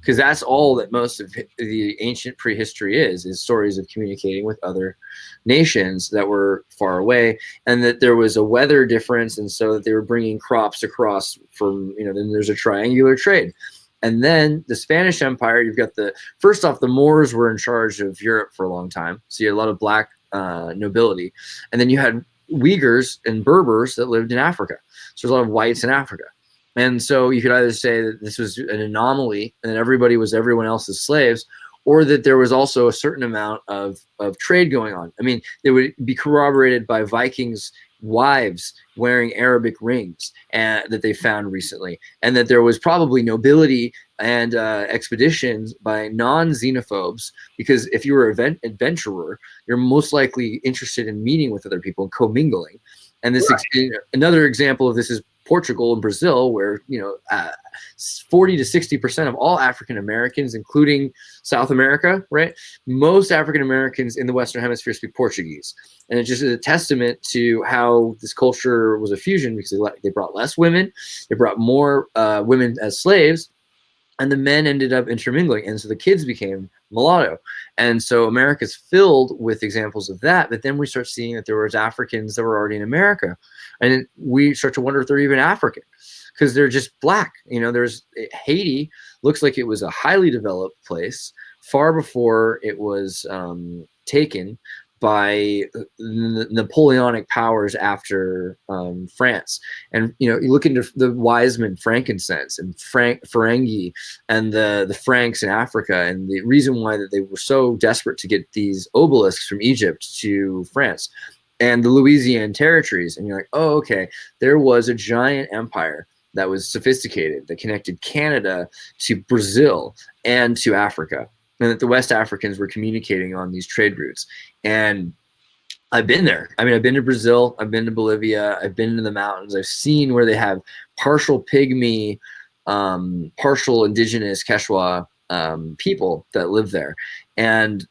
Because that's all that most of the ancient prehistory is stories of communicating with other nations that were far away, and that there was a weather difference, and so that they were bringing crops across from, then there's a triangular trade. And then the Spanish Empire, you've got first off, the Moors were in charge of Europe for a long time. So you had a lot of black nobility. And then you had Uyghurs and Berbers that lived in Africa. So there's a lot of whites in Africa. And so you could either say that this was an anomaly and that everybody was everyone else's slaves, or that there was also a certain amount of trade going on. I mean, they would be corroborated by Vikings' wives wearing Arabic rings that they found recently, and that there was probably nobility and expeditions by non-xenophobes, because if you were an adventurer, you're most likely interested in meeting with other people and commingling. And this another example of this is Portugal and Brazil, where 40 to 60% of all African Americans, including South America, right? Most African Americans in the Western Hemisphere speak Portuguese, and it just is a testament to how this culture was a fusion, because they brought less women, they brought more women as slaves, and the men ended up intermingling, and so the kids became mulatto. And so America's filled with examples of that. But then we start seeing that there was Africans that were already in America, and we start to wonder if they're even African, because they're just black. There's Haiti looks like it was a highly developed place far before it was taken by Napoleonic powers after France. And you look into the Wiseman frankincense and Ferengi and the Franks in Africa, and the reason why that they were so desperate to get these obelisks from Egypt to France and the Louisiana territories. And you're like, oh, okay, there was a giant empire that was sophisticated, that connected Canada to Brazil and to Africa, and that the West Africans were communicating on these trade routes. And I've been there. I've been to Brazil, I've been to Bolivia, I've been to the mountains. I've seen where they have partial pygmy, partial indigenous Quechua people that live there. And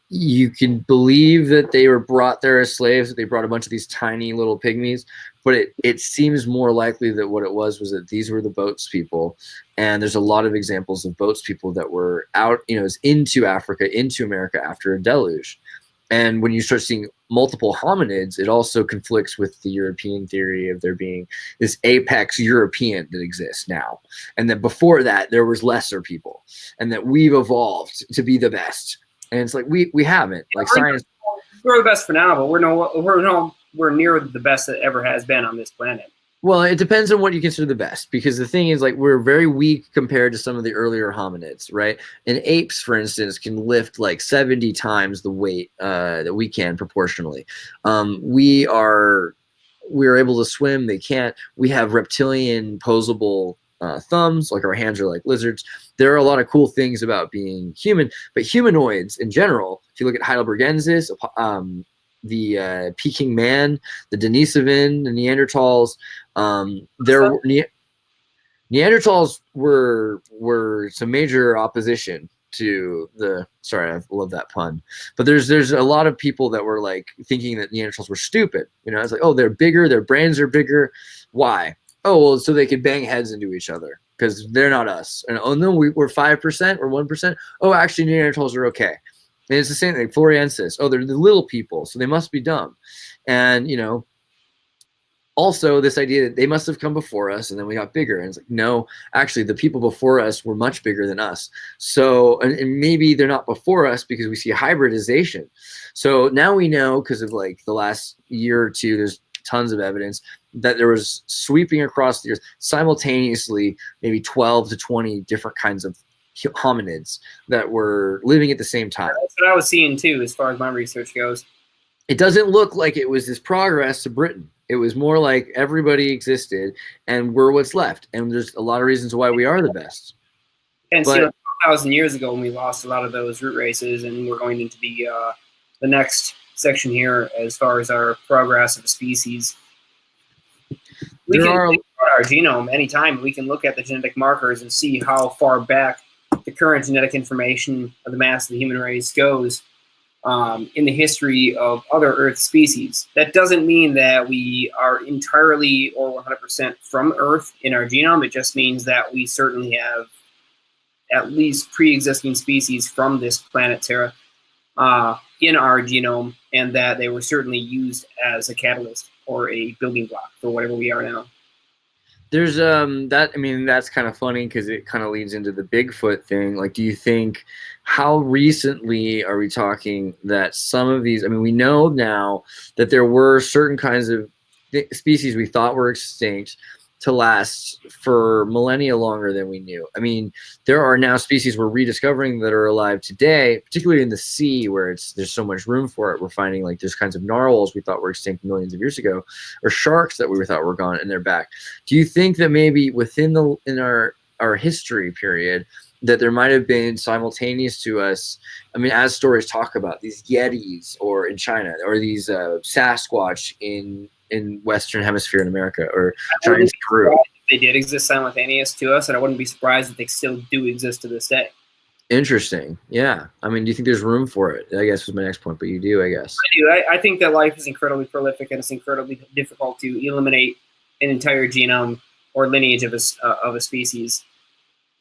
you can believe that they were brought there as slaves, that they brought a bunch of these tiny little pygmies, but it seems more likely that what it was that these were the boats people. And there's a lot of examples of boats people that were out, into Africa, into America after a deluge. And when you start seeing multiple hominids, it also conflicts with the European theory of there being this apex European that exists now. And that before that, there was lesser people, and that we've evolved to be the best. And it's like, we haven't. Like science. We're the best for now, but we're near the best that ever has been on this planet. Well, it depends on what you consider the best, because the thing is, like, we're very weak compared to some of the earlier hominids, right? And apes, for instance, can lift like 70 times the weight that we can proportionally. We are able to swim. They can't. We have reptilian posable thumbs, like our hands are like lizards. There are a lot of cool things about being human, but humanoids in general, if you look at Heidelbergensis, the Peking man, the Denisovan, the Neanderthals, Neanderthals were some major opposition to the, sorry, I love that pun, but there's a lot of people that were like thinking that Neanderthals were stupid. It's like, oh, they're bigger, their brains are bigger. Why? Oh, well, so they could bang heads into each other because they're not us. And oh no, we're 5%, we're 1%. Oh, actually, Neanderthals are okay. And it's the same thing, Floriensis. Oh, they're the little people, so they must be dumb. And, also this idea that they must have come before us and then we got bigger. And it's like, no, actually, the people before us were much bigger than us. So, and maybe they're not before us because we see hybridization. So now we know, because of like the last year or two, there's tons of evidence that there was sweeping across the earth simultaneously, maybe 12 to 20 different kinds of hominids that were living at the same time. That's what I was seeing too, as far as my research goes. It doesn't look like it was this progress to Britain. It was more like everybody existed and we're what's left. And there's a lot of reasons why we are the best. And so 1,000 years ago, when we lost a lot of those root races, and we're going into the next section here as far as our progress of the species. We can look at our genome anytime. We can look at the genetic markers and see how far back the current genetic information of the mass of the human race goes in the history of other Earth species. That doesn't mean that we are entirely or 100% from Earth in our genome. It just means that we certainly have at least pre-existing species from this planet Terra in our genome, and that they were certainly used as a catalyst or a building block for whatever we are now. There's that's kind of funny because it kind of leads into the Bigfoot thing. Like, do you think, how recently are we talking that some of these, we know now that there were certain kinds of species we thought were extinct to last for millennia longer than we knew. There are now species we're rediscovering that are alive today, particularly in the sea where there's so much room for it. We're finding like there's kinds of narwhals we thought were extinct millions of years ago, or sharks that we thought were gone and they're back. Do you think that maybe within our history period that there might have been simultaneous to us, as stories talk about these Yetis or in China, or these Sasquatch in in Western Hemisphere in America or I wouldn't giants be in Peru. surprised if they did exist simultaneous to us, and I wouldn't be surprised if they still do exist to this day. Interesting. Yeah. I mean, do you think there's room for it? I guess was my next point, but you do, I guess. I do. I think that life is incredibly prolific, and it's incredibly difficult to eliminate an entire genome or lineage of a species.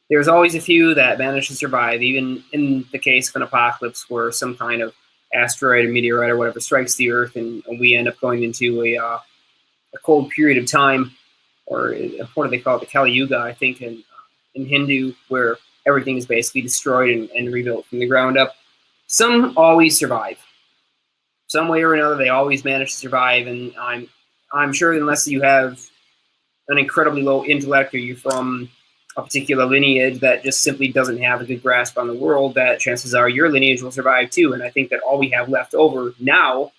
There's always a few that manage to survive, even in the case of an apocalypse where some kind of asteroid or meteorite or whatever strikes the Earth, and we end up going into a cold period of time, or what do they call it, the Kali Yuga, I think, in Hindu, where everything is basically destroyed and rebuilt from the ground up. Some always survive. Some way or another, they always manage to survive, and I'm sure unless you have an incredibly low intellect or you're from a particular lineage that just simply doesn't have a good grasp on the world, that chances are your lineage will survive too. And I think that all we have left over now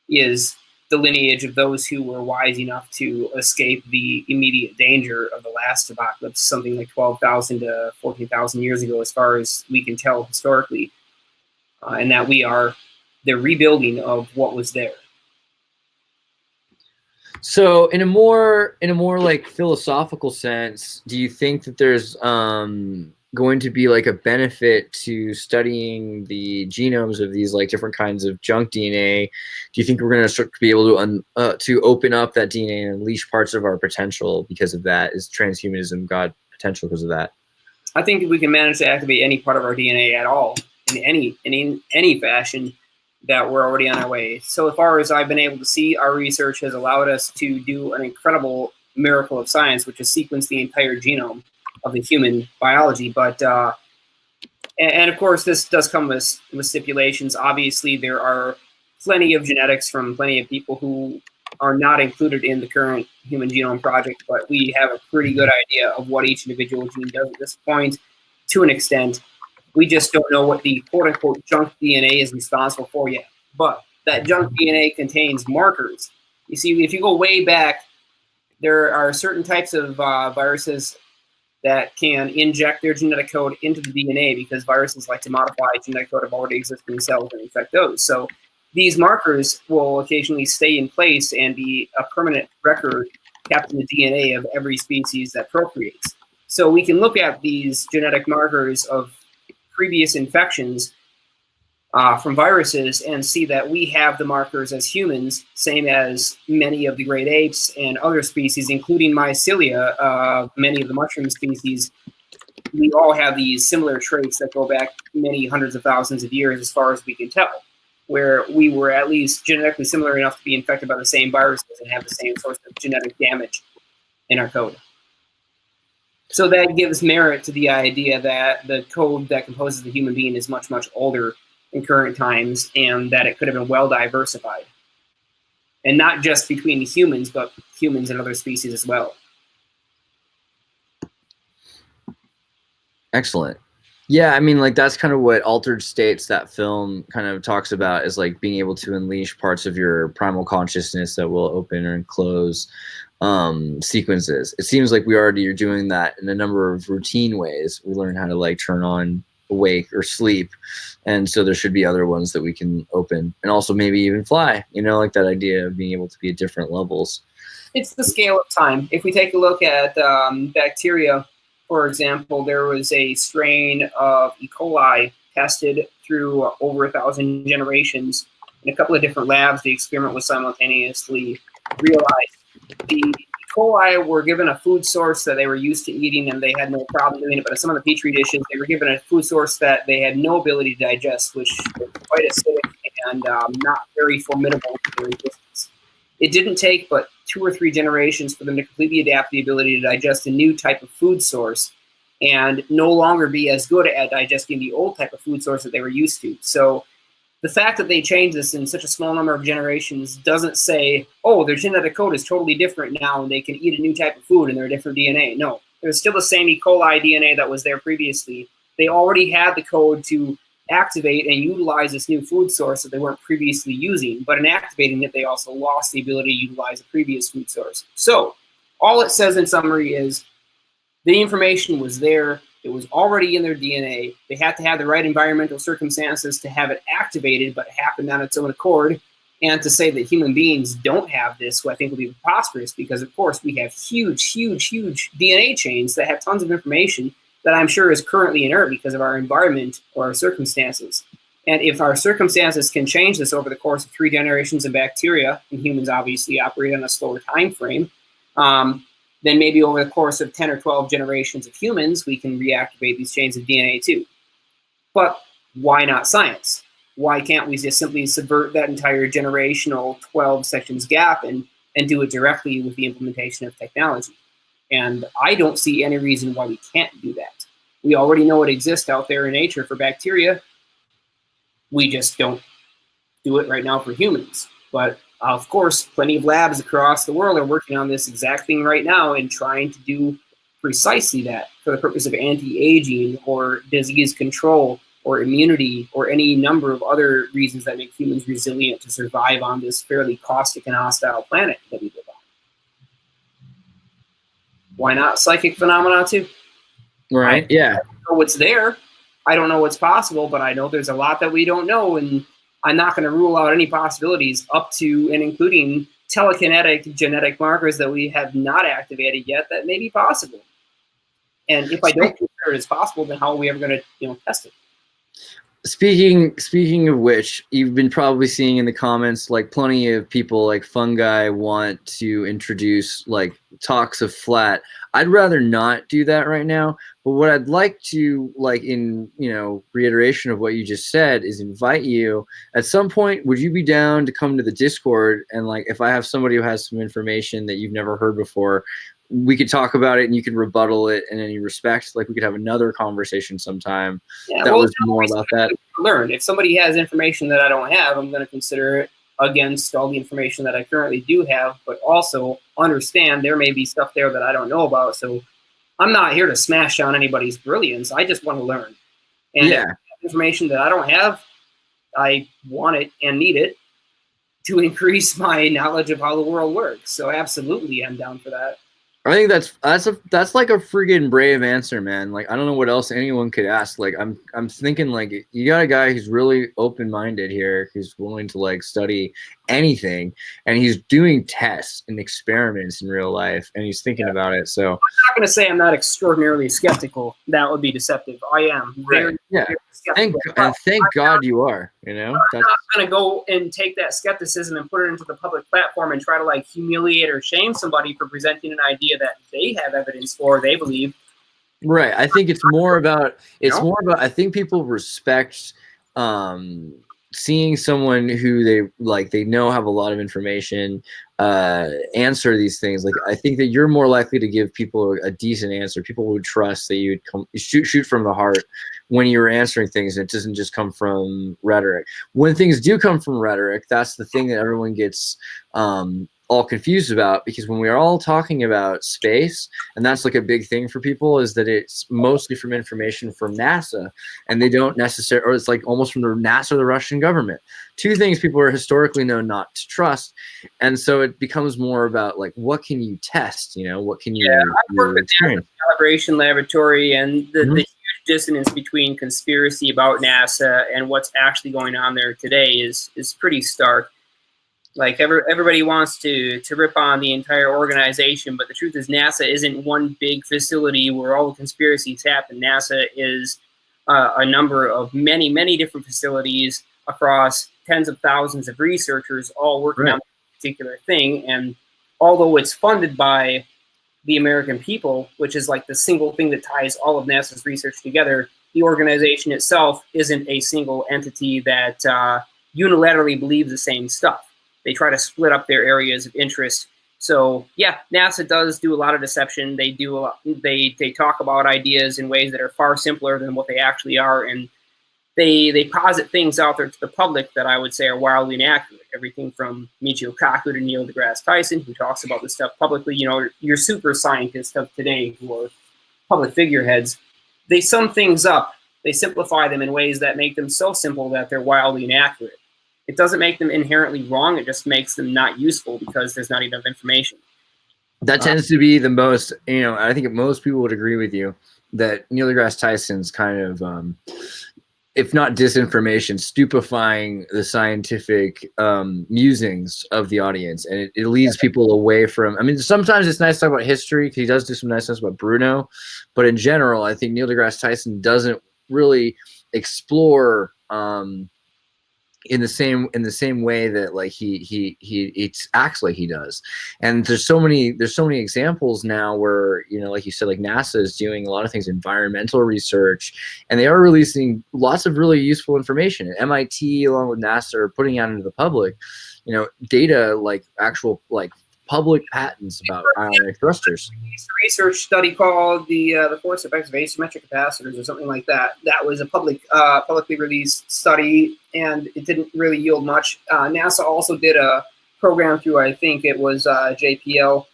is the lineage of those who were wise enough to escape the immediate danger of the last apocalypse, something like 12,000 to 14,000 years ago, as far as we can tell historically, and that we are the rebuilding of what was there. So in a more like philosophical sense, do you think that there's going to be like a benefit to studying the genomes of these like different kinds of junk DNA? Do you think we're going to start to be able to open up that DNA and unleash parts of our potential because of that? Is transhumanism got potential because of that? I think if we can manage to activate any part of our DNA at all in any fashion, that we're already on our way. So far as I've been able to see, our research has allowed us to do an incredible miracle of science, which is sequence the entire genome of the human biology. But and of course, this does come with stipulations. Obviously, there are plenty of genetics from plenty of people who are not included in the current Human Genome Project, but we have a pretty good idea of what each individual gene does at this point, to an extent. We just don't know what the quote-unquote junk DNA is responsible for yet. But that junk DNA contains markers. You see, if you go way back, there are certain types of viruses that can inject their genetic code into the DNA, because viruses like to modify genetic code of already existing cells and infect those. So these markers will occasionally stay in place and be a permanent record kept in the DNA of every species that procreates. So we can look at these genetic markers of previous infections from viruses and see that we have the markers as humans, same as many of the great apes and other species, including mycelia, many of the mushroom species. We all have these similar traits that go back many hundreds of thousands of years as far as we can tell, where we were at least genetically similar enough to be infected by the same viruses and have the same sorts of genetic damage in our code. So that gives merit to the idea that the code that composes the human being is much, much older in current times, and that it could have been well diversified. And not just between humans, but humans and other species as well. Excellent. Yeah, I mean, like that's kind of what Altered States, that film, kind of talks about, is like being able to unleash parts of your primal consciousness that will open or close sequences. It seems like we already are doing that in a number of routine ways. We learn how to like turn on, awake, or sleep, and so there should be other ones that we can open, and also maybe even fly. You know, like that idea of being able to be at different levels. It's the scale of time. If we take a look at bacteria, for example, there was a strain of E. coli tested through over 1,000 generations in a couple of different labs. The experiment was simultaneously realized. The E. coli were given a food source that they were used to eating, and they had no problem doing it. But in some of the petri dishes, they were given a food source that they had no ability to digest, which was quite acidic and not very formidable to their existence. It didn't take but 2 or 3 generations for them to completely adapt the ability to digest a new type of food source and no longer be as good at digesting the old type of food source that they were used to. So the fact that they changed this in such a small number of generations doesn't say, oh, their genetic code is totally different now and they can eat a new type of food and they're a different DNA. No, there's still the same E. coli DNA that was there previously. They already had the code to activate and utilize this new food source that they weren't previously using, but in activating it, they also lost the ability to utilize a previous food source. So all it says in summary is the information was there. It was already in their DNA. They had to have the right environmental circumstances to have it activated, but it happened on its own accord. And to say that human beings don't have this, I think will be preposterous, because of course we have huge DNA chains that have tons of information that I'm sure is currently inert because of our environment or our circumstances. And if our circumstances can change this over the course of 3 generations of bacteria, and humans obviously operate on a slower time frame, then maybe over the course of 10 or 12 generations of humans, we can reactivate these chains of DNA too. But why not science? Why can't we just simply subvert that entire generational 12 sections gap and do it directly with the implementation of technology? And I don't see any reason why we can't do that. We already know it exists out there in nature for bacteria. We just don't do it right now for humans. But of course, plenty of labs across the world are working on this exact thing right now and trying to do precisely that for the purpose of anti-aging or disease control or immunity or any number of other reasons that make humans resilient to survive on this fairly caustic and hostile planet that we live on. Why not psychic phenomena too? Right. I don't know what's there. I don't know what's possible, but I know there's a lot that we don't know, and I'm not going to rule out any possibilities up to and including telekinetic genetic markers that we have not activated yet that may be possible. And if I don't consider it as possible, then how are we ever going to test it? Speaking of which, you've been probably seeing in the comments, like, plenty of people like Fungi want to introduce like talks of flat. I'd rather not do that right now, but what I'd like to, like, in reiteration of what you just said, is invite you at some point. Would you be down to come to the Discord, and like, if I have somebody who has some information that you've never heard before, we could talk about it and you could rebuttal it in any respect. Like, we could have another conversation sometime that was more about that. Learn. If somebody has information that I don't have, I'm going to consider it against all the information that I currently do have, but also understand there may be stuff there that I don't know about. So I'm not here to smash on anybody's brilliance. I just want to learn. And if information that I don't have, I want it and need it to increase my knowledge of how the world works. So absolutely, I'm down for that. I think that's like a friggin' brave answer, man. Like, I don't know what else anyone could ask. Like, I'm thinking, like, you got a guy who's really open-minded here, who's willing to like study anything, and he's doing tests and experiments in real life, and he's thinking about it. So I'm not going to say I'm not extraordinarily skeptical. That would be deceptive. I am very skeptical. Thank God you are. I'm not going to go and take that skepticism and put it into the public platform and try to like humiliate or shame somebody for presenting an idea that they have evidence for, they believe. Right. I think it's more about I think people respect seeing someone who they know have a lot of information answer these things. Like, I think that you're more likely to give people a decent answer. People would trust that you would shoot from the heart when you're answering things. It doesn't just come from rhetoric. When things do come from rhetoric, that's the thing that everyone gets all confused about, because when we are all talking about space, and that's like a big thing for people, is that it's mostly from information from NASA, and they don't necessarily, or it's like almost from the NASA or the Russian government. Two things people are historically known not to trust, and so it becomes more about like, what can you test? What can you? I work with the calibration laboratory, and the huge dissonance between conspiracy about NASA and what's actually going on there today is pretty stark. Like, everybody wants to rip on the entire organization, but the truth is NASA isn't one big facility where all the conspiracies happen. NASA is a number of many different facilities across tens of thousands of researchers all working on a particular thing. And although it's funded by the American people, which is like the single thing that ties all of NASA's research together, the organization itself isn't a single entity that unilaterally believes the same stuff. They try to split up their areas of interest. So yeah, NASA does do a lot of deception. They do a lot, they talk about ideas in ways that are far simpler than what they actually are, and they posit things out there to the public that I would say are wildly inaccurate. Everything from Michio Kaku to Neil deGrasse Tyson, who talks about this stuff publicly. Your super scientists of today, who are public figureheads, they sum things up. They simplify them in ways that make them so simple that they're wildly inaccurate. It doesn't make them inherently wrong. It just makes them not useful because there's not enough information. That tends to be the most, I think most people would agree with you that Neil deGrasse Tyson's kind of if not disinformation, stupefying the scientific musings of the audience, and it leads people away from. I mean, sometimes it's nice to talk about history because he does do some nice stuff about Bruno, but in general, I think Neil deGrasse Tyson doesn't really explore in the same way that like he acts like he does. And there's so many examples now where, you know, like you said, like NASA is doing a lot of things, environmental research, and they are releasing lots of really useful information. And MIT along with NASA are putting out into the public, you know, data like actual like public patents about ionic thrusters. A research study called the force effects of asymmetric capacitors or something like that. That was a publicly released study, and it didn't really yield much. NASA also did a program through, I think it was JPL,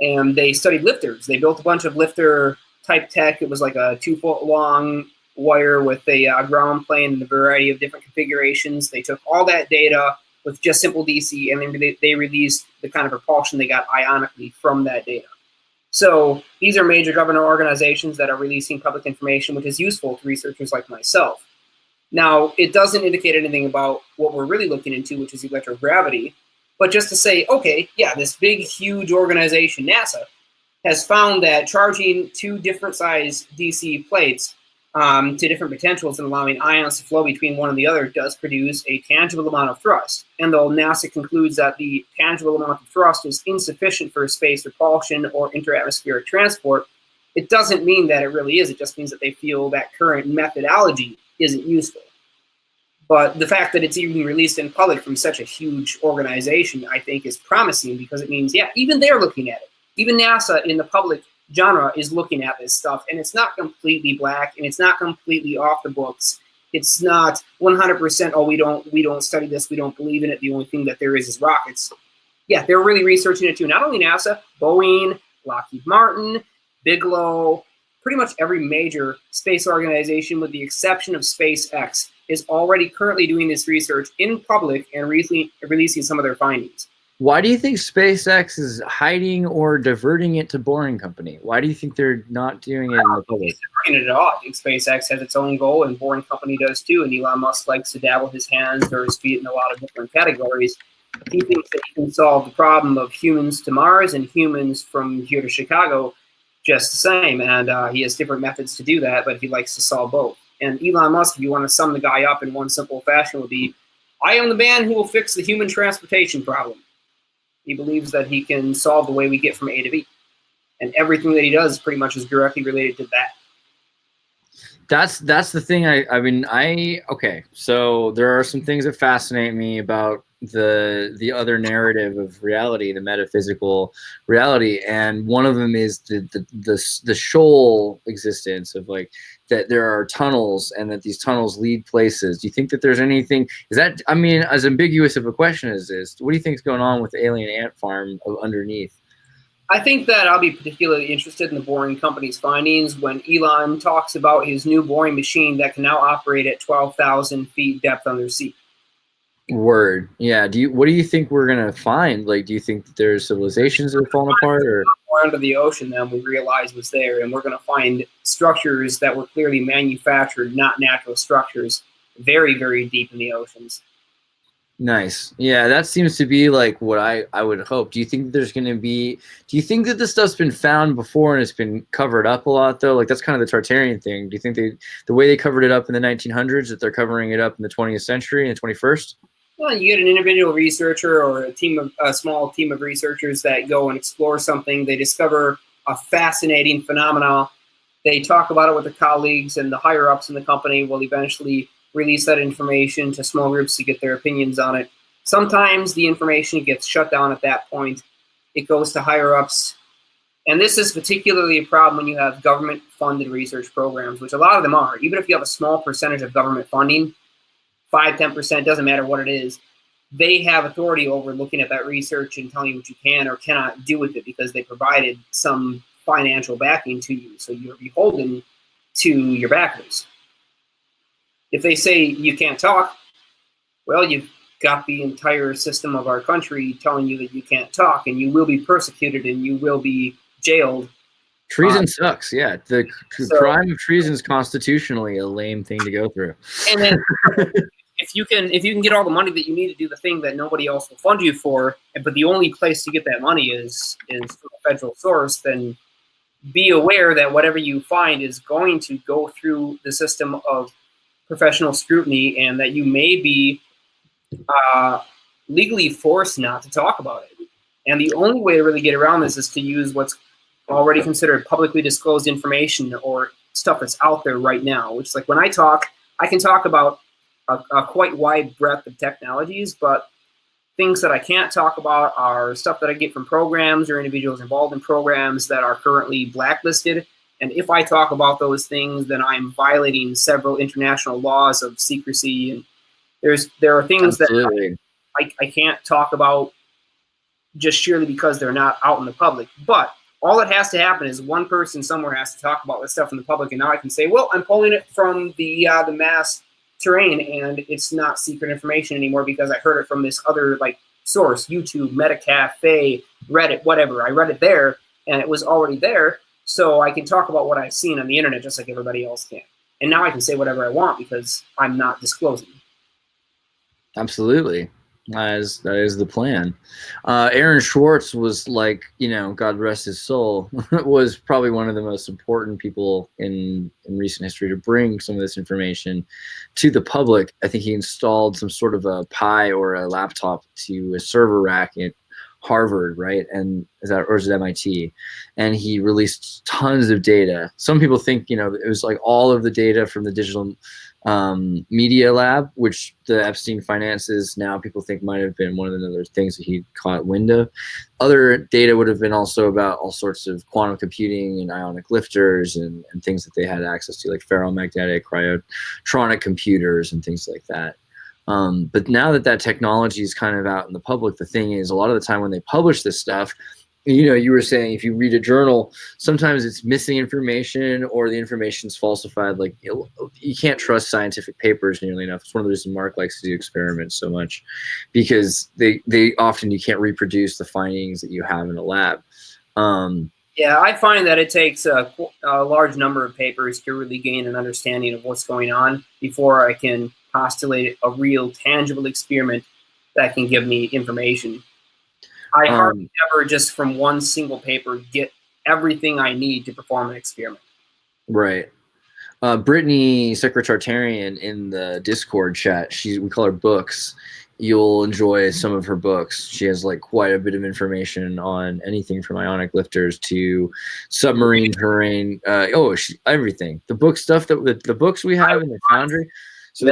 and they studied lifters. They built a bunch of lifter type tech. It was like a 2-foot long wire with a ground plane and a variety of different configurations. They took all that data with just simple DC, and then they released the kind of propulsion they got ionically from that data. So these are major government organizations that are releasing public information, which is useful to researchers like myself. Now, it doesn't indicate anything about what we're really looking into, which is electrogravity, but just to say, okay, yeah, this big, huge organization, NASA, has found that charging 2 different size DC plates to different potentials and allowing ions to flow between one and the other does produce a tangible amount of thrust. And though NASA concludes that the tangible amount of thrust is insufficient for space propulsion or interatmospheric transport, it doesn't mean that it really is. It just means that they feel that current methodology isn't useful. But the fact that it's even released in public from such a huge organization, I think, is promising, because it means, yeah, even they're looking at it. Even NASA in the public genre is looking at this stuff, and it's not completely black, and it's not completely off the books. It's not 100%, oh, we don't study this, we don't believe in it, the only thing that there is rockets. Yeah, they're really researching it too. Not only NASA, Boeing, Lockheed Martin, Bigelow, pretty much every major space organization with the exception of SpaceX is already currently doing this research in public and releasing some of their findings. Why do you think SpaceX is hiding or diverting it to Boring Company? Why do you think they're not doing it in the public? Diverting it at all. I think SpaceX has its own goal, and Boring Company does too. And Elon Musk likes to dabble his hands or his feet in a lot of different categories. He thinks that he can solve the problem of humans to Mars and humans from here to Chicago just the same. And he has different methods to do that, but he likes to solve both. And Elon Musk, if you want to sum the guy up in one simple fashion, would be, I am the man who will fix the human transportation problem. He believes that he can solve the way we get from A to B. And everything that he does pretty much is directly related to that. That's the thing. Okay, so there are some things that fascinate me about the other narrative of reality, the metaphysical reality, and one of them is the shoal existence of like that there are tunnels and that these tunnels lead places. Do you think that there's anything, is that, I mean, as ambiguous of a question as this, what do you think is going on with the alien ant farm underneath? I think that I'll be particularly interested in the Boring Company's findings when Elon talks about his new boring machine that can now operate at 12,000 feet depth under sea. Word. Yeah. What do you think we're gonna find? Like, do you think that there's civilizations that are falling apart, or more under the ocean than we realized was there, and we're gonna find structures that were clearly manufactured, not natural structures, very, very deep in the oceans. Nice. Yeah, that seems to be like what I would hope. Do you think that there's going to be, do you think that this stuff's been found before and it's been covered up a lot though? Like that's kind of the Tartarian thing. Do you think the way they covered it up in the 1900s, that they're covering it up in the 20th century and the 21st? Well, you get an individual researcher or a small team of researchers that go and explore something. They discover a fascinating phenomenon. They talk about it with their colleagues, and the higher ups in the company will eventually release that information to small groups to get their opinions on it. Sometimes the information gets shut down at that point. It goes to higher ups. And this is particularly a problem when you have government-funded research programs, which a lot of them are. Even if you have a small percentage of government funding, 5, 10%, doesn't matter what it is, they have authority over looking at that research and telling you what you can or cannot do with it because they provided some financial backing to you. So you're beholden to your backers. If they say you can't talk, well, you've got the entire system of our country telling you that you can't talk, and you will be persecuted and you will be jailed Treason sucks. Yeah, the So- crime of treason is constitutionally a lame thing to go through. And then if you can get all the money that you need to do the thing that nobody else will fund you for, but the only place to get that money is from a federal source, then be aware that whatever you find is going to go through the system of professional scrutiny, and that you may be legally forced not to talk about it. And the only way to really get around this is to use what's already considered publicly disclosed information, or stuff that's out there right now, which is like when I talk, I can talk about a quite wide breadth of technologies, but things that I can't talk about are stuff that I get from programs or individuals involved in programs that are currently blacklisted. And if I talk about those things, then I'm violating several international laws of secrecy. And there are things Absolutely. that I can't talk about just surely because they're not out in the public. But all that has to happen is one person somewhere has to talk about this stuff in the public, and now I can say, well, I'm pulling it from the mass terrain, and it's not secret information anymore because I heard it from this other source, YouTube, Metacafe, Reddit, whatever. I read it there, and it was already there, so I can talk about what I've seen on the internet just like everybody else can. And now I can say whatever I want because I'm not disclosing. Absolutely. That is the plan. Aaron Schwartz was God rest his soul, was probably one of the most important people in recent history to bring some of this information to the public. I think he installed some sort of a Pi or a laptop to a server rack at Harvard, right? Or is it MIT? And he released tons of data. Some people think, it was all of the data from the digital media lab, which the Epstein finances now people think might have been one of the other things that he caught wind of. Other data would have been also about all sorts of quantum computing and ionic lifters and things that they had access to, like ferromagnetic, cryotronic computers and things like that. But now that technology is kind of out in the public, the thing is, a lot of the time when they publish this stuff, you were saying if you read a journal, sometimes it's missing information or the information's falsified. You can't trust scientific papers nearly enough. It's one of the reasons Mark likes to do experiments so much, because they often you can't reproduce the findings that you have in a lab. Yeah, I find that it takes a large number of papers to really gain an understanding of what's going on before I can postulate a real tangible experiment that can give me information. I hardly ever just from one single paper get everything I need to perform an experiment. Right. Brittany Tartarian in the Discord chat, we call her Books. You'll enjoy some of her books. She has quite a bit of information on anything from ionic lifters to submarine terrain. Everything. The book stuff the books we have in the Foundry. So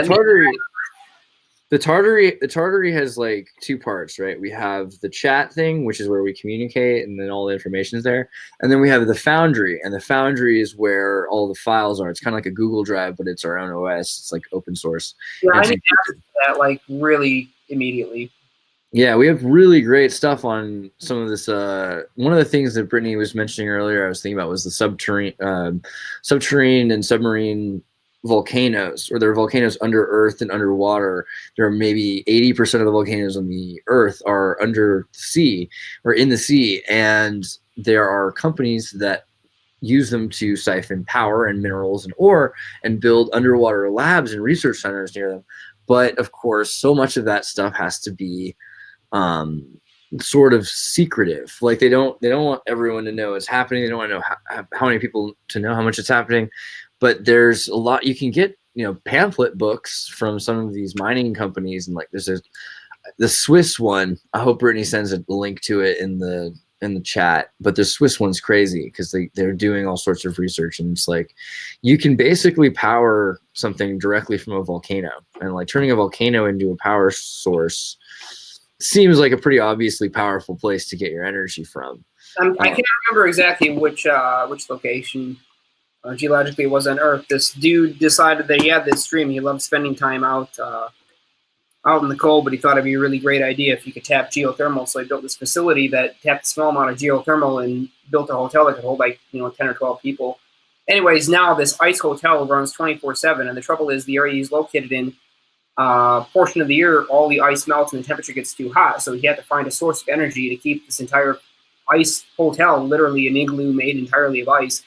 the Tartary has two parts, right? We have the chat thing, which is where we communicate, and then all the information is there. And then we have the Foundry, and the Foundry is where all the files are. It's kind of like a Google Drive, but it's our own OS. It's open source. Yeah, I need to ask that really immediately. Yeah, we have really great stuff on some of this. One of the things that Brittany was mentioning earlier, I was thinking about, was the subterranean and submarine volcanoes, or there are volcanoes under earth and underwater. There are maybe 80% of the volcanoes on the earth are under the sea or in the sea, and there are companies that use them to siphon power and minerals and ore and build underwater labs and research centers near them. But of course, so much of that stuff has to be sort of secretive. They don't want everyone to know it's happening. They don't want to know how many people to know how much it's happening. But there's a lot you can get, pamphlet books from some of these mining companies, and there's the Swiss one. I hope Brittany sends a link to it in the chat. But the Swiss one's crazy because they're doing all sorts of research, and it's you can basically power something directly from a volcano, and turning a volcano into a power source seems like a pretty obviously powerful place to get your energy from. I can't remember exactly which location. Geologically, it was on Earth. This dude decided that he had this dream. He loved spending time out in the cold, but he thought it'd be a really great idea if you could tap geothermal. So he built this facility that tapped a small amount of geothermal and built a hotel that could hold 10 or 12 people. Anyways, now this ice hotel runs 24/7, and the trouble is the area he's located in, portion of the year, all the ice melts and the temperature gets too hot. So he had to find a source of energy to keep this entire ice hotel, literally an igloo made entirely of ice,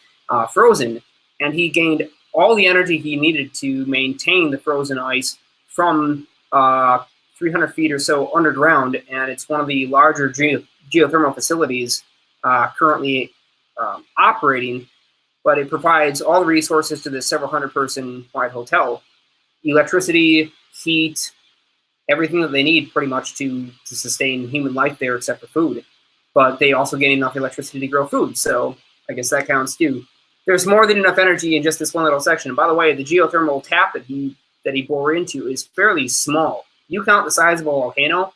frozen, and he gained all the energy he needed to maintain the frozen ice from 300 feet or so underground, and it's one of the larger geothermal facilities currently operating, but it provides all the resources to this several hundred person wide hotel. Electricity, heat, everything that they need pretty much to sustain human life there except for food. But they also gain enough electricity to grow food, so I guess that counts too. There's more than enough energy in just this one little section. And by the way, the geothermal tap that he bore into is fairly small. You count the size of a volcano,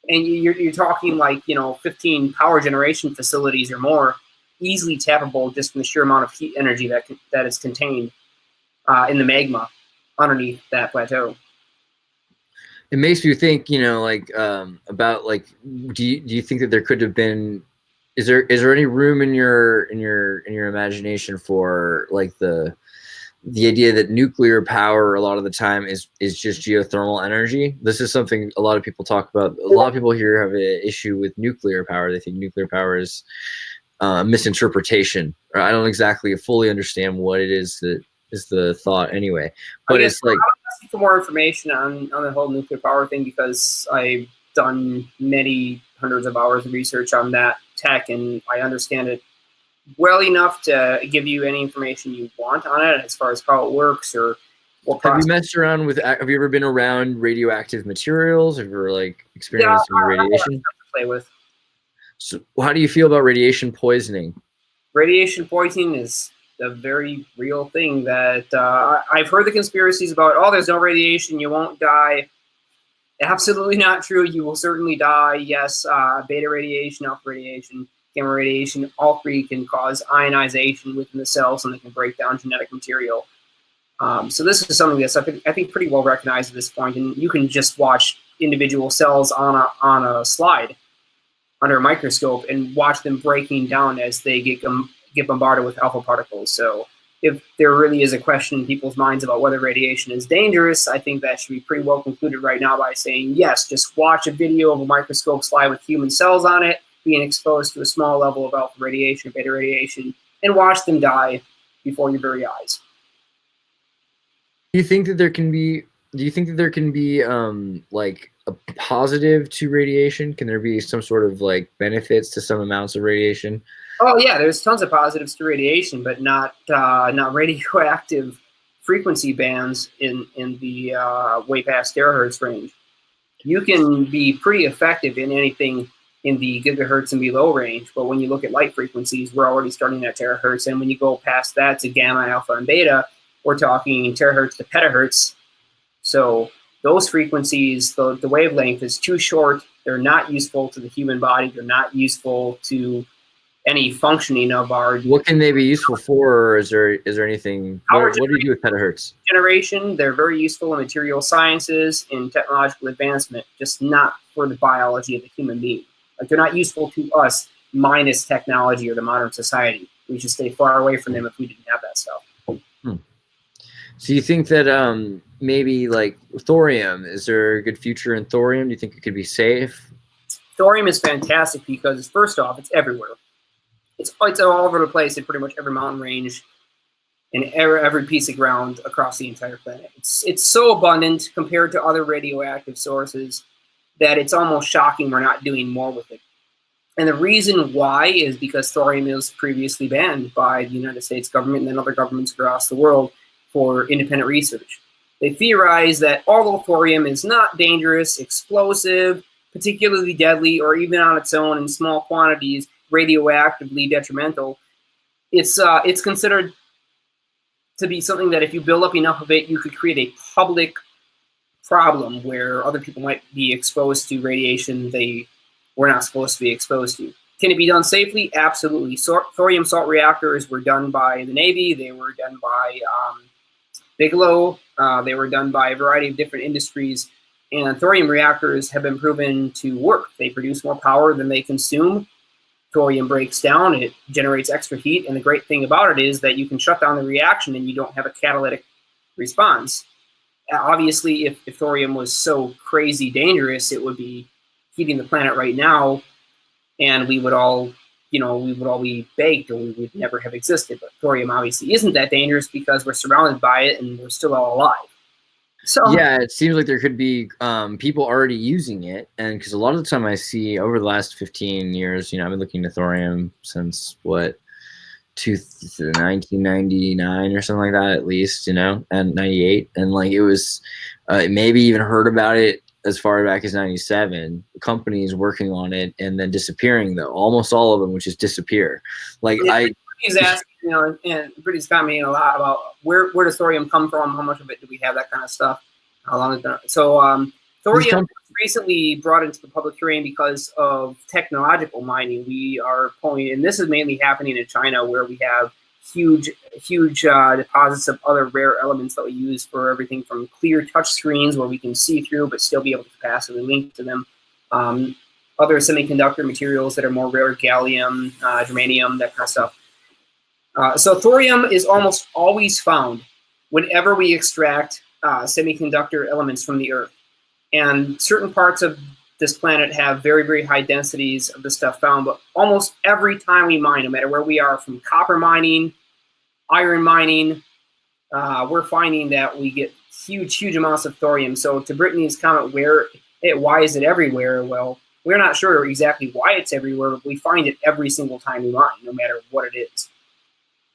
and you're talking like 15 power generation facilities or more, easily tappable just from the sheer amount of heat energy that is contained in the magma underneath that plateau. It makes you think, about like, do you think that there could have been, is there any room in your imagination for like the idea that nuclear power a lot of the time is just geothermal energy? This is something a lot of people talk about. A lot of people here have an issue with nuclear power. They think nuclear power is misinterpretation. I don't exactly fully understand what it is that is the thought anyway. But it's like, I'll ask for more information on the whole nuclear power thing, because I've done many hundreds of hours of research on that tech, and I understand it well enough to give you any information you want on it as far as how it works or what have you messed around with, have you ever been around radioactive materials? Have you ever like experienced any radiation? I have to play with. So how do you feel about radiation poisoning? Radiation poisoning is a very real thing that I've heard the conspiracies about. Oh, there's no radiation, you won't die. Absolutely not true. You will certainly die. Yes, beta radiation, alpha radiation, gamma radiation, all three can cause ionization within the cells, and they can break down genetic material. So this is something that's I think pretty well recognized at this point, and you can just watch individual cells on a slide under a microscope and watch them breaking down as they get bombarded with alpha particles. So if there really is a question in people's minds about whether radiation is dangerous, I think that should be pretty well concluded right now by saying, yes, just watch a video of a microscope slide with human cells on it being exposed to a small level of alpha radiation or beta radiation, and watch them die before your very eyes. Do you think that there can be like a positive to radiation? Can there be some sort of like benefits to some amounts of radiation? Oh yeah, there's tons of positives to radiation, but not radioactive frequency bands in the way past terahertz range. You can be pretty effective in anything in the gigahertz and below range, but when you look at light frequencies, we're already starting at terahertz, and when you go past that to gamma, alpha, and beta, we're talking terahertz to petahertz. So those frequencies, the wavelength is too short. They're not useful to the human body. They're not useful to any functioning of our. What can they be useful for? Or is there anything? What do you do with petahertz? Generation. They're very useful in material sciences, in technological advancement, just not for the biology of the human being. Like, they're not useful to us minus technology or the modern society. We should stay far away from them if we didn't have that stuff. So you think that maybe like thorium, is there a good future in thorium? Do you think it could be safe? Thorium is fantastic because, first off, it's everywhere. It's all over the place in pretty much every mountain range and every piece of ground across the entire planet. It's so abundant compared to other radioactive sources that it's almost shocking we're not doing more with it. And the reason why is because thorium was previously banned by the United States government and then other governments across the world for independent research. They theorize that although thorium is not dangerous, explosive, particularly deadly, or even on its own in small quantities, radioactively detrimental, it's considered to be something that if you build up enough of it, you could create a public problem where other people might be exposed to radiation they were not supposed to be exposed to. Can it be done safely? Absolutely. Thorium salt reactors were done by the Navy. They were done by Bigelow. They were done by a variety of different industries. And thorium reactors have been proven to work. They produce more power than they consume. Thorium breaks down. It generates extra heat. And the great thing about it is that you can shut down the reaction and you don't have a catalytic response. Obviously, if thorium was so crazy dangerous, it would be heating the planet right now, and we would all, we would all be baked or we would never have existed. But thorium obviously isn't that dangerous because we're surrounded by it and we're still all alive. So yeah, it seems like there could be people already using it, and because a lot of the time I see over the last 15 years, I've been looking at thorium since 1999 or something like that, at least, and 98, and like it was maybe even heard about it as far back as 97. Companies working on it and then disappearing, though almost all of them would just disappear. Like He's asking, and Brittany's commenting a lot about where does thorium come from, how much of it do we have, that kind of stuff, how long is that? So thorium was recently brought into the public domain because of technological mining. We are pulling, and this is mainly happening in China, where we have huge deposits of other rare elements that we use for everything from clear touch screens where we can see through but still be able to passively link to them. Other semiconductor materials that are more rare, gallium, germanium, that kind of stuff. So thorium is almost always found whenever we extract semiconductor elements from the Earth. And certain parts of this planet have very, very high densities of the stuff found, but almost every time we mine, no matter where we are, from copper mining, iron mining, we're finding that we get huge amounts of thorium. So to Brittany's comment, why is it everywhere? Well, we're not sure exactly why it's everywhere, but we find it every single time we mine, no matter what it is.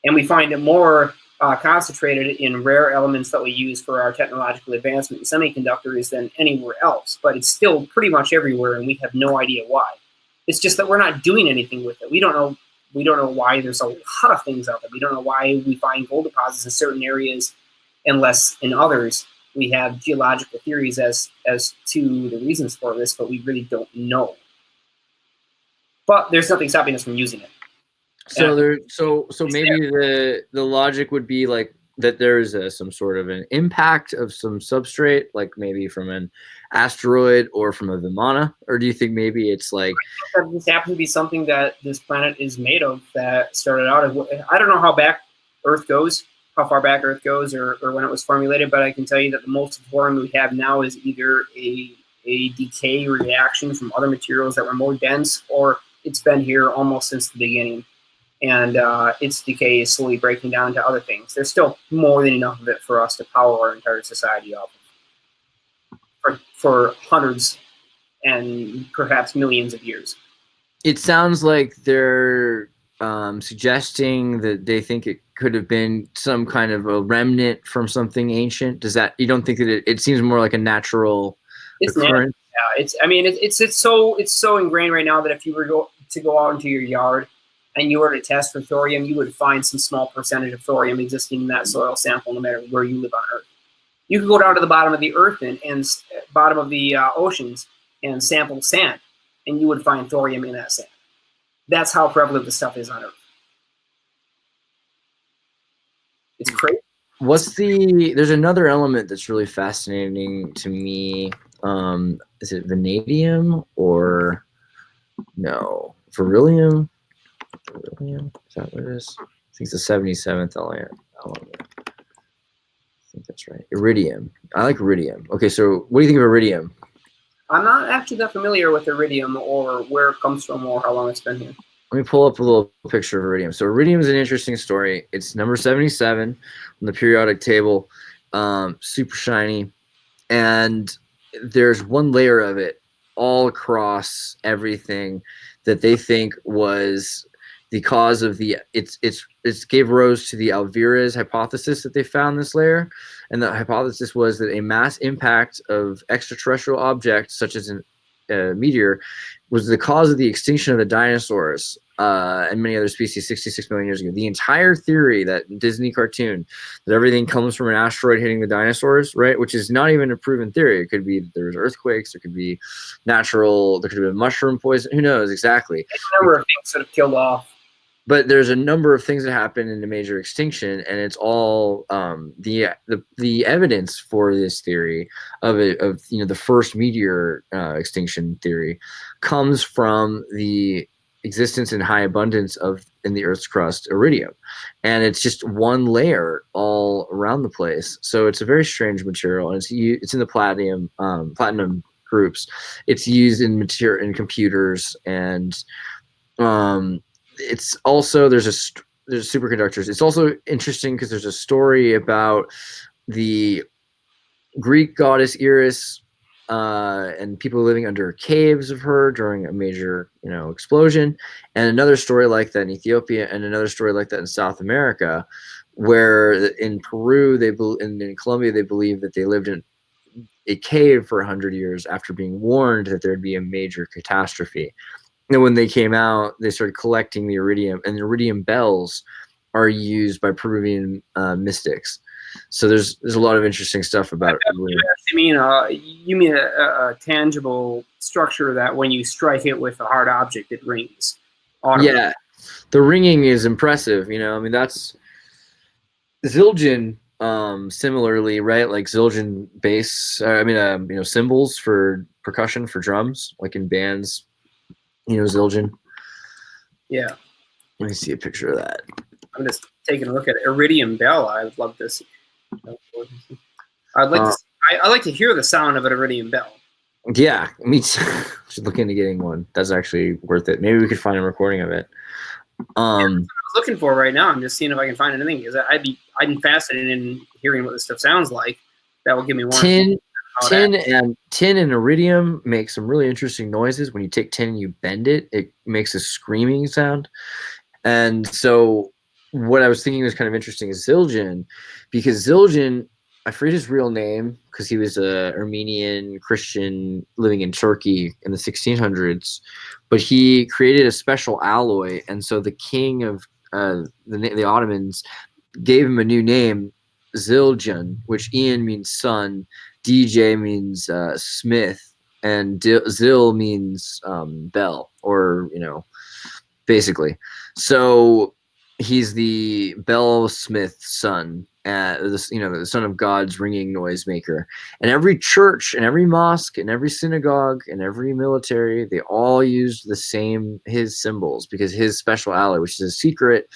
And we find it more concentrated in rare elements that we use for our technological advancement in semiconductors than anywhere else. But it's still pretty much everywhere, and we have no idea why. It's just that we're not doing anything with it. We don't know why there's a lot of things out there. We don't know why we find gold deposits in certain areas and less in others. We have geological theories as to the reasons for this, but we really don't know. But there's nothing stopping us from using it. So maybe the logic would be like that there's some sort of an impact of some substrate, like maybe from an asteroid or from a Vimana, or do you think maybe it's like this happens to be something that this planet is made of that started out as, I don't know how back Earth goes, how far back Earth goes, or when it was formulated, but I can tell you that the most thorium we have now is either a decay reaction from other materials that were more dense, or it's been here almost since the beginning. And its decay is slowly breaking down into other things. There's still more than enough of it for us to power our entire society off of for hundreds and perhaps millions of years. It sounds like they're suggesting that they think it could have been some kind of a remnant from something ancient. You don't think that it seems more like a natural occurrence? Yeah, it's so ingrained right now that if you were to go out into your yard and you were to test for thorium, you would find some small percentage of thorium existing in that soil sample, no matter where you live on Earth. You could go down to the bottom of the earth and bottom of the oceans and sample sand, and you would find thorium in that sand. That's how prevalent the stuff is on Earth. It's crazy. There's another element that's really fascinating to me. Is it vanadium or no? Beryllium? Beryllium? Is that what it is? I think it's the 77th element. I think that's right. Iridium. I like iridium. Okay, so what do you think of iridium? I'm not actually that familiar with iridium or where it comes from or how long it's been here. Let me pull up a little picture of iridium. So iridium is an interesting story. It's number 77 on the periodic table. Super shiny. And there's one layer of it all across everything that they think was the cause of it gave rise to the Alvarez hypothesis that they found this layer. And the hypothesis was that a mass impact of extraterrestrial objects, such as a meteor, was the cause of the extinction of the dinosaurs and many other species 66 million years ago. The entire theory, that Disney cartoon, that everything comes from an asteroid hitting the dinosaurs, right? Which is not even a proven theory. It could be that there's earthquakes, there could be there could have been mushroom poison, who knows exactly. There's a number of things that have killed off. But there's a number of things that happen in a major extinction, and it's all the evidence for this theory of the first meteor extinction theory comes from the existence in high abundance in the Earth's crust iridium, and it's just one layer all around the place. So it's a very strange material, and it's in the platinum groups. It's used in computers and it's also there's superconductors. It's also interesting because there's a story about the Greek goddess Iris and people living under caves of her during a major, explosion, and another story like that in Ethiopia, and another story like that in South America, where in Peru and in Colombia they believe that they lived in a cave for 100 years after being warned that there'd be a major catastrophe. And when they came out, they started collecting the iridium, and the iridium bells are used by Peruvian mystics. So there's a lot of interesting stuff about it. You mean a tangible structure that when you strike it with a hard object, it rings. Yeah, the ringing is impressive. That's Zildjian. Similarly, right? Like Zildjian bass. Cymbals for percussion for drums, like in bands. Zildjian. Yeah. Let me see a picture of that. I'm just taking a look at it. Iridium bell. I love this. I'd like to hear the sound of an iridium bell. Yeah, me too. Just looking into getting one. That's actually worth it. Maybe we could find a recording of it. That's what I was looking for right now. I'm just seeing if I can find anything because I'm fascinated in hearing what this stuff sounds like. That will give me more. Tin and iridium make some really interesting noises. When you take tin and you bend it, it makes a screaming sound. And so what I was thinking was kind of interesting is Zildjian, because Zildjian, I forget his real name because he was a Armenian Christian living in Turkey in the 1600s, but he created a special alloy, and so the king of the Ottomans gave him a new name, Zildjian, which Ian means son, DJ means smith, and Zil means bell, or basically. So he's the bellsmith's son, the son of God's ringing noisemaker. And every church and every mosque and every synagogue and every military, they all used his symbols, because his special alloy, which is a secret,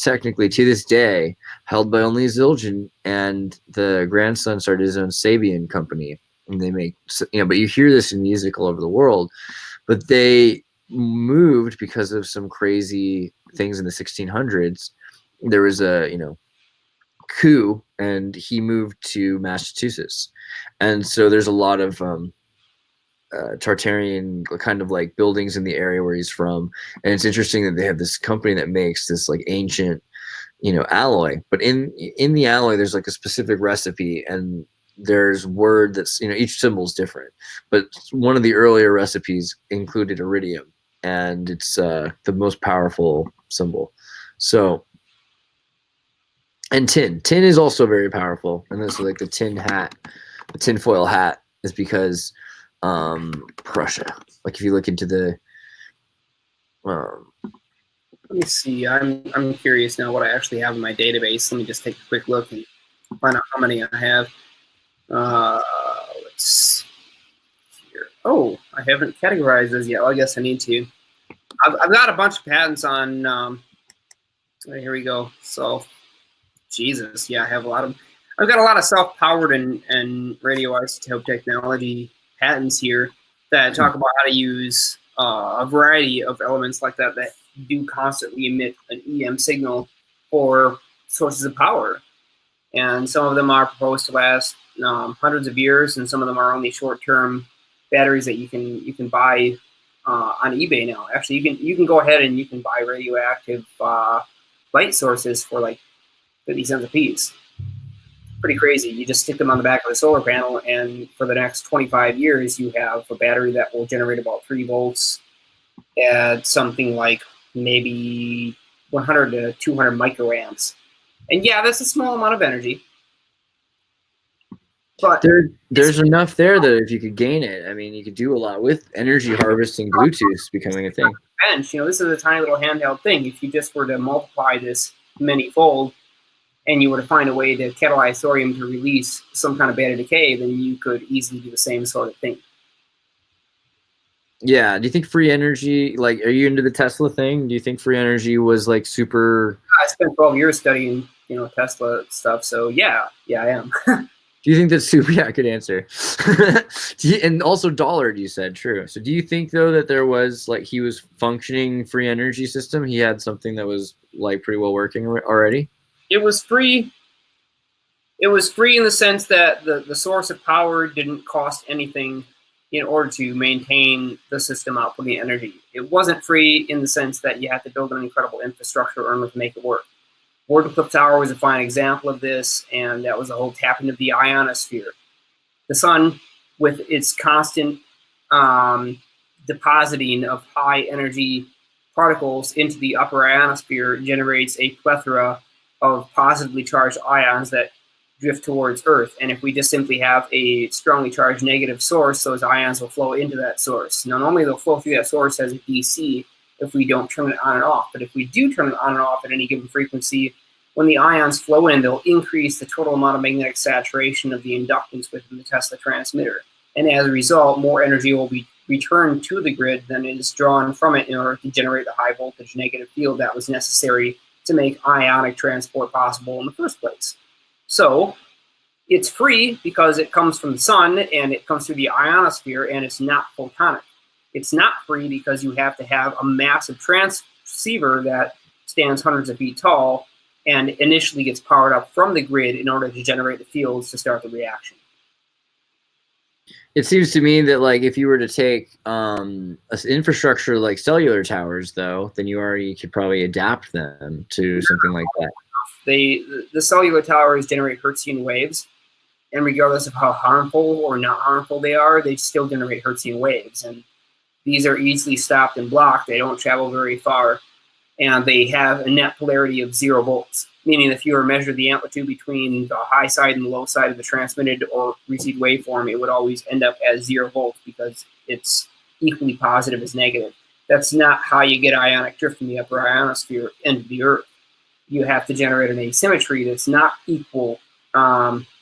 technically to this day, held by only Zildjian, and the grandson started his own Sabian company. And they make, but you hear this in music all over the world, but they moved because of some crazy things in the 1600s. There was a coup, and he moved to Massachusetts, and so there's a lot of Tartarian kind of like buildings in the area where he's from. And it's interesting that they have this company that makes this like ancient alloy, but in the alloy there's like a specific recipe, and there's word that's each symbol is different, but one of the earlier recipes included iridium, and it's the most powerful symbol. So, and tin is also very powerful, and this is like the tinfoil hat is because Prussia, like if you look into the let me see. I'm curious now what I actually have in my database. Let me just take a quick look and find out how many I have. Let's see here. Oh, I haven't categorized those yet. Well, I guess I need to. I've got a bunch of patents on. Here we go. Jesus, yeah, I have a lot of. I've got a lot of self-powered and radioisotope technology patents here that talk about how to use a variety of elements like that do constantly emit an EM signal for sources of power. And some of them are proposed to last hundreds of years, and some of them are only short-term batteries that you can buy on eBay now. Actually, you can go ahead and you can buy radioactive light sources for like 50 cents a piece. Pretty crazy. You just stick them on the back of the solar panel, and for the next 25 years, you have a battery that will generate about 3 volts at something like maybe 100 to 200 microamps. And yeah, that's a small amount of energy. But there's enough there that if you could gain it, I mean, you could do a lot with energy harvesting. Bluetooth becoming a thing. Bench, this is a tiny little handheld thing. If you just were to multiply this many-fold, and you were to find a way to catalyze thorium to release some kind of beta decay, then you could easily do the same sort of thing. Yeah. Do you think free energy, like, are you into the Tesla thing? Do you think free energy was like super? I spent 12 years studying, Tesla stuff. So yeah, I am. Do you think that super? Yeah, good answer. And also Dollard, you said, true. So do you think though that there was like he was functioning free energy system? He had something that was like pretty well working already. It was free. It was free in the sense that the source of power didn't cost anything in order to maintain the system outputting energy. It wasn't free in the sense that you had to build an incredible infrastructure in order to make it work. Wardenclyffe Tower was a fine example of this, and that was the whole tapping of the ionosphere. The sun, with its constant depositing of high energy particles into the upper ionosphere, generates a plethora of positively charged ions that drift towards Earth. And if we just simply have a strongly charged negative source, those ions will flow into that source. Now, normally they'll flow through that source as a DC if we don't turn it on and off. But if we do turn it on and off at any given frequency, when the ions flow in, they'll increase the total amount of magnetic saturation of the inductance within the Tesla transmitter. And as a result, more energy will be returned to the grid than is drawn from it in order to generate the high voltage negative field that was necessary to make ionic transport possible in the first place. So it's free because it comes from the sun and it comes through the ionosphere and it's not photonic. It's not free because you have to have a massive transceiver that stands hundreds of feet tall and initially gets powered up from the grid in order to generate the fields to start the reaction. It seems to me that like if you were to take an infrastructure like cellular towers, though, then you already could probably adapt them to something like that. The cellular towers generate Hertzian waves, and regardless of how harmful or not harmful they are, they still generate Hertzian waves. And these are easily stopped and blocked. They don't travel very far, and they have a net polarity of 0 volts, meaning if you were to measure the amplitude between the high side and the low side of the transmitted or received waveform, it would always end up as 0 volts because it's equally positive as negative. That's not how you get ionic drift from the upper ionosphere into the Earth. You have to generate an asymmetry that's not equal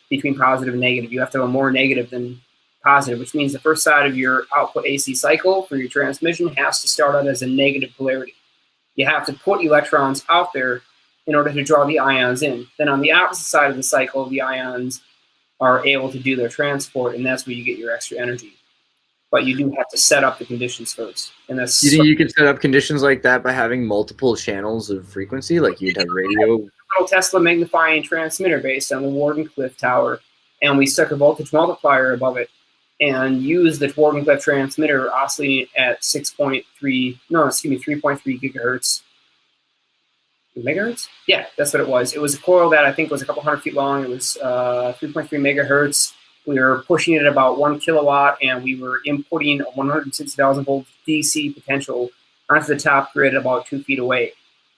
between positive and negative. You have to have a more negative than positive, which means the first side of your output AC cycle for your transmission has to start out as a negative polarity. You have to put electrons out there in order to draw the ions in. Then on the opposite side of the cycle, the ions are able to do their transport, and that's where you get your extra energy. But you do have to set up the conditions first. And that's you think you could set up conditions like that by having multiple channels of frequency, like you'd have radio? Little Tesla magnifying transmitter based on the Wardenclyffe Tower, and we stuck a voltage multiplier above it and used the Wardenclyffe transmitter oscillating at 3.3 gigahertz. Megahertz? Yeah, that's what it was. It was a coil that I think was a couple hundred feet long. It was 3.3 megahertz. We were pushing it at about 1 kilowatt, and we were inputting a 160,000 volt DC potential onto the top grid about 2 feet away.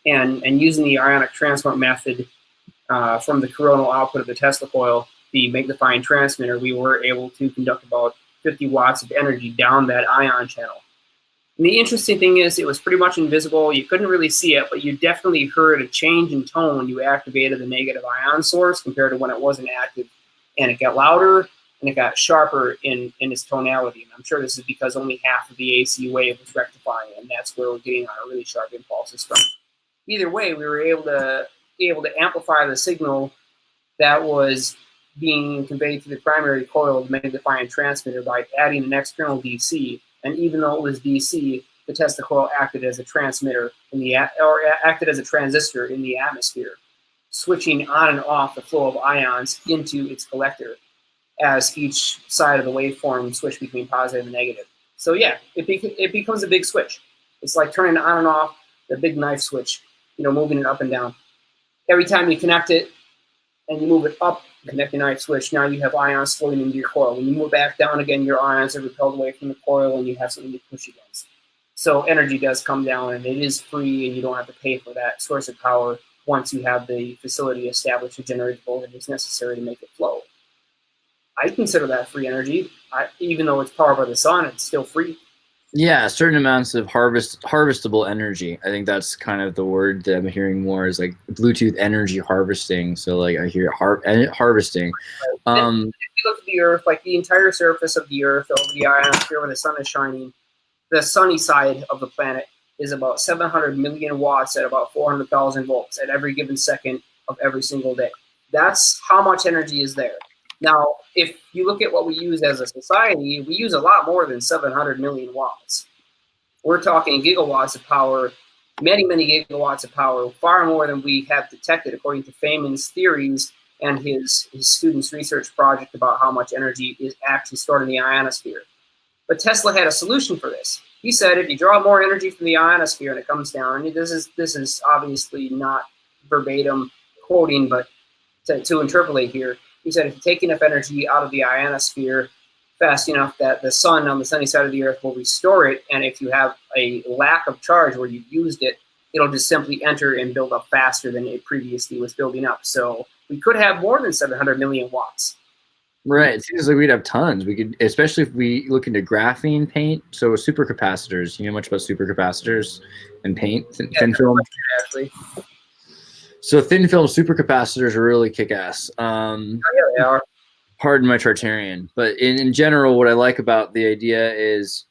And using the ionic transport method from the coronal output of the Tesla coil, the magnifying transmitter, we were able to conduct about 50 watts of energy down that ion channel. And the interesting thing is it was pretty much invisible. You couldn't really see it, but you definitely heard a change in tone when you activated the negative ion source compared to when it wasn't active. And it got louder and it got sharper in its tonality. And I'm sure this is because only half of the AC wave was rectifying, and that's where we're getting our really sharp impulses from. Either way, we were able to amplify the signal that was being conveyed to the primary coil of the magnifying transmitter by adding an external DC. And even though it was DC, the Tesla coil acted as a transmitter acted as a transistor in the atmosphere, switching on and off the flow of ions into its collector as each side of the waveform switched between positive and negative. So yeah, it becomes a big switch. It's like turning on and off the big knife switch, moving it up and down. Every time you connect it and you move it up, connect the knife switch, now you have ions flowing into your coil. When you move back down again, your ions are repelled away from the coil and you have something to push against. So energy does come down, and it is free, and you don't have to pay for that source of power once you have the facility established to generate the voltage necessary to make it flow. I consider that free energy. Even though it's powered by the sun, it's still free. Yeah, certain amounts of harvestable energy. I think that's kind of the word that I'm hearing more is like Bluetooth energy harvesting. So like I hear harvesting. If you look at the Earth, like the entire surface of the Earth over the ionosphere where the sun is shining, the sunny side of the planet is about 700 million watts at about 400,000 volts at every given second of every single day. That's how much energy is there. Now, if you look at what we use as a society, we use a lot more than 700 million watts. We're talking gigawatts of power, many, many gigawatts of power, far more than we have detected according to Feynman's theories and his students' research project about how much energy is actually stored in the ionosphere. But Tesla had a solution for this. He said if you draw more energy from the ionosphere and it comes down, and this is obviously not verbatim quoting, but to interpolate here, he said if you take enough energy out of the ionosphere fast enough that the sun on the sunny side of the earth will restore it, and if you have a lack of charge where you've used it, it'll just simply enter and build up faster than it previously was building up. So we could have more than 700 million watts. Right. It seems like we'd have tons. We could, especially if we look into graphene paint. So supercapacitors, you know much about supercapacitors and paint, thin film? Actually. So thin film supercapacitors are really kick-ass. Yeah, they are. Pardon my Tartarian. But in general, what I like about the idea is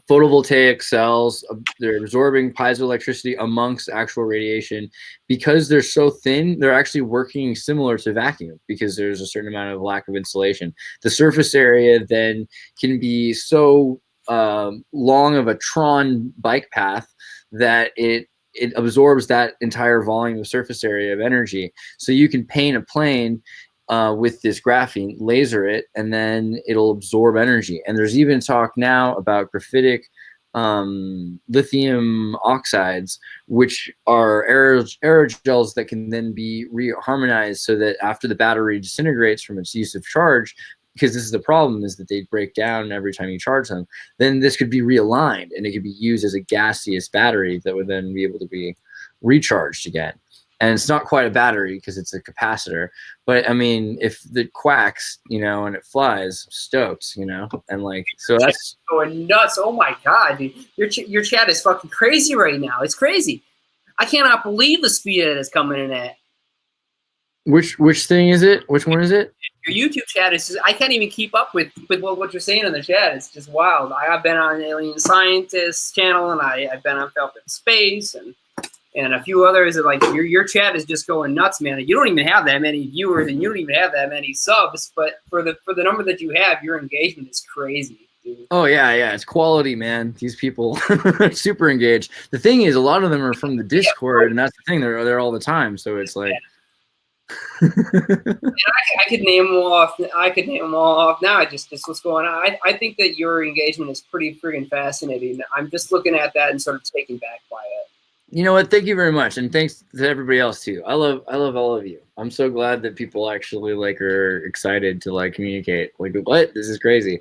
photovoltaic cells, they're absorbing piezoelectricity amongst actual radiation. Because they're so thin, they're actually working similar to vacuum because there's a certain amount of lack of insulation. The surface area then can be so long of a Tron bike path that it absorbs that entire volume of surface area of energy. So you can paint a plane with this graphene, laser it, and then it'll absorb energy. And there's even talk now about graphitic lithium oxides, which are aerogels that can then be reharmonized so that after the battery disintegrates from its use of charge, because this is the problem, is that they break down every time you charge them, then this could be realigned and it could be used as a gaseous battery that would then be able to be recharged again. And it's not quite a battery because it's a capacitor. But I mean, if it quacks, you know, and it flies, stoked, you know, and like, so that's going nuts. Oh my God, dude. Your chat is fucking crazy right now. It's crazy. I cannot believe the speed that is coming in at. Which thing is it? Which one is it? Your YouTube chat is just, I can't even keep up with what you're saying in the chat. It's just wild. I've been on Alien Scientist's channel, and I've been on Felt in Space, and a few others. That like your chat is just going nuts, man. You don't even have that many viewers, and you don't even have that many subs. But for the number that you have, your engagement is crazy, dude. Oh yeah, it's quality, man. These people are super engaged. The thing is, a lot of them are from the Discord, and that's the thing. They're there all the time, so it's like. I could name them all off. I could name them all off now. Just what's going on. I think that your engagement is pretty friggin' fascinating. I'm just looking at that and sort of taken back by it. You know what? Thank you very much, and thanks to everybody else too. I love all of you. I'm so glad that people actually like are excited to like communicate. Like, what? This is crazy.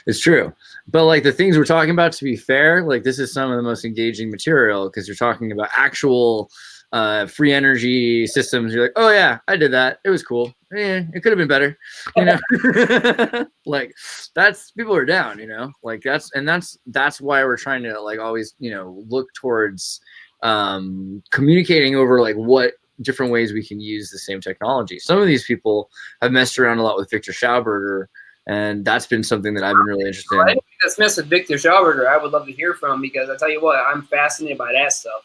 It's true. But like the things we're talking about, to be fair, like this is some of the most engaging material because you're talking about actual free energy systems. You're like, oh yeah, I did that. It was cool. Yeah, it could have been better. You know, like that's people are down. You know, like that's why we're trying to like always look towards communicating over like what different ways we can use the same technology. Some of these people have messed around a lot with Victor Schauberger, and that's been something that I've been really interested in. Anybody that's messed with Victor Schauberger, I would love to hear from, because I tell you what, I'm fascinated by that stuff.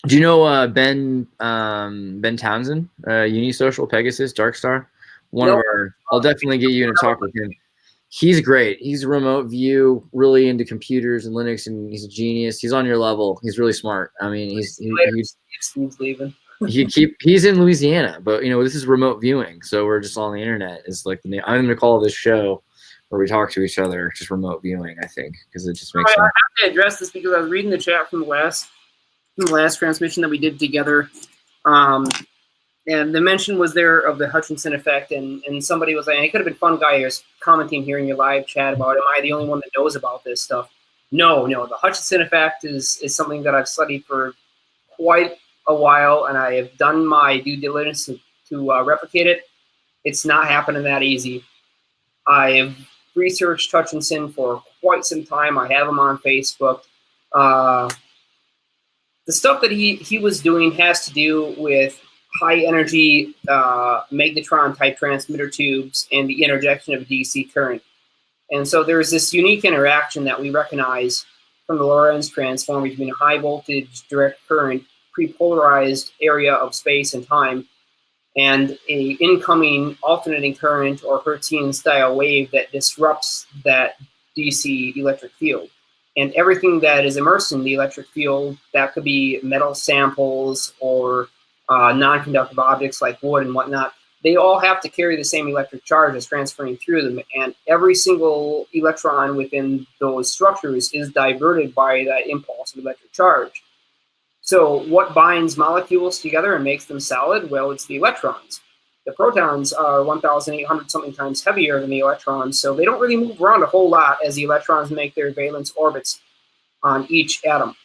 Do you know Ben Townsend, Unisocial, Pegasus, Darkstar? I'll definitely get you in a talk with him. He's great. He's a remote view, really into computers and Linux, and he's a genius. He's on your level. He's really smart. I mean, he's leaving. He's in Louisiana, but this is remote viewing, so we're just on the internet. It's like the name. I'm going to call this show where we talk to each other just remote viewing. I think because it just makes sense. I have to address this because I was reading the chat from the last transmission that we did together. And the mention was there of the Hutchinson effect, and somebody was like, it could have been Fun Guy who's commenting here in your live chat about, am I the only one that knows about this stuff? No, the Hutchinson effect is something that I've studied for quite a while, and I have done my due diligence to replicate it. It's not happening that easy. I have researched Hutchinson for quite some time. I have him on Facebook. The stuff that he was doing has to do with high energy magnetron type transmitter tubes and the interjection of DC current. And so there's this unique interaction that we recognize from the Lorentz transform between a high voltage direct current prepolarized area of space and time and a incoming alternating current or Hertzian style wave that disrupts that DC electric field. And everything that is immersed in the electric field, that could be metal samples or non-conductive objects like wood and whatnot, they all have to carry the same electric charge that's transferring through them. And every single electron within those structures is diverted by that impulse of electric charge. So what binds molecules together and makes them solid? Well, it's the electrons. The protons are 1,800 something times heavier than the electrons, so they don't really move around a whole lot as the electrons make their valence orbits on each atom.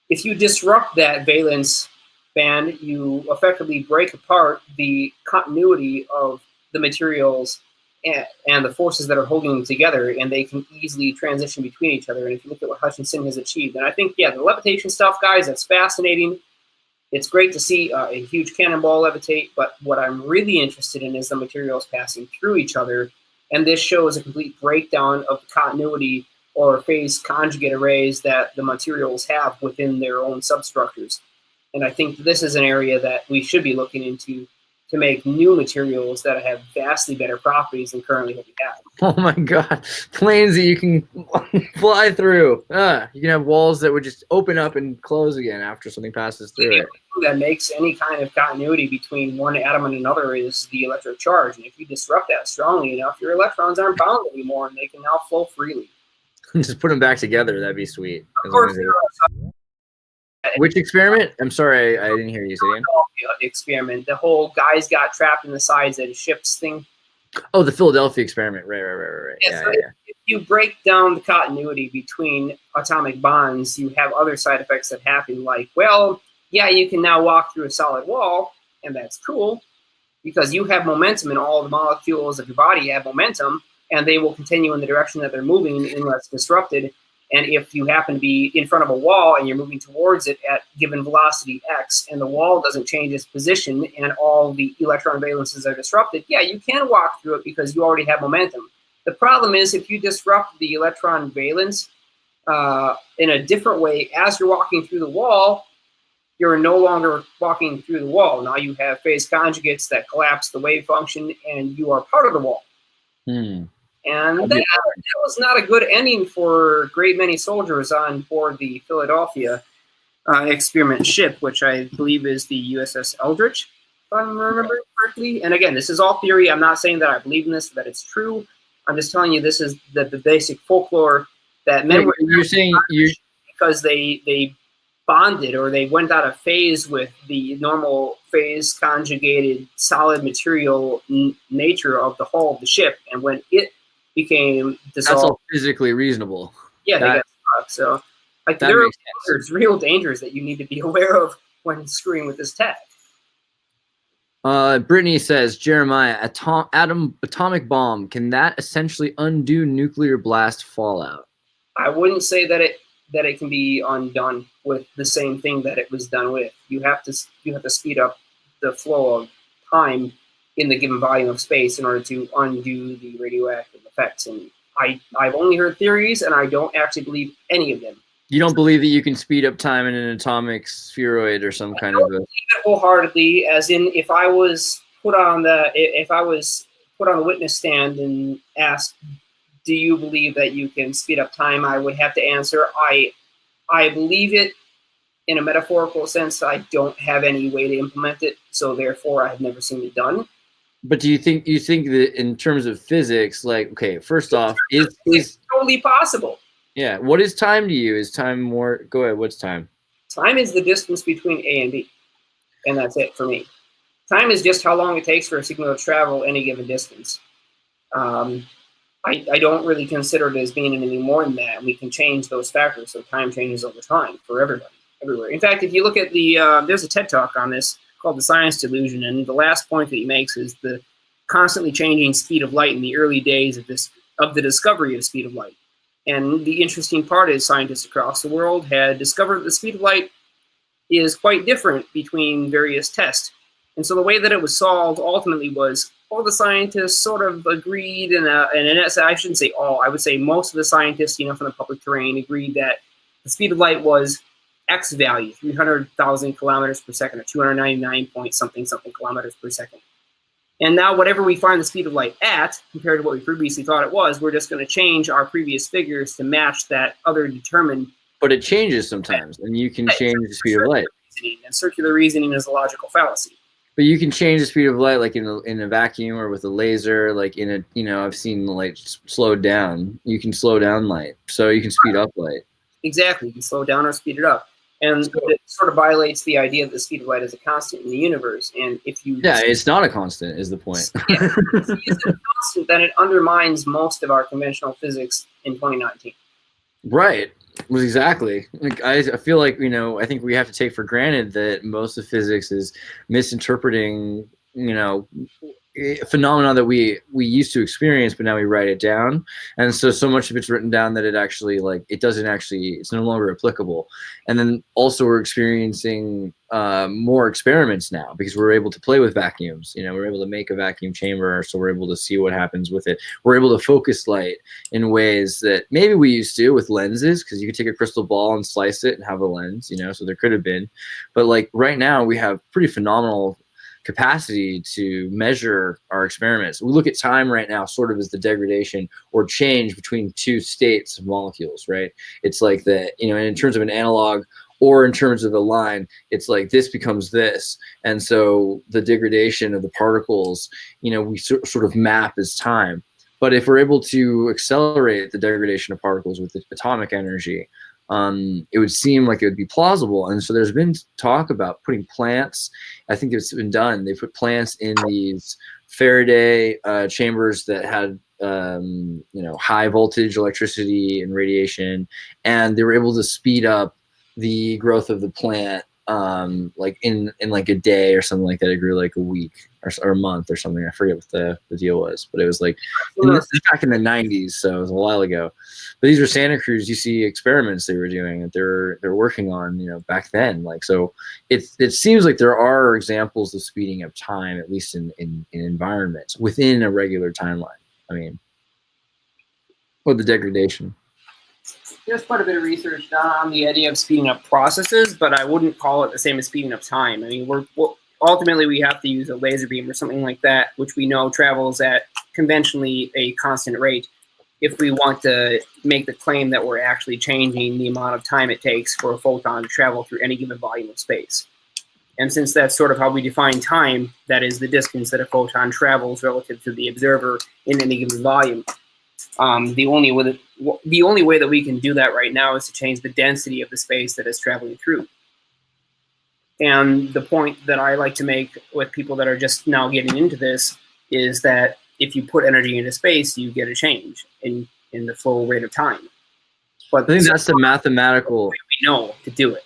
If you disrupt that valence band, you effectively break apart the continuity of the materials and the forces that are holding them together, and they can easily transition between each other. And if you look at what Hutchinson has achieved, and I think, yeah, the levitation stuff, guys, that's fascinating. It's great to see a huge cannonball levitate, but what I'm really interested in is the materials passing through each other, and this shows a complete breakdown of the continuity or phase conjugate arrays that the materials have within their own substructures. And I think this is an area that we should be looking into to make new materials that have vastly better properties than currently what we have. Oh my God, planes that you can fly through. You can have walls that would just open up and close again after something passes through it. That makes any kind of continuity between one atom and another is the electric charge. And if you disrupt that strongly enough, your electrons aren't bound anymore and they can now flow freely. Just put them back together. That'd be sweet. Of course, which experiment? I'm sorry, I didn't hear you say again. Experiment. The whole guys got trapped in the sides of the ships thing. Oh, the Philadelphia experiment. Right. Yeah, so if you break down the continuity between atomic bonds, you have other side effects that happen, like, well, yeah, you can now walk through a solid wall, and that's cool, because you have momentum, and all the molecules of your body have momentum, and they will continue in the direction that they're moving unless disrupted. And if you happen to be in front of a wall and you're moving towards it at given velocity x, and the wall doesn't change its position and all the electron valences are disrupted, yeah, you can walk through it because you already have momentum. The problem is if you disrupt the electron valence in a different way as you're walking through the wall, you're no longer walking through the wall. Now you have phase conjugates that collapse the wave function and you are part of the wall. And that was not a good ending for a great many soldiers on board the Philadelphia experiment ship, which I believe is the USS Eldridge, if I'm remembering correctly. And again, this is all theory. I'm not saying that I believe in this, that it's true. I'm just telling you this is the basic folklore that men were. You're saying because they bonded or they went out of phase with the normal phase conjugated solid material nature of the hull of the ship, and when it became dissolved. That's all physically reasonable. Yeah, they got stuck. So like there's real dangers that you need to be aware of when screwing with this tech. Brittany says, Jeremiah, atomic bomb, can that essentially undo nuclear blast fallout? I wouldn't say that it can be undone with the same thing that it was done with. You have to speed up the flow of time in the given volume of space in order to undo the radioactive effects. And I've only heard theories, and I don't actually believe any of them. You don't believe that you can speed up time in an atomic spheroid or some kind of? I believe it wholeheartedly. As in, if I was put on the witness stand and asked, "Do you believe that you can speed up time?" I would have to answer, I believe it in a metaphorical sense. I don't have any way to implement it, so therefore I've never seen it done. But do you think that in terms of physics, like, okay, first off, is totally possible. Yeah. What is time to you? Is time more? Go ahead. What's time? Time is the distance between A and B, and that's it for me. Time is just how long it takes for a signal to travel any given distance. I don't really consider it as being anything more than that. We can change those factors, so time changes over time for everybody, everywhere. In fact, if you look at there's a TED Talk on this called The Science Delusion, and the last point that he makes is the constantly changing speed of light in the early days of the discovery of the speed of light. And the interesting part is scientists across the world had discovered that the speed of light is quite different between various tests. And so the way that it was solved ultimately was all the scientists sort of agreed, and I shouldn't say all, I would say most of the scientists, from the public terrain agreed that the speed of light was X value, 300,000 kilometers per second, or 299 point something kilometers per second. And now whatever we find the speed of light at, compared to what we previously thought it was, we're just going to change our previous figures to match that other determined. But it changes sometimes, and you can change the speed of light. And circular reasoning is a logical fallacy. But you can change the speed of light, like in a vacuum or with a laser, like in a, you know, I've seen light slowed down. You can slow down light, so you can speed up light. Exactly, you can slow down or speed it up. And it sort of violates the idea that the speed of light is a constant in the universe. And if you it's not a constant, is the point. If it's a constant, then it undermines most of our conventional physics in 2019. Right. Was exactly. Like I feel like, you know, I think we have to take for granted that most of physics is misinterpreting, you know, phenomena that we used to experience, but now we write it down, and so much of it's written down that it actually, like, it doesn't actually, it's no longer applicable. And then also we're experiencing more experiments now because we're able to play with vacuums. You know, we're able to make a vacuum chamber, so we're able to see what happens with it. We're able to focus light in ways that maybe we used to with lenses, because you could take a crystal ball and slice it and have a lens, you know, so there could have been. But like right now we have pretty phenomenal capacity to measure our experiments. We look at time right now sort of as the degradation or change between two states of molecules, right? It's like that, you know, in terms of an analog or in terms of a line, it's like this becomes this. And so the degradation of the particles, you know, we sort of map as time. But if we're able to accelerate the degradation of particles with the atomic energy, it would seem like it would be plausible. And so there's been talk about putting plants. I think it's been done. They put plants in these Faraday chambers that had, you know, high voltage electricity and radiation, and they were able to speed up the growth of the plant, like in like a day or something like that. It grew like a week or a month or something. I forget what the deal was, but it was like back in the 90s, so it was a while ago. But these were Santa Cruz UC experiments they were doing that they're working on, you know, back then. Like, so it seems like there are examples of speeding up time, at least in environments within a regular timeline. I mean, or the degradation. There's quite a bit of research done on the idea of speeding up processes, but I wouldn't call it the same as speeding up time. I mean, ultimately we have to use a laser beam or something like that, which we know travels at conventionally a constant rate, if we want to make the claim that we're actually changing the amount of time it takes for a photon to travel through any given volume of space. And since that's sort of how we define time, that is the distance that a photon travels relative to the observer in any given volume. The only way that we can do that right now is to change the density of the space that it's traveling through. And the point that I like to make with people that are just now getting into this is that if you put energy into space, you get a change in the flow rate of time. But I think that's the mathematical way we know to do it.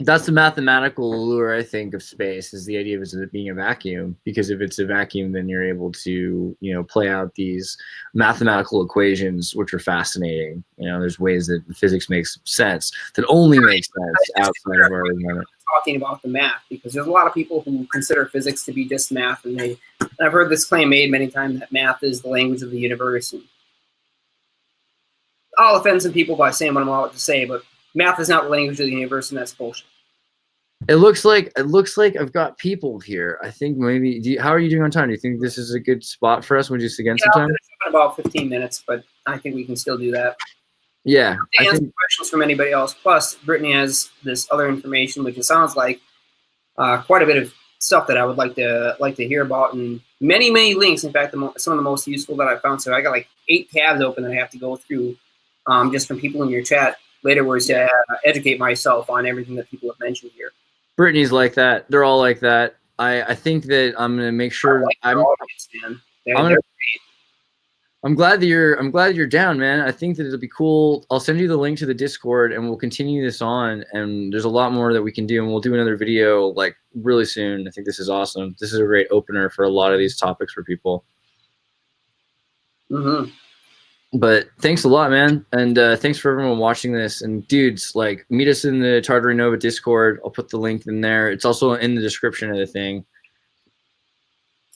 That's the mathematical allure, I think, of space, is the idea of it being a vacuum. Because if it's a vacuum, then you're able to, you know, play out these mathematical equations, which are fascinating. You know, there's ways that physics makes sense that only make sense outside of our environment. Talking about the math, because there's a lot of people who consider physics to be just math, and I've heard this claim made many times that math is the language of the universe. And I'll offend some people by saying what I'm about to say, but math is not the language of the universe, and that's bullshit. It looks like I've got people here. I think maybe. How are you doing on time? Do you think this is a good spot for us? Would you just again some time? I'll finish up in about 15 minutes, but I think we can still do that. Yeah. I answer questions from anybody else. Plus, Brittany has this other information, which it sounds like quite a bit of stuff that I would like to hear about, and many links. In fact, some of the most useful that I found. So I got like 8 tabs open that I have to go through, just from people in your chat later, where to educate myself on everything that people have mentioned here. Brittany's like that. They're all like that. I think that I'm gonna make sure I'm glad that you're down, man. I think that it'll be cool. I'll send you the link to the Discord, and we'll continue this on. And there's a lot more that we can do, and we'll do another video like really soon. I think this is awesome. This is a great opener for a lot of these topics for people. Mm-hmm. But thanks a lot, man, and thanks for everyone watching this. And dudes, like, meet us in the Tartarian Discord. I'll put the link in there. It's also in the description of the thing.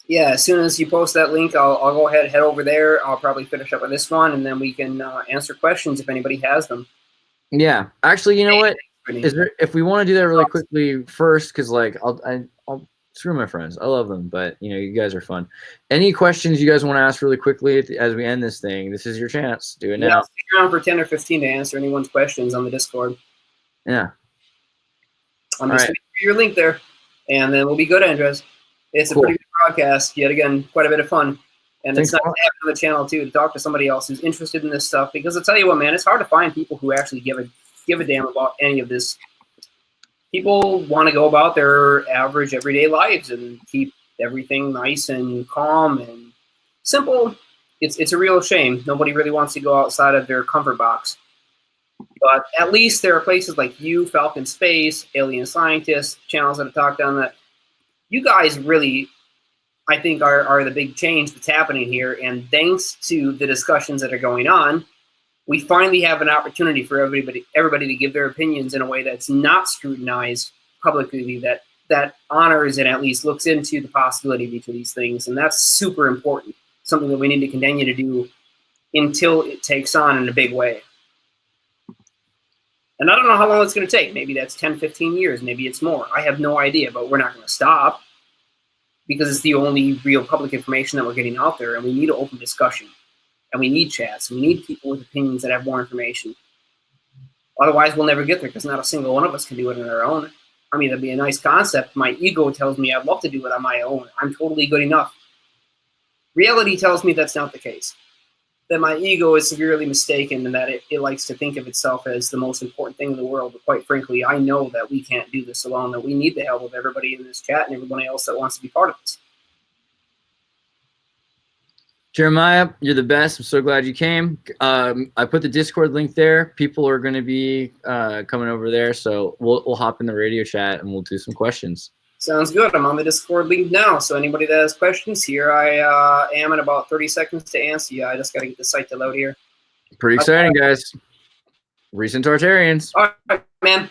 Yeah, as soon as you post that link, I'll go ahead, head over there. I'll probably finish up with this one, and then we can answer questions if anybody has them. Yeah, actually, you know what? is there, if we want to do that really quickly first, because like I'll screw my friends. I love them, but you know, you guys are fun. Any questions you guys want to ask really quickly as we end this thing? This is your chance. Do it now. Stick around for 10 or 15 to answer anyone's questions on the Discord. Yeah. I'm just going to give you your link there, and then we'll be good, Andres. It's a pretty good broadcast. Yet again, quite a bit of fun. And it's nice to have on the channel, too, to talk to somebody else who's interested in this stuff. Because I'll tell you what, man, it's hard to find people who actually give a damn about any of this. People want to go about their average everyday lives and keep everything nice and calm and simple. It's a real shame. Nobody really wants to go outside of their comfort box. But at least there are places like you, Falcon Space, Alien Scientists, channels that have talked on that. You guys really, I think, are the big change that's happening here. And thanks to the discussions that are going on, we finally have an opportunity for everybody to give their opinions in a way that's not scrutinized publicly, that honors and at least looks into the possibility of each of these things. And that's super important, something that we need to continue to do until it takes on in a big way. And I don't know how long it's going to take. Maybe that's 10, 15 years. Maybe it's more. I have no idea, but we're not going to stop because it's the only real public information that we're getting out there, and we need an open discussion. And we need chats. We need people with opinions that have more information. Otherwise, we'll never get there because not a single one of us can do it on our own. I mean, that'd be a nice concept. My ego tells me I'd love to do it on my own. I'm totally good enough. Reality tells me that's not the case. That my ego is severely mistaken and that it likes to think of itself as the most important thing in the world. But quite frankly, I know that we can't do this alone, that we need the help of everybody in this chat and everybody else that wants to be part of this. Jeremiah, you're the best. I'm so glad you came. I put the Discord link there. People are going to be coming over there, so we'll hop in the radio chat and we'll do some questions. Sounds good. I'm on the Discord link now, so anybody that has questions, here I am in about 30 seconds to answer you. I just got to get the site to load here. Pretty exciting, guys. Recent Tartarians. All right, man.